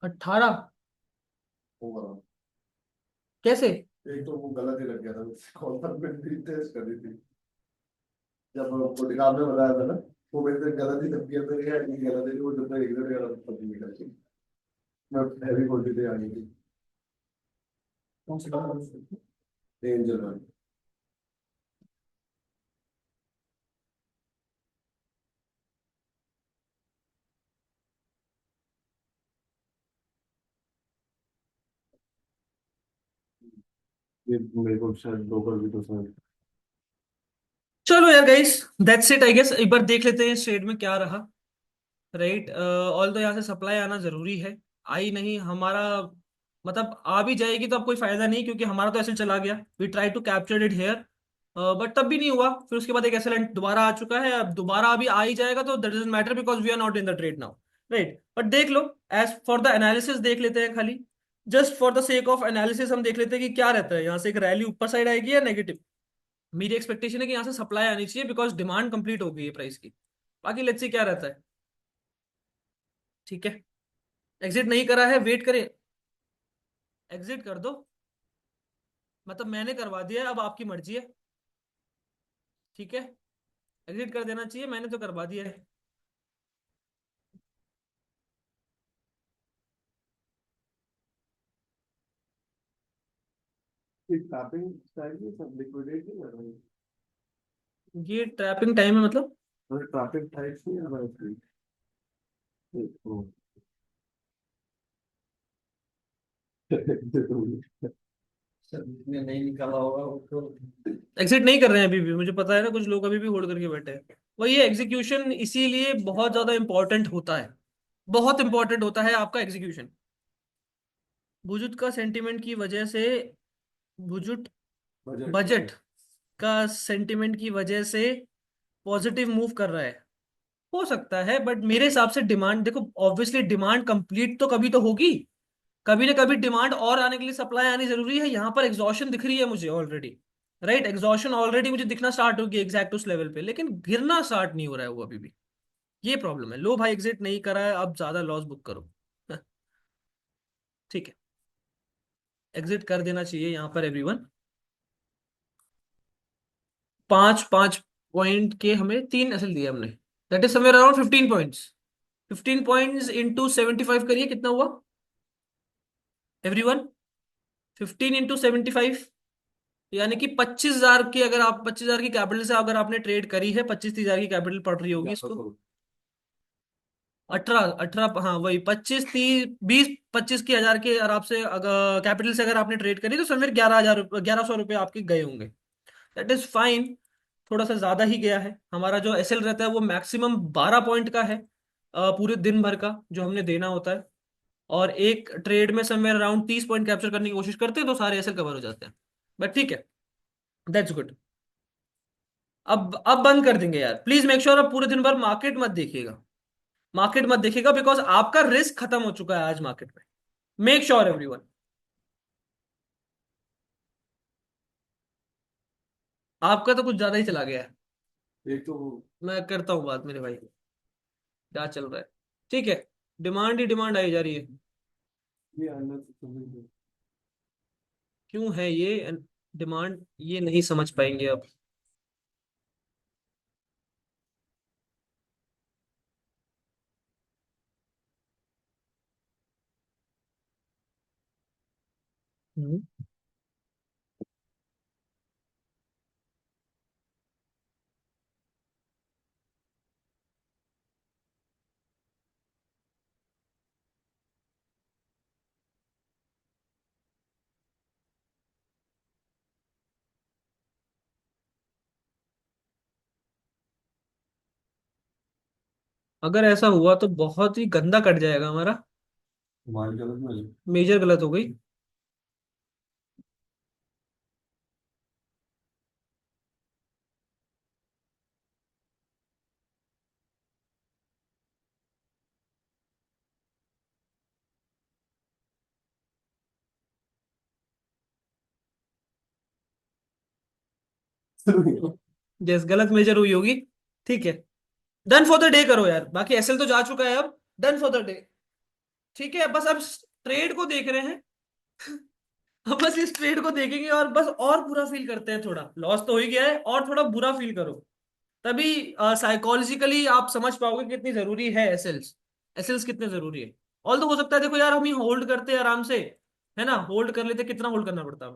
18? ओवरऑल कैसे? एक तो वो गलत ही लग गया था, कौन सा मैंने भी टेस्ट करी थी जब वो दुकान में बताया था ना, वो मेरे से गलत ही लग गया था, ये नहीं गलत है वो जब तक एकदम गलत पता नहीं निकल गई। मैं हैवी क्वांटिटी आ गई थी। कौन सा? Angel one. ये मेरे को शायद ब्रोकर भी तो शायद। चलो यार guys, that's it I guess. एक बार देख लेते हैं इस ट्रेड में क्या रहा। राइट, ऑल तो यहाँ से सप्लाई आना जरूरी है। आई नहीं हमारा, मतलब आ भी जाएगी तो अब कोई फायदा नहीं, क्योंकि हमारा तो ऐसे चला गया। We try to capture it here, but तब भी नहीं हुआ। फिर उसके बाद एक एसएलएन दोबारा आ चुका है, अब दोबारा अभी आ ही जाएगा तो that doesn't matter because we are not in the trade now. Right, but देख लो, एज फॉर द एनालिसिस देख लेते हैं खाली। Just for the sake of analysis हम देख लेते हैं कि क्या रहता है यहाँ से, एक रैली ऊपर साइड आएगी या नेगेटिव। मेरी एक्सपेक्टेशन है कि यहाँ से सप्लाई आनी चाहिए बिकॉज डिमांड कंप्लीट हो गई है प्राइस की। बाकी लेट्स सी क्या रहता है। ठीक है, एग्जिट नहीं करा है, वेट करें। एग्जिट कर दो, मतलब मैंने करवा दिया है, अब आपकी मर्जी है। ठीक है, एग्जिट कर देना चाहिए, मैंने तो करवा दिया है। ये टैपिंग चाहिए सब लिक्विडेट नहीं कर रहे ये ट्रैपिंग टाइम है मतलब? हैं, ट्रैफिक टाइप्स नहीं आ रहा है इसमें। ने नहीं निकाला होगा वो तो। एग्जिट नहीं कर रहे हैं अभी भी, मुझे पता है ना, कुछ लोग अभी भी होल्ड करके बैठे हैं। वही है, एग्जीक्यूशन इसीलिए बहुत ज्यादा इंपॉर्टेंट होता है। बहुत इंपॉर्टेंट होता है आपका एग्जीक्यूशन। बुजुर्ग का सेंटिमेंट की वजह से, बुजुर्ग बजट का सेंटिमेंट की वजह से पॉजिटिव मूव कर रहा है। हो सकता है, बट मेरे हिसाब से डिमांड देखो, ऑब्वियसली डिमांड कंप्लीट तो कभी तो होगी। कभी ना कभी डिमांड और आने के लिए सप्लाई आनी जरूरी है। यहाँ पर एग्जॉशन दिख रही है मुझे ऑलरेडी। राइट, एग्जॉशन ऑलरेडी मुझे दिखना स्टार्ट होगी एग्जैक्ट उस लेवल पे, लेकिन गिरना स्टार्ट नहीं हो रहा है वो अभी भी। ये प्रॉब्लम है। लो भाई, एग्जिट नहीं करा है, अब ज्यादा लॉस बुक करो। ठीक है, एग्जिट कर देना चाहिए यहाँ पर एवरीवन। 5 5 पॉइंट के हमें 3 एसएल दिए हमने, that is somewhere around 15 points. 15 points into 75 करिए, कितना हुआ एवरीवन? 15 इंटू 75, यानी कि 25,000 की, अगर आप 25,000 की कैपिटल से अगर आपने ट्रेड करी है, 25-30,000 की कैपिटल पड़ रही होगी इसको। 18 18, हाँ वही 25 30 20 25 की हजार के आराम से अगर कैपिटल से अगर आपने ट्रेड करी तो समवेयर 11,000, 1,100 रुपये आपके गए होंगे। That is fine. थोड़ा सा ज्यादा ही गया है। हमारा जो एसएल रहता है वो मैक्सिमम 12 पॉइंट का है, पूरे दिन भर का जो हमने देना होता है। और एक ट्रेड में समवेयर अराउंड 30 पॉइंट कैप्चर करने की कोशिश करते हैं तो सारे एसएल कवर हो जाते हैं। बट ठीक है, दैट्स गुड। अब बंद कर देंगे यार, प्लीज मेक श्योर अब पूरे दिन भर मार्केट मत देखिएगा। मार्केट मत देखिएगा बिकॉज आपका रिस्क खत्म हो चुका है आज मार्केट में। Make sure everyone. आपका तो कुछ ज्यादा ही चला गया है। एक तो मैं करता हूँ बात मेरे भाई, क्या चल रहा है। ठीक है, डिमांड ही डिमांड आई जा रही है। ये आना तो समझ क्यों है ये डिमांड, ये नहीं समझ पाएंगे अब। हम्म। अगर ऐसा हुआ तो बहुत ही गंदा कट जाएगा हमारा। तुम्हारी गलत नहीं है। मेजर गलत हो गई। जैस गलत मेजर हुई होगी। ठीक है, डन फॉर द डे करो यार, बाकी एसएल तो जा चुका है अब, डन फॉर द डे। ठीक है, बस अब ट्रेड को देख रहे हैं। अब बस इस ट्रेड को देखेंगे और बस और बुरा फील करते हैं, थोड़ा लॉस तो हो ही गया है और थोड़ा बुरा फील करो, तभी साइकोलॉजिकली आप समझ पाओगे कितनी जरूरी है एसएल्स, एसएल्स कितने जरूरी है। ऑल तो हो सकता है, देखो यार हम ही होल्ड करते हैं आराम से, है ना, होल्ड कर लेते, कितना होल्ड करना पड़ता है,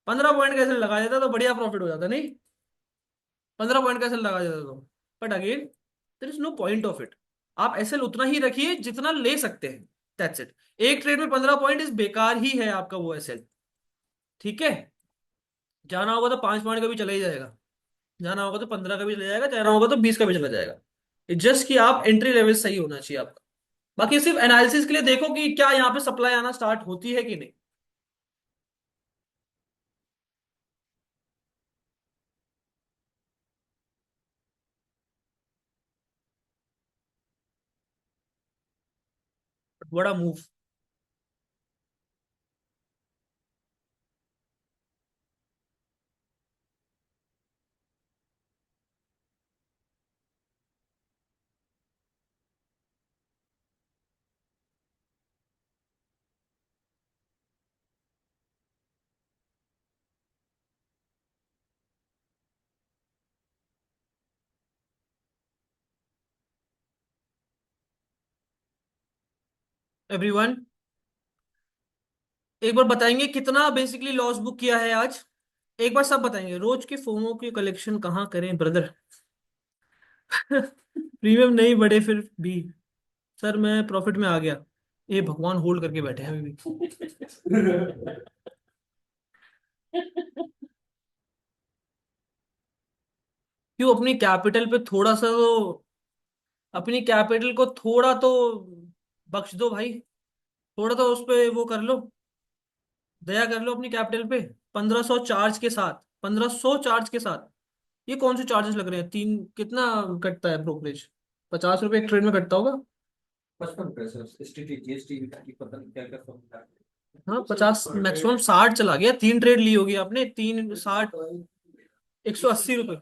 15 पॉइंट कैसे लगा देता तो बढ़िया प्रॉफिट हो जाता नहीं, 15 पॉइंट कैसे लगा देता तो। But again there is no point of it, आप एसएल उतना ही रखिए जितना ले सकते हैं, दैट्स इट। एक ट्रेड में 15 पॉइंट इस बेकार ही है आपका वो एसएल। ठीक है, जाना होगा तो 5 पॉइंट का भी चला ही जाएगा, जाना होगा तो 15 का भी चला जाएगा, जाना होगा तो 20 का भी चला जाएगा। जस्ट कि आप एंट्री लेवल सही होना चाहिए आपका। बाकी सिर्फ एनालिसिस के लिए देखो कि क्या यहाँ पे सप्लाई आना स्टार्ट होती है कि नहीं। बड़ा मूव। एवरीवन, एक बार बताएंगे कितना बेसिकली लॉस बुक किया है आज, एक बार सब बताएंगे, रोज के फोमो की कलेक्शन कहाँ करें ब्रदर। प्रीमियम नहीं बढ़े फिर भी, सर मैं प्रॉफिट में आ गया, ये भगवान होल्ड करके बैठे हैं अभी भी। क्यों, अपनी कैपिटल पे थोड़ा सा तो, अपनी कैपिटल को थोड़ा तो बख्श दो भाई, थोड़ा तो उस पे वो कर लो, दया कर लो अपनी कैपिटल पे। 1500 चार्ज के साथ, 1500 चार्ज के साथ, ये कौन से चार्जेस लग रहे हैं, तीन कितना कटता है ब्रोकरेज, 50 रुपए एक ट्रेड में कटता होगा। 55 पैसे एसटीटी जीएसटी की पता नहीं क्या क्या सब है। हाँ 50, मैक्सिमम 60 चला गया, 3 ट्रेड ली होगी आपने, 3 60, 180 रुपये।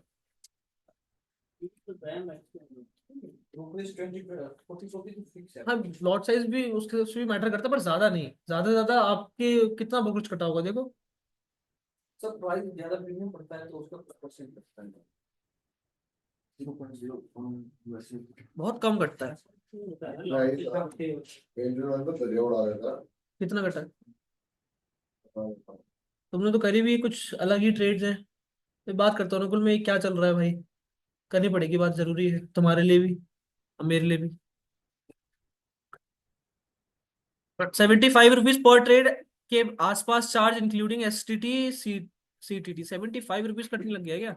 ब्रोकरेज 20 40 तो फिक्स है। हाँ लॉट साइज भी उसके उससे भी मैटर करता है, पर ज्यादा नहीं, ज्यादा से ज्यादा आपके कितना ब्रोकरेज कटा होगा देखो। सब प्राइस ज्यादा प्रीमियम पड़ता है तो उसका परसेंट लगता है 0.0 वैसे। बहुत कम कटता है। एंजल वन तो दरिया उड़ा देता कितना कटा है, है। तुमने तो करी भी कुछ अलग ही ट्रेड्स हैं। मैं बात करता हूँ अनुकुल में क्या चल रहा है भाई, करनी पड़ेगी बात, जरूरी है तुम्हारे लिए भी और मेरे लिए भी। 75 रुपीज पर ट्रेड के आसपास charge including STT CTT, 75 rupees कटने लग गया क्या।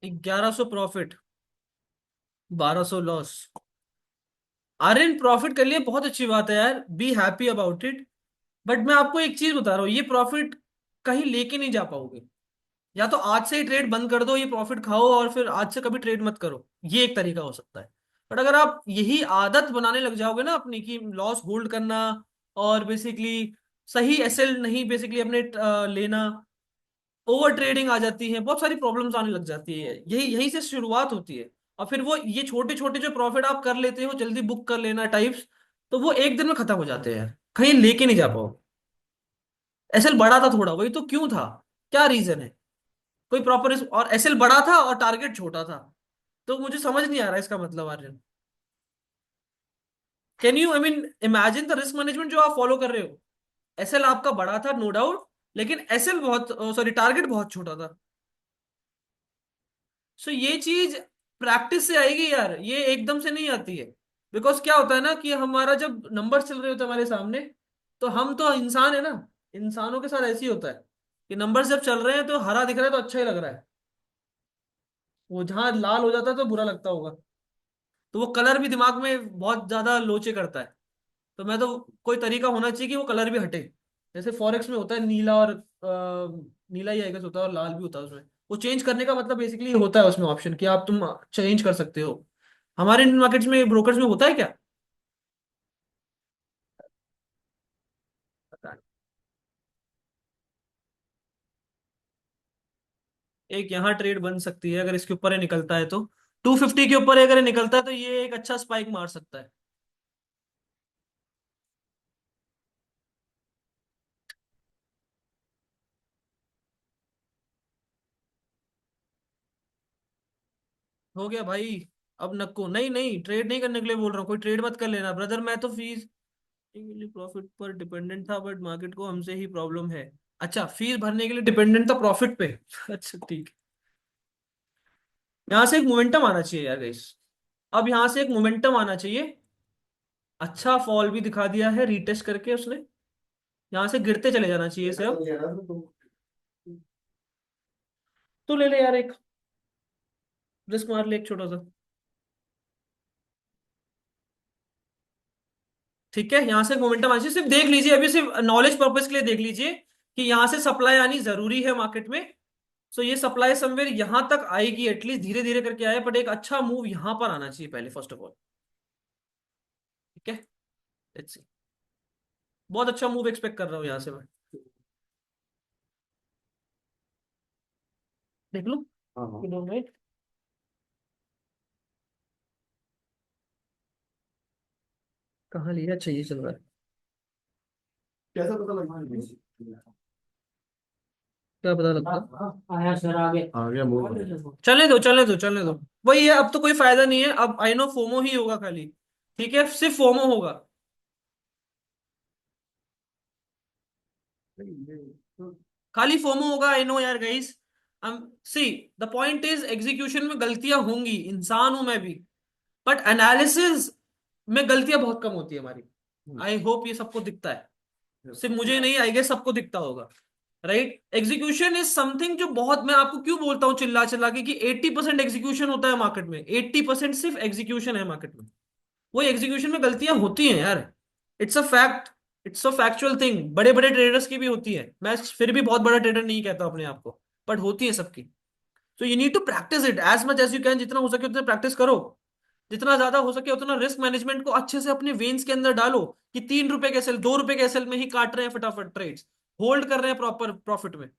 1100 प्रॉफिट, 1200 लॉस। आर्यन प्रॉफिट कर लिए, बहुत अच्छी बात है यार, be happy about it. But मैं आपको एक चीज बता रहा हूँ, ये प्रॉफिट कहीं लेके नहीं जा पाओगे। या तो आज से ही ट्रेड बंद कर दो, ये प्रॉफिट खाओ और फिर आज से कभी ट्रेड मत करो, ये एक तरीका हो सकता है। बट अगर आप यही आदत बनाने लग जाओगे ना अपनी, कि लॉस होल्ड करना और बेसिकली सही एसएल नहीं बेसिकली अपने लेना, ओवर ट्रेडिंग आ जाती है, बहुत सारी प्रॉब्लम्स आने लग जाती है, यही यहीं से शुरुआत होती है। और फिर वो ये छोटे छोटे जो प्रॉफिट आप कर लेते हो जल्दी बुक कर लेना टाइप्स, तो वो एक दिन में खत्म हो जाते हैं, कहीं लेके नहीं जा पाओ। एसएल बड़ा था थोड़ा, वही तो, क्यों था, क्या रीजन है, कोई प्रॉपर, और एसएल बड़ा था और टारगेट छोटा था, तो मुझे समझ नहीं आ रहा इसका मतलब Aryan. Can you I mean imagine the risk management जो आप फॉलो कर रहे हो। एसएल आपका बड़ा था नो डाउट, लेकिन एसएल बहुत, सॉरी टारगेट बहुत छोटा था। सो ये चीज प्रैक्टिस से आएगी यार, ये एकदम से नहीं आती है। बिकॉज क्या होता है ना कि हमारा जब नंबर चल रहे होते हैं हमारे सामने, तो हम तो इंसान है ना, इंसानों के साथ ऐसे ही होता है कि नंबर जब चल रहे हैं तो हरा दिख रहा है तो अच्छा ही लग रहा है, वो जहां लाल हो जाता है तो बुरा लगता होगा, तो वो कलर भी दिमाग में बहुत ज्यादा लोचे करता है। तो मैं तो, कोई तरीका होना चाहिए कि वो कलर भी हटे, जैसे फॉरेक्स में होता है नीला और नीला ही आई गेस होता है और लाल भी होता है उसमें। वो चेंज करने का मतलब बेसिकली होता है उसमें ऑप्शन कि आप तुम चेंज कर सकते हो। हमारे इंडियन मार्केट्स में ब्रोकर्स में होता है क्या? पता नहीं। एक यहाँ ट्रेड बन सकती है अगर इसके ऊपर ये निकलता है तो। 250 के ऊपर अगर ये निकलता है तो ये एक अच्छा स्पाइक मार सकता है। हो गया भाई। अब नक्को नहीं नहीं, ट्रेड नहीं करने के लिए बोल रहा हूँ, कोई ट्रेड मत कर लेना ब्रदर। मैं तो फीस प्रॉफिट पर डिपेंडेंट था बट मार्केट को हमसे ही प्रॉब्लम है। अच्छा, फीस भरने के लिए डिपेंडेंट था प्रॉफिट पे। अच्छा ठीक है। यहाँ से एक मोमेंटम आना चाहिए यार गाइस। अब यहाँ से एक मोमेंटम आना चाहिए। अच्छा फॉल भी दिखा दिया है रीटेस्ट करके उसने। यहाँ से गिरते चले जाना चाहिए इसे तो अब। लिया ना तो तो ले ले यार, एक रिस्क मार ले एक छोटा सा। ठीक है, यहाँ से मोमेंटम आना चाहिए। सिर्फ देख लीजिए अभी, सिर्फ नॉलेज पर्पज के लिए देख लीजिए कि यहाँ से सप्लाई आनी जरूरी है मार्केट में। सो ये सप्लाई समवेयर यहां तक आएगी, एटलीस्ट धीरे धीरे करके आए, बट एक अच्छा मूव यहां पर आना चाहिए पहले फर्स्ट ऑफ ऑल। ठीक है, लेट्स सी। बहुत अच्छा मूव एक्सपेक्ट कर रहा हूँ यहाँ से मैं। देख लो। हाँ हाँ। You don't wait। कहाँ लिया? अच्छा ये चल रहा है। कैसा पता लगा? क्या पता लगता? आया सर आगे। आ गया मूव। चलने दो चलने दो चलने दो। वही है, अब तो कोई फायदा नहीं है, अब आई नो फोमो ही होगा खाली। ठीक है, सिर्फ फोमो होगा। खाली फोमो होगा, आई नो यार guys. See, the point is execution में गलतियां होंगी, इंसान हूं मैं भी। बट एनालिसिस में गलतियां बहुत कम होती है हमारी। आई होप ये सबको दिखता है। सिर्फ मुझे नहीं, आई गेस सबको दिखता होगा। राइट, एग्जीक्यूशन इज समथिंग जो बहुत, मैं आपको क्यों बोलता हूँ चिल्ला चिल्ला के कि 80% एग्जीक्यूशन होता है मार्केट में। 80% सिर्फ एग्जीक्यूशन है मार्केट में। वो एग्जीक्यूशन में गलतियां होती हैं यार। It's a fact. It's a factual thing. बड़े बड़े ट्रेडर्स की भी होती है, मैं फिर भी बहुत बड़ा ट्रेडर नहीं कहता अपने आप को, बट होती है सबकी। तो you need to practice it as much as you can. जितना हो सके उतना प्रैक्टिस करो। जितना ज्यादा हो सके उतना रिस्क मैनेजमेंट को अच्छे से अपने वेन्स के अंदर डालो कि 3 रुपए के सेल, 2 रुपए के सेल में ही काट रहे हैं फटाफट ट्रेड्स। होल्ड कर रहे हैं प्रॉपर प्रॉफिट में।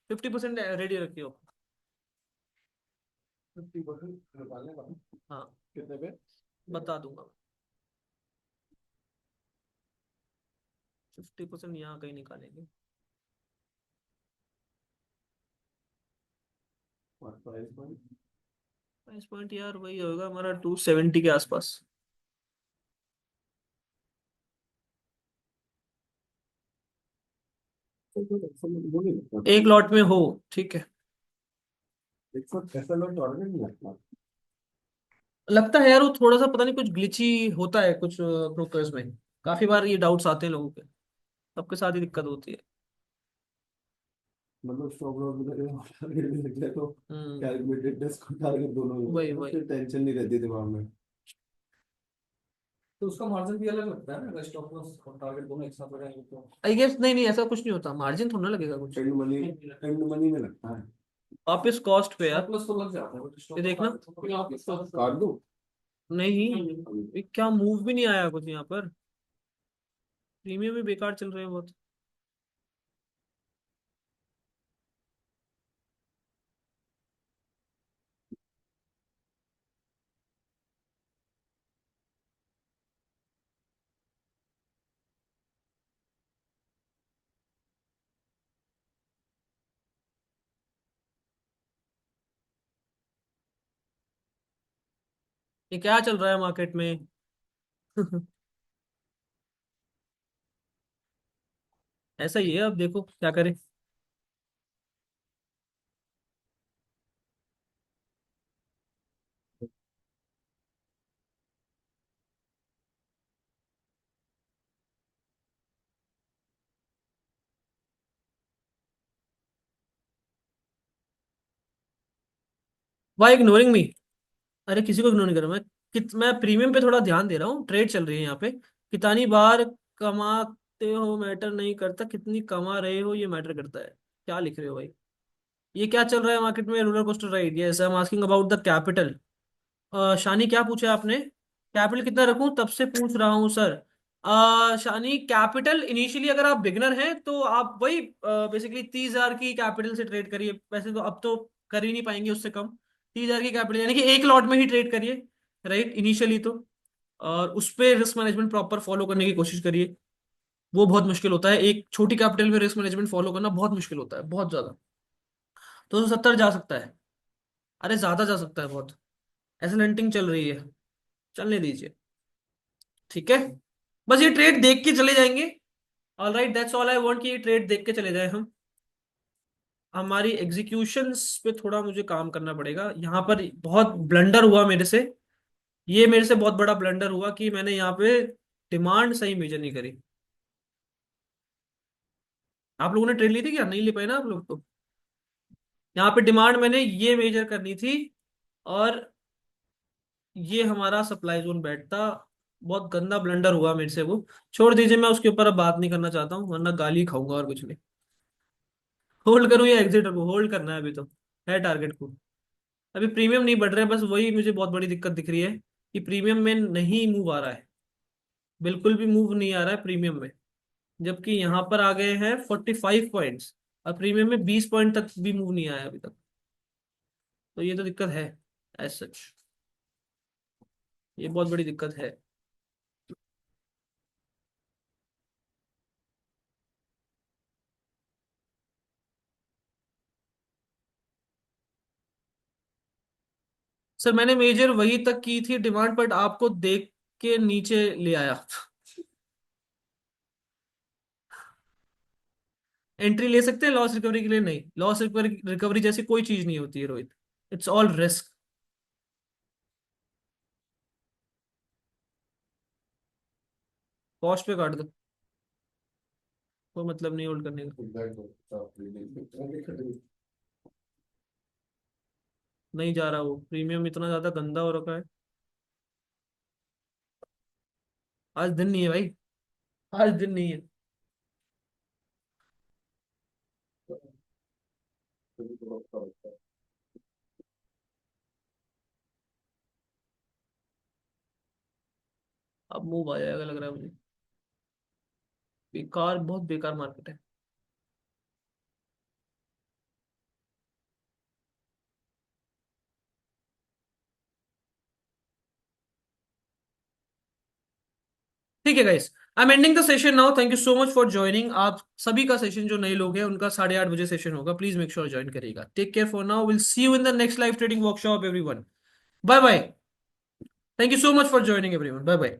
50% रेडी रखियो। 50% निकालने का। हाँ, कितने पे? बता दूंगा। 50% यहाँ कहीं निकालेंगे। Price point. प्राइस पॉइंट यार वही होगा हमारा 270 के आसपास। वो नहीं लगता। एक लॉट में हो। ठीक है। 100 ऐसा लोग तो ऑर्डर नहीं लगता। लगता है यार वो थोड़ा सा पता नहीं कुछ ग्लिची होता है कुछ ब्रोकर्स में। काफी बार ये डाउट्स आते हैं लोगों के। सबके साथ ही दिक्कत होती है। मतलब स्टॉप लॉस भी लगे और टारगेट भी लग जाए तो हम्म। कैलकुलेटेड रिस्क और टारगेट दोनों ही होते वही हैं ना, वही। फिर टेंशन नहीं रहती दिमाग में। तो उसका मार्जिन भी अलग लगता है ना, अगर स्टॉप लॉस और टारगेट दोनों एक साथ लगाएंगे तो। आई गेस नहीं नहीं, ऐसा कुछ नहीं होता, मार्जिन थोड़ा ना लगेगा कुछ। एंड मनी में लगता है। वापिस कॉस्ट पे यार। स्टॉप लॉस तो लग जाता है बट ये स्टॉप देखना। लॉस काट दो। नहीं, ये क्या मूव भी नहीं आया कुछ यहाँ पर। प्रीमियम भी बेकार चल रहे हैं बहुत। ये क्या चल रहा है मार्केट में? ऐसा ही है, अब देखो क्या करें। Why ignoring me? अरे किसी को इग्नोर नहीं कर रहा मैं। मैं प्रीमियम पे थोड़ा ध्यान दे रहा हूँ, ट्रेड चल रही है यहाँ पे। कितनी बार कमा लिखते हो मैटर नहीं करता, कितनी कमा रहे हो ये मैटर करता है। क्या लिख रहे हो भाई? ये क्या चल रहा है मार्केट में? Roller coaster ride. Yes, I am asking about the capital. Shani क्या पूछा आपने? कैपिटल कितना रखूं तब से पूछ रहा हूँ सर। शानी कैपिटल इनिशियली अगर आप बिगनर हैं तो आप वही बेसिकली 30,000 की कैपिटल से ट्रेड करिए। वैसे तो अब तो कर ही नहीं पाएंगे उससे कम। 30,000 की कैपिटल यानी कि एक लॉट में ही ट्रेड करिए, राइट, इनिशियली तो। और उस पर रिस्क मैनेजमेंट प्रॉपर फॉलो करने की कोशिश करिए। वो बहुत मुश्किल होता है, एक छोटी कैपिटल में रिस्क मैनेजमेंट फॉलो करना बहुत मुश्किल होता है, बहुत ज्यादा। तो 70 जा सकता है। अरे ज्यादा जा सकता है बहुत। ऐसे लंटिंग चल रही है, चलने दीजिए, ठीक है। बस ये ट्रेड देख के चले जाएंगे। All right, that's all I want कि ये ट्रेड देख के चले जाए हम। हमारी एग्जीक्यूशंस पे थोड़ा मुझे काम करना पड़ेगा। यहाँ पर बहुत ब्लंडर हुआ मेरे से। ये मेरे से बहुत बड़ा ब्लंडर हुआ कि मैंने यहाँ पे डिमांड सही मेजर नहीं करी। आप लोगों ने ट्रेड ली थी क्या? नहीं ले पाए ना आप लोग तो। यहाँ पे डिमांड मैंने ये मेजर करनी थी, और ये हमारा सप्लाई जोन बैठता। बहुत गंदा ब्लंडर हुआ मेरे से वो। छोड़ दीजिए, मैं उसके ऊपर अब बात नहीं करना चाहता हूँ, वरना गाली खाऊंगा और कुछ नहीं। होल्ड करूँ या एग्जिट रखूँ? होल्ड करना है अभी तो, है टारगेट को। अभी प्रीमियम नहीं बढ़ रहा है, बस वही मुझे बहुत बड़ी दिक्कत दिख रही है कि प्रीमियम में नहीं मूव आ रहा है। बिल्कुल भी मूव नहीं आ रहा है प्रीमियम में। जबकि यहाँ पर आ गए हैं 45 पॉइंट्स, और प्रीमियम में 20 पॉइंट तक भी मूव नहीं आया अभी तक। तो ये तो दिक्कत है, एज सच। ये बहुत बड़ी दिक्कत है। सर मैंने मेजर वही तक की थी डिमांड, बट आपको देख के नीचे ले आया। एंट्री ले सकते हैं लॉस रिकवरी के लिए? नहीं, लॉस रिकवरी रिकवरी जैसी कोई चीज नहीं होती है Rohit. It's all risk. Cost पे काट दो, कोई मतलब नहीं होल्ड करने का। नहीं जा रहा वो, प्रीमियम इतना ज्यादा गंदा हो रखा है। आज दिन नहीं है भाई, आज दिन नहीं है। अब मूव आ जाएगा लग रहा है मुझे। बेकार, बहुत बेकार मार्केट है। ठीक है guys, I am ending the session now. Thank you so much for joining. आप सभी का सेशन, जो नए लोग हैं उनका 8:30 बजे सेशन होगा, प्लीज मेक श्योर ज्वाइन करिएगा। Take care for now, will see you in the next live trading workshop everyone. Bye bye. Thank you so much for joining everyone, bye bye.